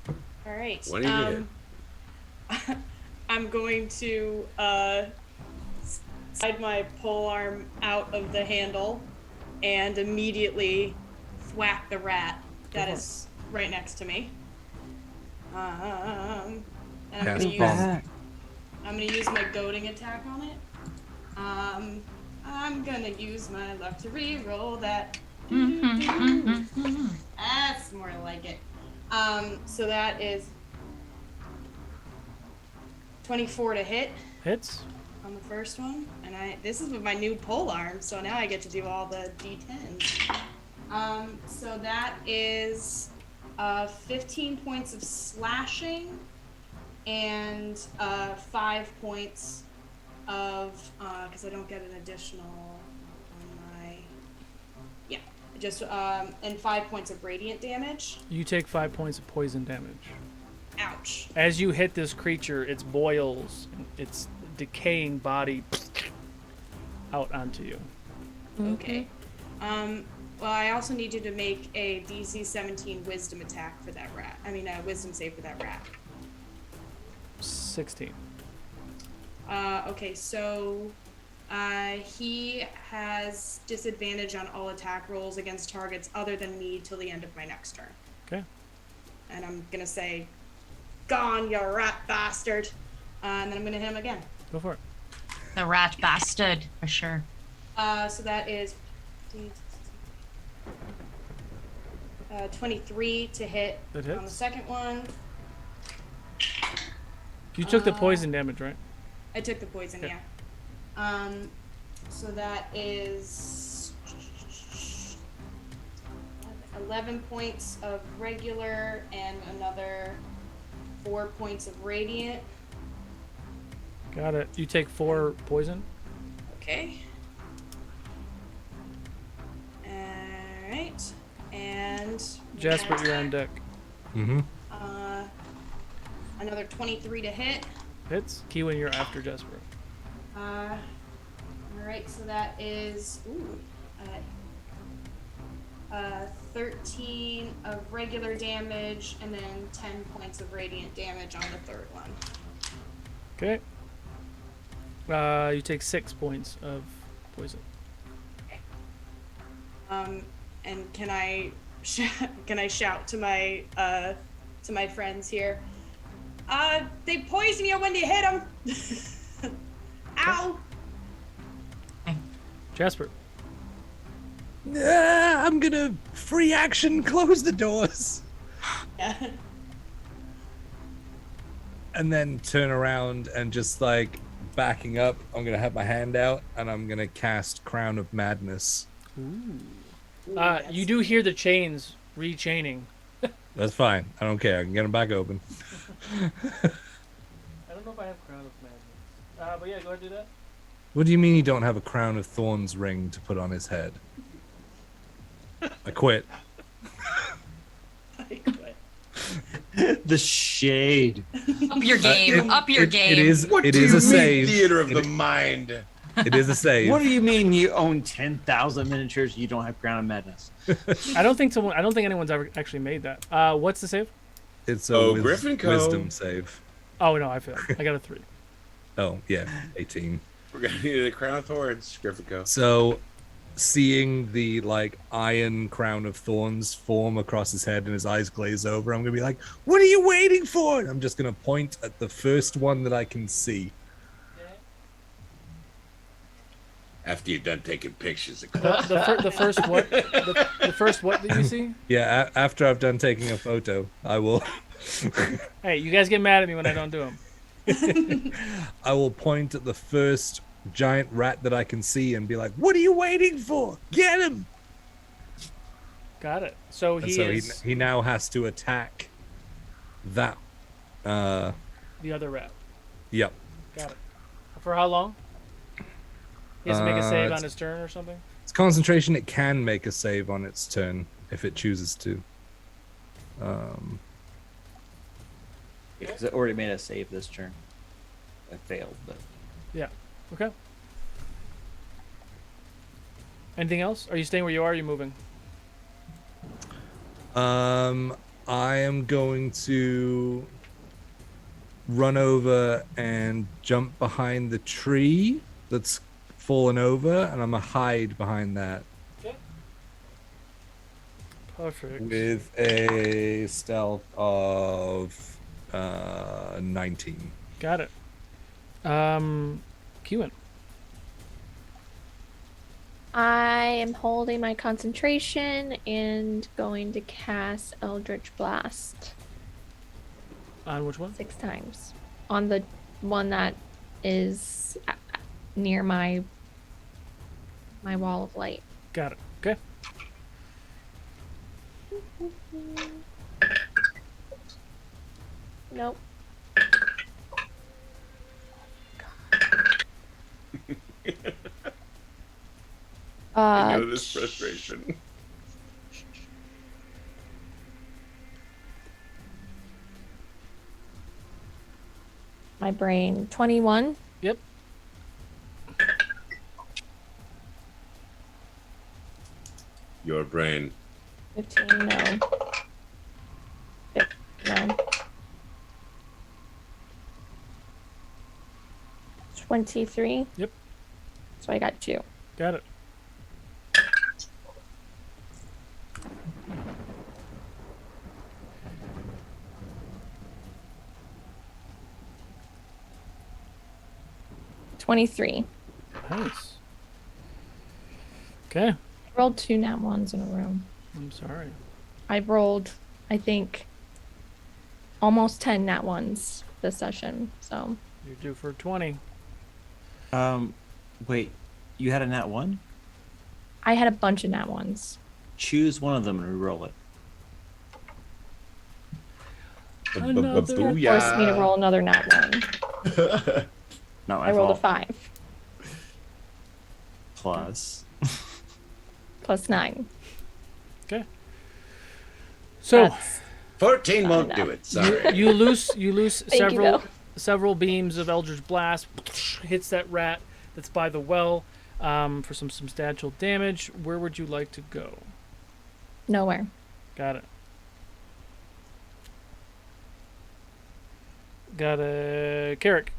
All right. What do you I'm going to slide my pole arm out of the handle and immediately whack the rat that is right next to me. And I'm Cast gonna bomb. use my goading attack on it. I'm gonna use my luck to re-roll that. That's more like it. So that is 24 to hit Hits. on the first one, and this is with my new pole arm, so now I get to do all the d10s. So that is 15 points of slashing and 5 points of because I don't get an additional on my and 5 points of radiant damage. You take 5 points of poison damage. Ouch. As you hit this creature, its boils, its decaying body out onto you. Okay. Well, I also need you to make a DC 17 wisdom attack for that rat. Wisdom save for that rat. 16. Okay, so he has disadvantage on all attack rolls against targets other than me till the end of my next turn. Okay. And I'm gonna say, "Gone, you rat bastard," and then I'm gonna hit him again. Go for it. The rat bastard, for sure. So that is 23 to hit That on the hits. second one. You took the poison damage, right? I took the poison, Okay. yeah. So that is 11 points of regular and another 4 points of radiant. Got it. You take 4 poison. Okay. Alright. And Jasper, you're on deck. Mm-hmm. another 23 to hit. Hits. Keywin, you're after Jasper. Alright, so that is 13 of regular damage and then 10 points of radiant damage on the third one. Okay. You take 6 points of poison. And can I shout to my friends here? They poison you when you hit them. Ow! Jasper. I'm gonna free action close the doors. Yeah. And then turn around and just like backing up, I'm gonna have my hand out and I'm gonna cast Crown of Madness. You do hear the chains rechaining. That's fine. I don't care. I can get them back open. I don't know if I have Crown of Madness. But yeah, go ahead and do that. What do you mean you don't have a Crown of Thorns ring to put on his head? I quit. I quit. The shade. Up your game. Up your game. It is. What It do is you a mean, save. theater of the mind? It is a save. What do you mean you own 10,000 miniatures? You don't have Crown of Madness. I don't think anyone's ever actually made that. What's the save? It's a Griffin Co. wisdom save. Oh no, I failed. I got a 3. Oh yeah, 18. We're gonna need a crown of thorns, Griffico. So, seeing the iron crown of thorns form across his head and his eyes glaze over, I'm gonna be like, "What are you waiting for?" And I'm just gonna point at the first one that I can see. After you're done taking pictures of The first what? The first what did you see? Yeah, after I've done taking a photo, I will. Hey, you guys get mad at me when I don't do them. I will point at the first giant rat that I can see and be like, "What are you waiting for? Get him!" Got it. So And he so is he now has to attack that. the other rat. Yep. Got it. For how long? He has to make a save on it's- his turn or something? It's concentration. It can make a save on its turn if it chooses to. Because it already made a save this turn. I failed, but Yeah. Okay. Anything else? Are you staying where you are? Or are you moving? I am going to run over and jump behind the tree that's fallen over, and I'm gonna hide behind that Perfect. with a stealth of 19. Got it. Kewen. I am holding my concentration and going to cast Eldritch Blast On which one? 6 times on the one that is near my wall of light. Got it. Okay. Nope. I know this frustration. My brain. 21. Yep. Your brain. 15. No. No. 23. Yep. So I got 2. Got it. $23. Nice. Okay. I rolled 2 nat ones in a row. I'm sorry. I rolled, I think, almost 10 nat ones this session. So You're due for 20. wait, you had a nat 1? I had a bunch of nat ones. Choose one of them and re-roll it. Another- Forced me to roll another nat 1. Not my I rolled a fault. 5 Plus. plus 9. Okay. So That's 14 Not won't enough. do it. Sorry. you lose Thank you, though. several beams of Eldritch Blast, hits that rat that's by the well for some substantial damage. Where would you like to go? nowhere. Got it. Got a Carrick.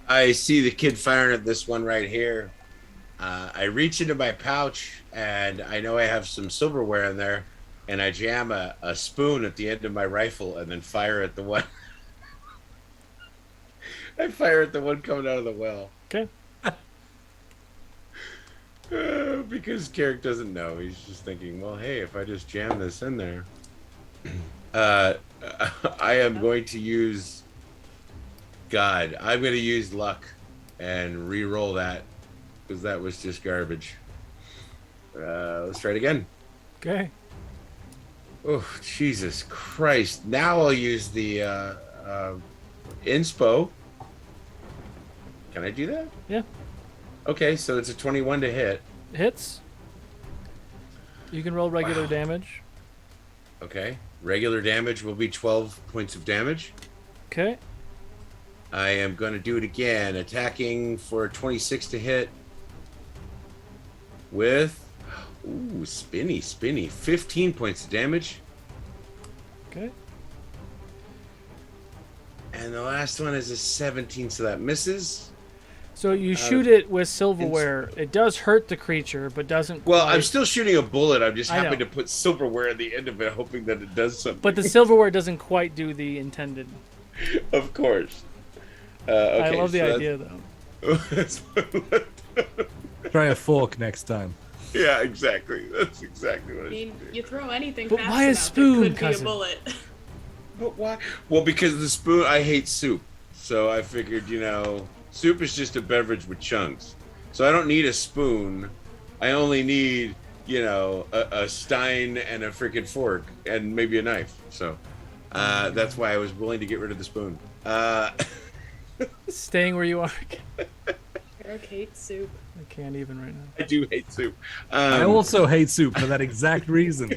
I see the kid firing at this one right here. I reach into my pouch and I know I have some silverware in there, and I jam a spoon at the end of my rifle and then fire at the one. I fire at the one coming out of the well. Okay. Because Carrick doesn't know. He's just thinking, well, hey, if I just jam this in there. I am going to use God. I'm going to use luck and re-roll that because that was just garbage. Let's try it again. Okay. Oh, Jesus Christ. Now I'll use the inspo. Can I do that? Yeah. Okay, so it's a 21 to hit. Hits. You can roll regular Wow. damage. Okay. Regular damage will be 12 points of damage. Okay. I am going to do it again. Attacking for 26 to hit with, spinny. 15 points of damage. Okay. And the last one is a 17, so that misses. So you shoot it with silverware. It does hurt the creature, but doesn't. Well, quite... I'm still shooting a bullet. I'm just I happy know. to put silverware at the end of it, hoping that it does something. But the silverware doesn't quite do the intended. Of course. Okay, I love the so idea, though. Try a fork next time. Yeah, exactly. That's exactly what I I mean, you throw anything But fast why a enough, spoon, it could cousin? be a bullet. But why? Well, because the spoon, I hate soup. So I figured, soup is just a beverage with chunks. So I don't need a spoon. I only need, a stein and a freaking fork and maybe a knife. So that's why I was willing to get rid of the spoon. Staying where you are. Eric hates soup. I can't even right now. I do hate soup. I also hate soup for that exact reason.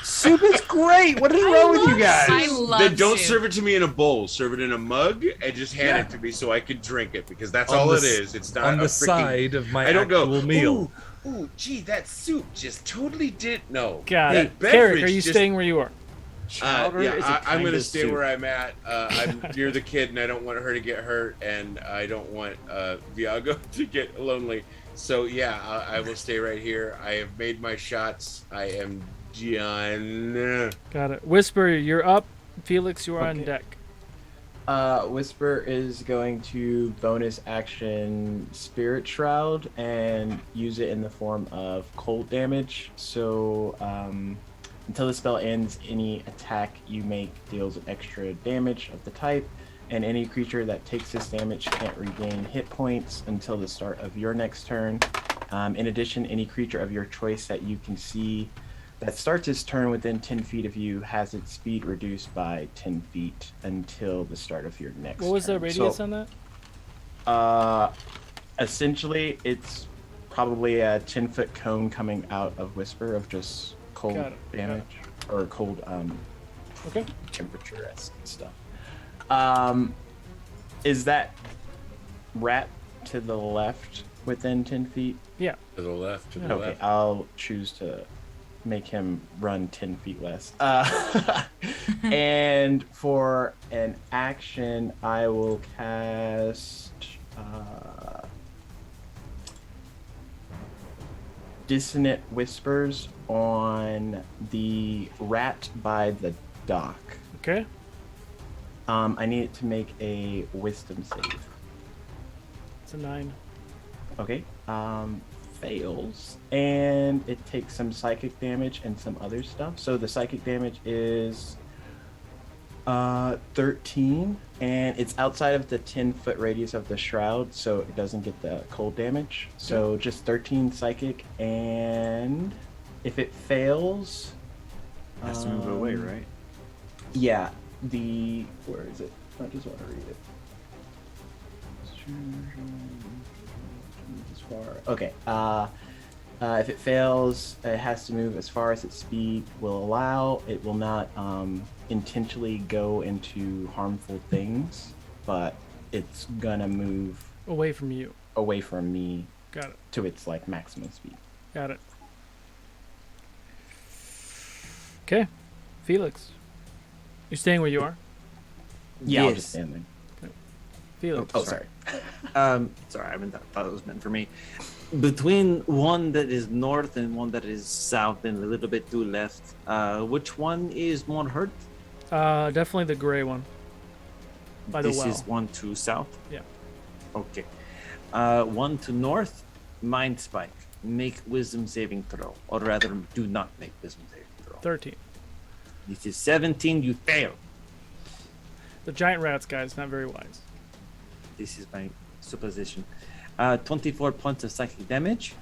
Soup is great. What is wrong with you guys? I love Then don't soup. serve it to me in a bowl. Serve it in a mug and just hand it to me so I can drink it because that's On all the it s- is. It's not on a the freaking, side of my I don't go, actual meal. Ooh, gee, that soup just totally did. No. Got that it. Carrick, beverage are you just- staying where you are? Chowder is a I'm kind going to of stay soup. where I'm at. I'm near the kid, and I don't want her to get hurt, and I don't want Viago to get lonely. So, yeah, I will stay right here. I have made my shots. I am Gian. Got it. Whisper, you're up. Felix, you're on Okay. deck. Whisper is going to bonus action Spirit Shroud and use it in the form of cold damage. So until the spell ends, any attack you make deals an extra damage of the type, and any creature that takes this damage can't regain hit points until the start of your next turn. In addition, any creature of your choice that you can see that starts its turn within 10 feet of you has its speed reduced by 10 feet until the start of your next What was the turn. radius on that? Essentially, it's probably a 10-foot cone coming out of Whisper of just cold Got it, got damage or cold Okay. temperature stuff. Is that rat to the left within 10 feet? Yeah. To the left, to the Okay, left. I'll choose to make him run 10 feet less. And for an action, I will cast Dissonant Whispers on the rat by the dock. Okay. I need it to make a wisdom save. It's a 9. Okay. Fails, and it takes some psychic damage and some other stuff. So the psychic damage is 13, and it's outside of the 10-foot radius of the shroud, so it doesn't get the cold damage. So just 13 psychic, and if it fails, Has to move away, right? yeah. Where is it? I just want to read it. Okay. If it fails, it has to move as far as its speed will allow. It will not intentionally go into harmful things, but it's gonna move Away from you. away from me Got it. to its maximum speed. Got it. Okay. Felix. You're staying where you are? Yeah, I'll Yes. just stand there. Felix. Oh, sorry. Sorry, I thought it was meant for me. Between one that is north and one that is south and a little bit to left, which one is more hurt? Definitely the gray one. By the This well. is one to south? Yeah. Okay. One to north, Mind Spike. Make wisdom saving throw. Or rather, do not make wisdom saving throw. 13. This is 17, you fail. The giant rats, guys, not very wise. This is my supposition. 24 points of psychic damage.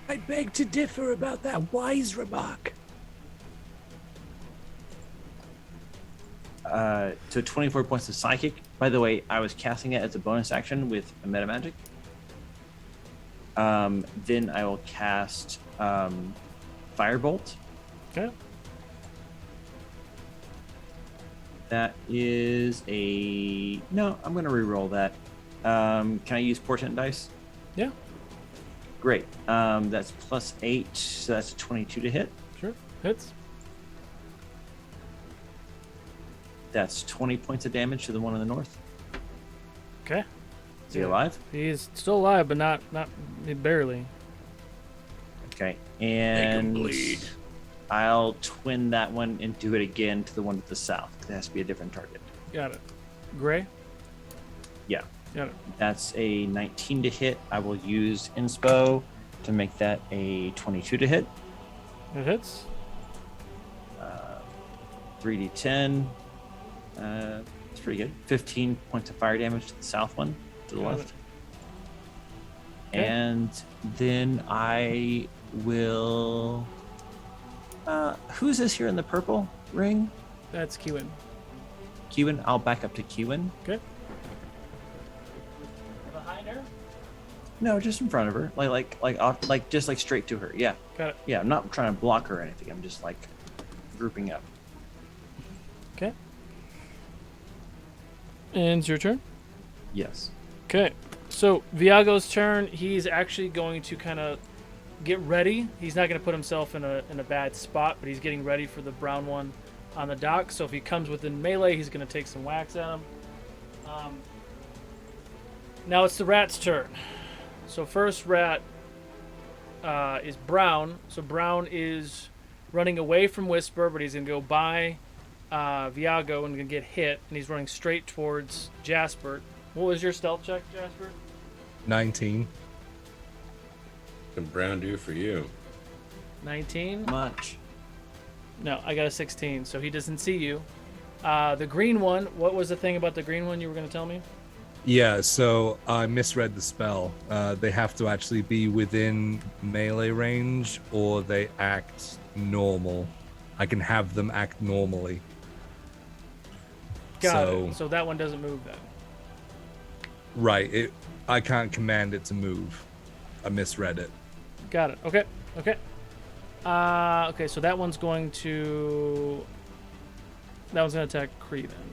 I beg to differ about that wise remark. So 24 points of psychic. By the way, I was casting it as a bonus action with a meta magic. Then I will cast Firebolt Okay. That is a no. I'm gonna re-roll that. Can I use portent dice? Yeah. Great. That's +8, so that's 22 to hit. Sure. Hits. That's 20 points of damage to the one in the north. Okay. Is he alive? He's still alive, but not barely. Okay. Make him And bleed. I'll twin that one and do it again to the one to the south. It has to be a different target. Got it. Gray. Yeah. Got it. That's a 19 to hit. I will use inspo to make that a 22 to hit. It hits. 3d10. It's pretty good. 15 points of fire damage to the south one, to the Got left. it. Okay. And then I will. Who's this here in the purple ring? That's Kiwin. Kewen. I'll back up to Kewen. Okay. Behind her. No, just in front of her, like just like straight to her. Yeah, Got it. yeah. I'm not trying to block her or anything. I'm just like grouping up. Okay. And it's your turn. Yes. Okay. So Viago's turn. He's actually going to kind of get ready. He's not going to put himself in a bad spot, but he's getting ready for the brown one on the dock. So if he comes within melee, he's going to take some whacks at him. Now it's the rat's turn. So first rat is Brown. So Brown is running away from Whisper, but he's going to go by Viago and going to get hit, and he's running straight towards Jasper. What was your stealth check, Jasper? 19. What can Brown do for you? 19? Much. No, I got a 16, so he doesn't see you. The green one, what was the thing about the green one you were going to tell me? Yeah, so I misread the spell. They have to actually be within melee range, or they act normal. I can have them act normally. Got it. So that one doesn't move then. Right. I can't command it to move. I misread it. Got it. Okay. Okay. Okay, so that one's going to attack Kree then.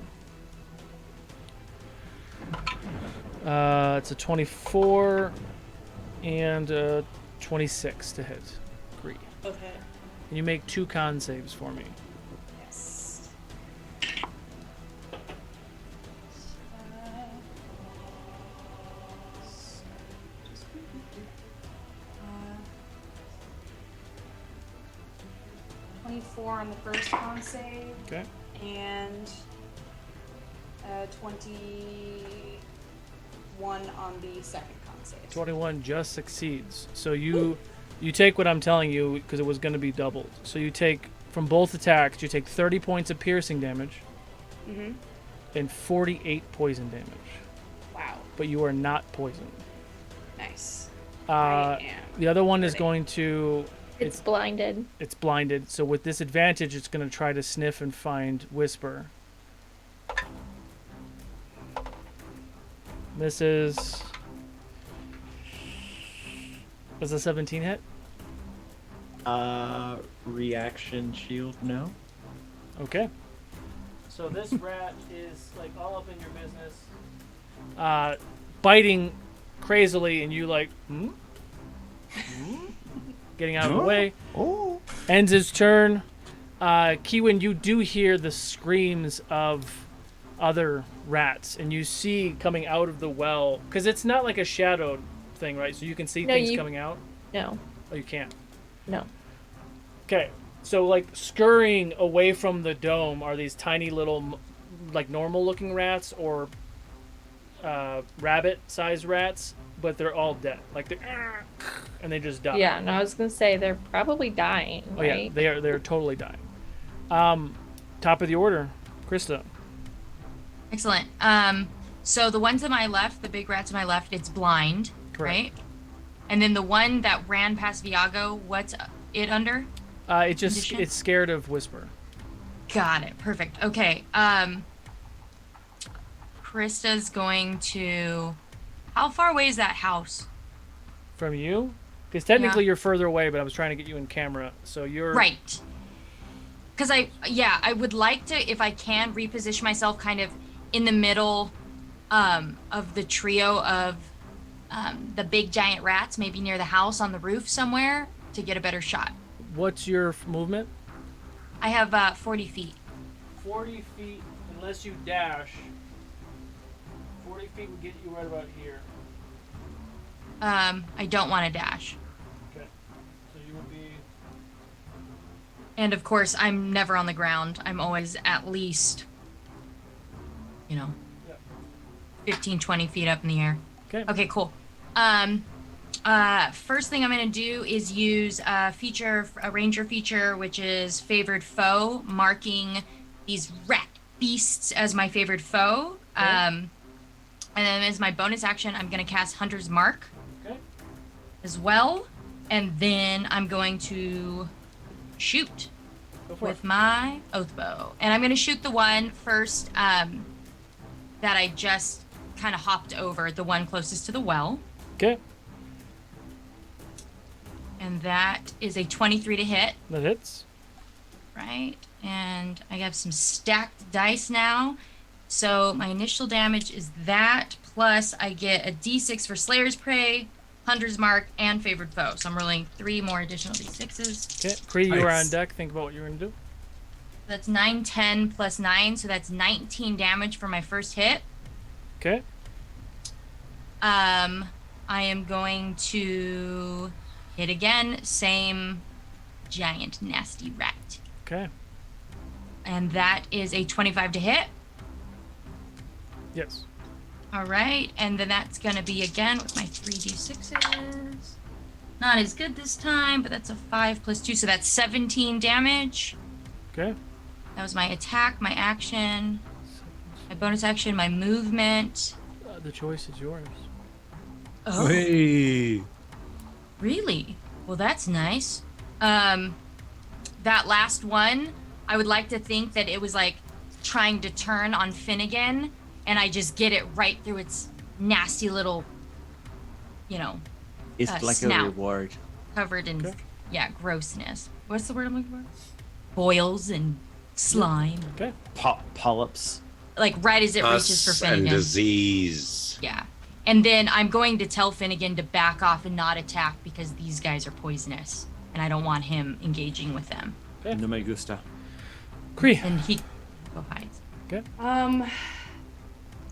It's a 24 and a 26 to hit Kree. Okay. Can you make 2 con saves for me? Yes. 24 on the first con save. Okay. And 21 on the second con save. 21 just succeeds. So you take what I'm telling you because it was going to be doubled. So you take from both attacks, you take 30 points of piercing damage and 48 poison damage. Wow. But you are not poisoned. Nice. I am. The other one is going to It's blinded. It's blinded. So with this advantage, it's going to try to sniff and find Whisper. Misses. Was a 17 hit? Reaction shield, no. Okay. So this rat is like all up in your business, biting crazily, and you like, getting out of the way. Oh. Ends his turn. Kiwin, you do hear the screams of other rats, and you see coming out of the well, because it's not like a shadowed thing, right? So you can see things coming out? No. Oh, you can't? No. Okay. So, like, scurrying away from the dome are these tiny little, like, normal-looking rats or rabbit-sized rats, but they're all dead. Like, and they just die. Yeah, and I was gonna say they're probably dying, Oh, right? yeah, they're totally dying. Top of the order, Krista. Excellent. So the ones to my left, the big rats to my left, it's blind, Correct. right? And then the one that ran past Viago, what's it under? It's scared of Whisper. Got it. Perfect. Okay. Krista's going to. How far away is that house? From you? Because technically you're further away, but I was trying to get you in camera, so you're Right. because I would like to, if I can, reposition myself kind of in the middle of the trio of the big giant rats, maybe near the house on the roof somewhere, to get a better shot. What's your movement? I have 40 feet. 40 feet, unless you dash. 40 feet would get you right about here. I don't want to dash. Okay. So you would be... And of course, I'm never on the ground. I'm always at least, 15, 20 feet up in the air. Okay. Okay, cool. First thing I'm going to do is use a ranger feature, which is favored foe, marking these rat beasts as my favored foe. Okay. And then as my bonus action, I'm going to cast Hunter's Mark as well. And then I'm going to shoot with my oath bow. And I'm going to shoot the one first that I just kind of hopped over, the one closest to the well. Okay. And that is a 23 to hit. That hits. Right. And I have some stacked dice now. So my initial damage is that, plus I get a d6 for Slayer's Prey, Hunter's Mark, and Favored Foe. So I'm rolling 3 more additional d6s. Okay. Kree, you are on deck. Think about what you're going to do. That's 9, 10 plus 9. So that's 19 damage for my first hit. Okay. I am going to hit again. Same giant nasty rat. Okay. And that is a 25 to hit. Yes. All right, and then that's going to be again with my 3d6s. Not as good this time, but that's a 5 plus 2, so that's 17 damage. Okay. That was my attack, my action, my bonus action, my movement. The choice is yours. Oh, Hey. really? Well, that's nice. That last one, I would like to think that it was like trying to turn on Finnegan, and I just get it right through its nasty little, It's like snout. a reward. Covered in, grossness. What's the word I'm looking for? Boils and slime. Okay. Polyps. Like right as it reaches for Pus Finnegan. and disease. Yeah. And then I'm going to tell Finnegan to back off and not attack because these guys are poisonous. And I don't want him engaging with them. Okay. No me gusta. Kree. And he go hide. Okay.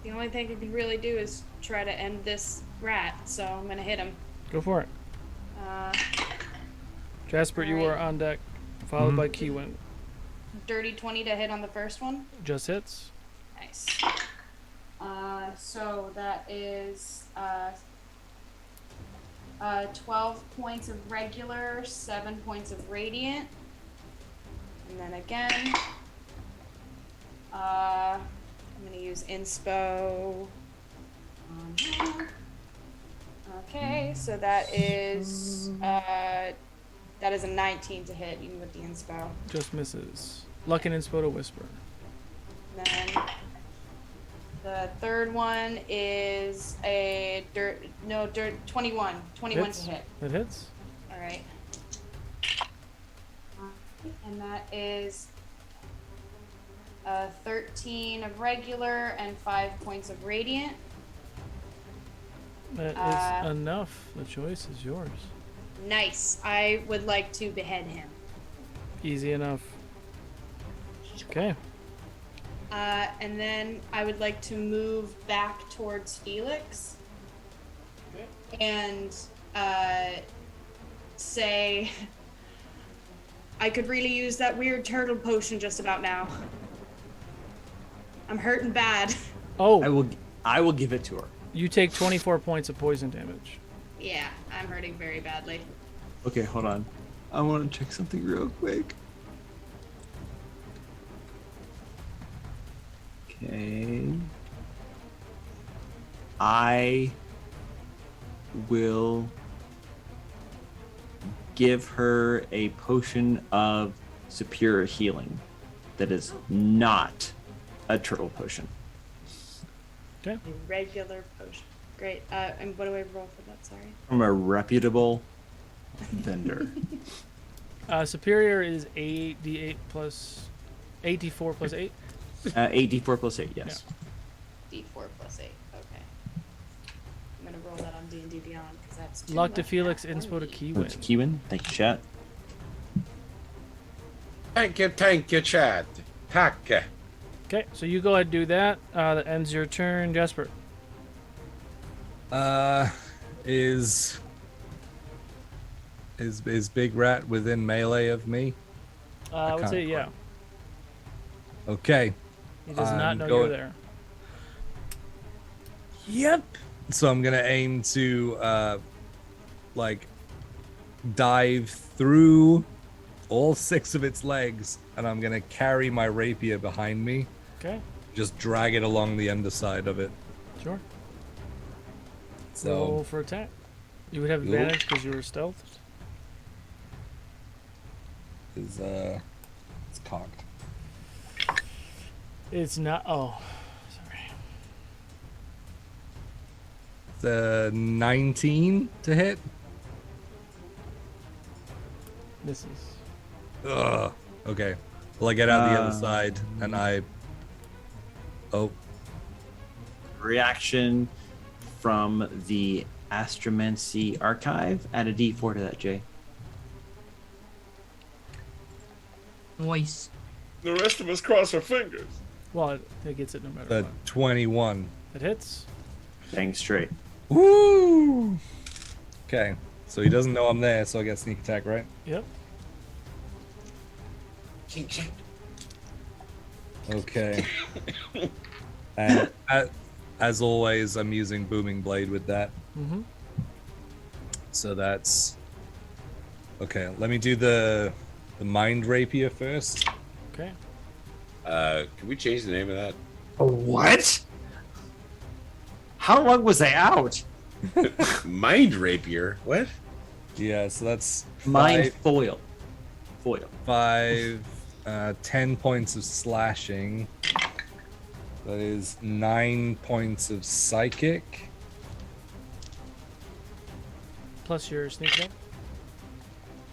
The only thing I could really do is try to end this rat, so I'm gonna hit him. Go for it. Jasper, you Alright. are on deck, followed by Keywin. Dirty 20 to hit on the first one. Just hits. Nice. So that is 12 points of regular, 7 points of radiant. And then again, I'm going to use inspo on him. Okay, so that is a 19 to hit, even with the inspo. Just misses. Luck and inspo to whisper. And then the third one is a 21. 21 Hits. to hit. That hits. All right. And that is 13 of regular and 5 points of radiant. That is enough. The choice is yours. Nice. I would like to behead him. Easy enough. Okay. And then I would like to move back towards Felix. And say, I could really use that weird turtle potion just about now. I'm hurting bad. Oh, I will give it to her. you take 24 points of poison damage. Yeah, I'm hurting very badly. Okay, hold on. I want to check something real quick. Okay. I will give her a potion of superior healing that is not a turtle potion. Okay. A regular potion. Great. And what do I roll for that? Sorry. From a reputable vendor. Superior is 8d8 plus 8d4 plus 8. 8d4 plus 8, yes. D4 plus 8. Okay. I'm gonna roll that on D&D Beyond because that's too Luck to much Felix, math. inspo to 1d. Kiwin. To Kiwin. Thank you, chat. Thank you, Chad. Take. Okay, so you go ahead and do that. That ends your turn, Jasper. Is Big Rat within melee of me? I would can't say yeah. Okay. He does not I'm know going- you're there. Yep. So I'm gonna aim to like dive through all 6 of its legs, and I'm gonna carry my rapier behind me. Okay, Just drag it along the underside of it. sure. So Roll for attack. You would have Cool. advantage because you were stealthed. is it's cocked. It's not. Oh, sorry. The 19 to hit. Misses. Ugh. Okay. Well, I get out the other side, and I. Oh, Reaction from the Astromancy archive. Add a d4 to that, Jay. Voice. The rest of us cross our fingers. Well, it gets it no matter the what. 21. It hits. Dang straight. Woo! Okay. So he doesn't know I'm there, so I get sneak attack, right? Yep. Okay. And as always, I'm using Booming Blade with that. Mm-hmm. So that's okay. Let me do the Mind Rapier first. Okay. Can we change the name of that? What? How long was I out? Mind Rapier. What? Yeah. So that's Mind foil. Foil. 10 points of slashing. That is 9 points of psychic. Plus your sneak attack.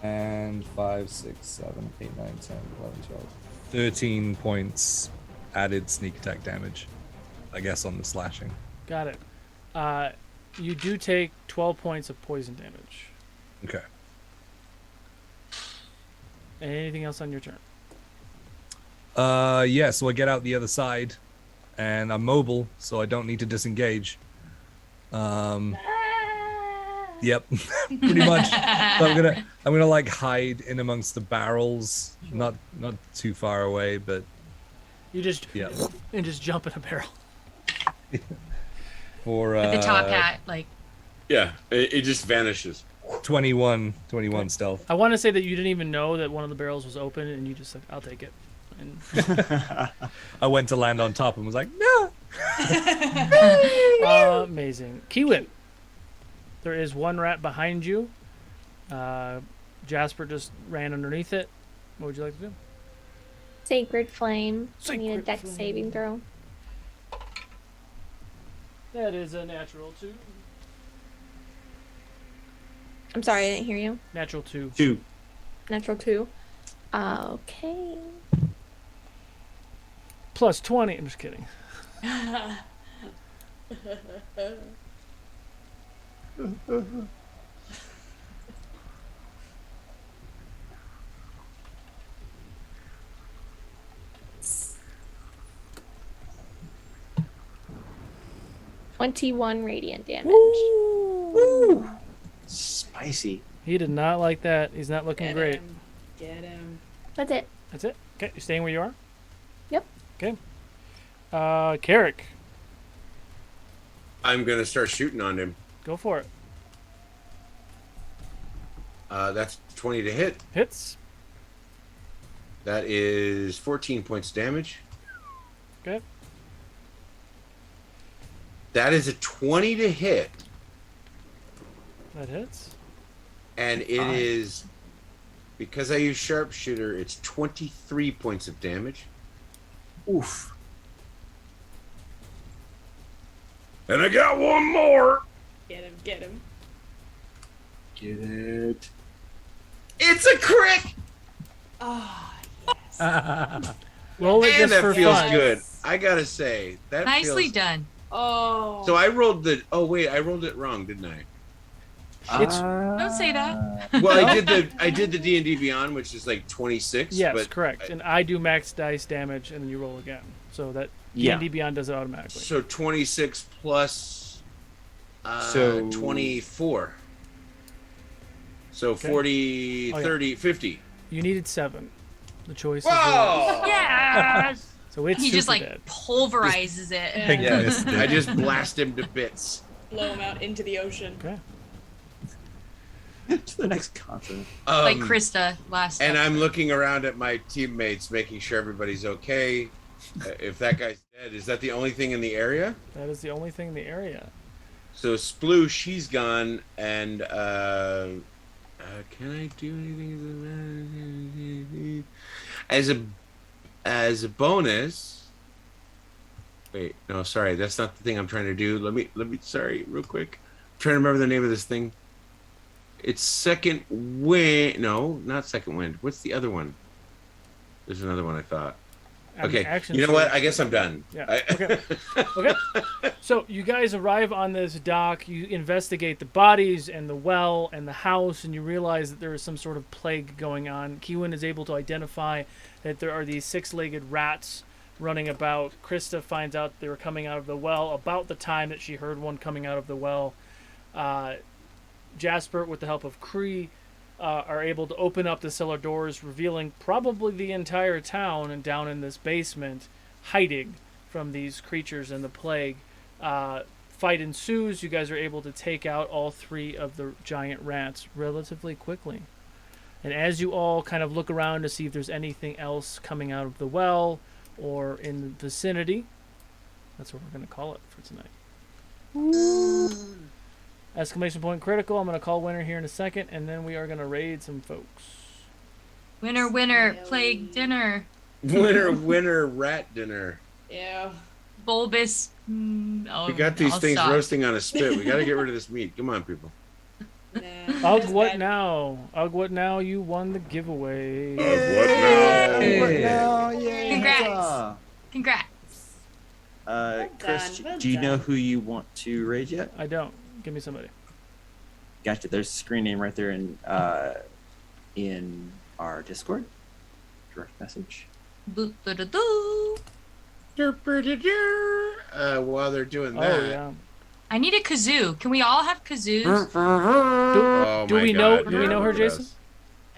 And 5, 6, 7, 8, 9, 10, 11, 12. 13 points added sneak attack damage, I guess, on the slashing. Got it. You do take 12 points of poison damage. Okay. Anything else on your turn? Yeah, so I get out the other side, and I'm mobile, so I don't need to disengage. Yep, pretty much. So I'm gonna like hide in amongst the barrels, not too far away, but You just yeah. and just jump in a barrel. For With the top hat, like. Yeah, it just vanishes. 21 stealth. I want to say that you didn't even know that one of the barrels was open, and you just like, I'll take it. And I went to land on top and was like, no. amazing. Kiwin. There is one rat behind you. Jasper just ran underneath it. What would you like to do? Sacred Flame. I need a Sacred dex Flame. saving throw. That is a natural 2. I'm sorry, I didn't hear you. Natural 2. 2. Natural 2. Okay. Plus 20. I'm just kidding. $21 radiant damage. Ooh. Spicy. He did not like that. He's not looking Get great. him. Get him. That's it. That's it. Okay, you're staying where you are? Yep. Okay. Carrick, I'm gonna start shooting on him. go for it. That's 20 to hit. Hits. That is 14 points damage. Okay. That is a 20 to hit, That hits. and it is because I use sharpshooter. It's 23 points of damage. Oof. And I got one more. Get him. Get him. Get it. It's a crick. Oh, Roll it And just that for feels fun. good. I gotta say that Nicely feels... done. oh. So I rolled the. Oh wait, I rolled it wrong, didn't I? It's Don't say that. Well, I did the D&D Beyond, which is like 26. yes, but correct. And I do max dice damage, and then you roll again. So that Yeah. D&D Beyond does it automatically. So 26 plus So- 24. So Okay. 40, Oh, yeah. 30, 50. You needed 7. The choice is yours. Whoa! Yes. So it's He super just like dead. pulverizes it. I think Yeah, missed it. I just blast him to bits. Blow him out into the ocean. Okay. To the next continent. Like Krista last. And I'm episode. looking around at my teammates, making sure everybody's okay. If that guy's dead, is that the only thing in the area? That is the only thing in the area. So Sploosh, she's gone, and can I do anything as a bonus? Wait, no, sorry, that's not the thing I'm trying to do. Let me sorry, real quick. I'm trying to remember the name of this thing. It's Second Wind. No, not Second Wind. What's the other one? There's another one I thought. Okay, Action you know what? surge. I guess I'm done. Yeah. Okay. Okay. So you guys arrive on this dock. You investigate the bodies and the well and the house, and you realize that there is some sort of plague going on. Kiwin is able to identify that there are these 6-legged rats running about. Krista finds out they were coming out of the well about the time that she heard one coming out of the well. Jasper, with the help of Cree, are able to open up the cellar doors, revealing probably the entire town and down in this basement, hiding from these creatures and the plague. Fight ensues. You guys are able to take out all 3 of the giant rats relatively quickly. And as you all kind of look around to see if there's anything else coming out of the well or in the vicinity, that's what we're going to call it for tonight. Exclamation point critical. I'm going to call winner here in a second, and then we are going to raid some folks. Winner, winner, plague dinner. Winner, rat dinner. Yeah. Bulbous. Oh, We got these I'll things stop. roasting on a spit. We got to get rid of this meat. Come on, people. Nah, Ugh, that's what bad. now? Ugh, what now? You won the giveaway. What now? Congrats. Congrats. Chris, well do you done. know who you want to raid yet? I don't. Give me somebody. Gotcha. There's a screen name right there in our Discord. Direct message. Boo-ba-da-doo. While they're doing Oh, that. yeah. I need a kazoo. Can we all have kazoos? Oh, Do my we God. know? Do we know her, Look at Jason? us.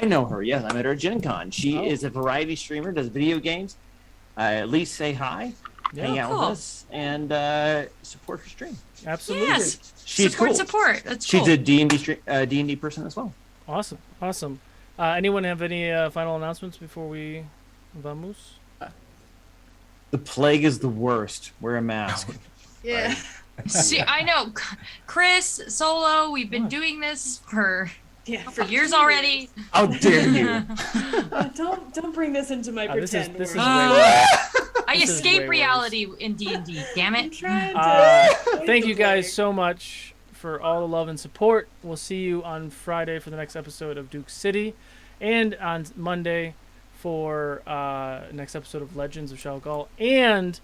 I know her. Yes, I met her at Gen Con. She Oh. is a variety streamer, does video games. At least say hi, hang out cool. with us, and support her stream. Absolutely. Yes. She's support, cool. support. That's She's cool. a D&D person as well. Awesome. Awesome. Anyone have any final announcements before we vamos? The plague is the worst. Wear a mask. Yeah. See, I know. Chris, Solo, we've been doing this for Yeah. for years already. How dare you? Don't bring this into my This is pretend this is world. way worse. I This is way escape worse. reality in D&D. Damn I'm it. trying to. Thank you guys so much for all the love and support. We'll see you on Friday for the next episode of Duke City, and on Monday for next episode of Legends of Shalgal. And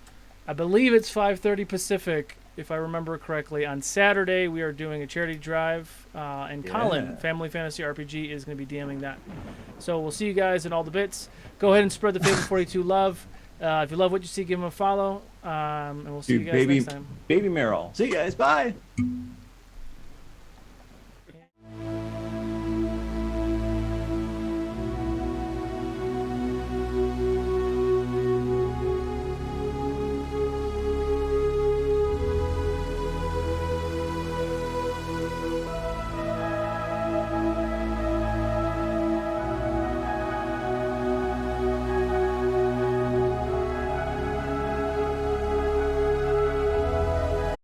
I believe it's 5:30 Pacific, if I remember correctly. On Saturday, we are doing a charity drive, and Colin, Yeah. Family Fantasy RPG, is going to be DMing that. So we'll see you guys in all the bits. Go ahead and spread the Fable 42 love. If you love what you see, give them a follow, and we'll see Dude, you guys next time. baby Meryl. See you guys. Bye.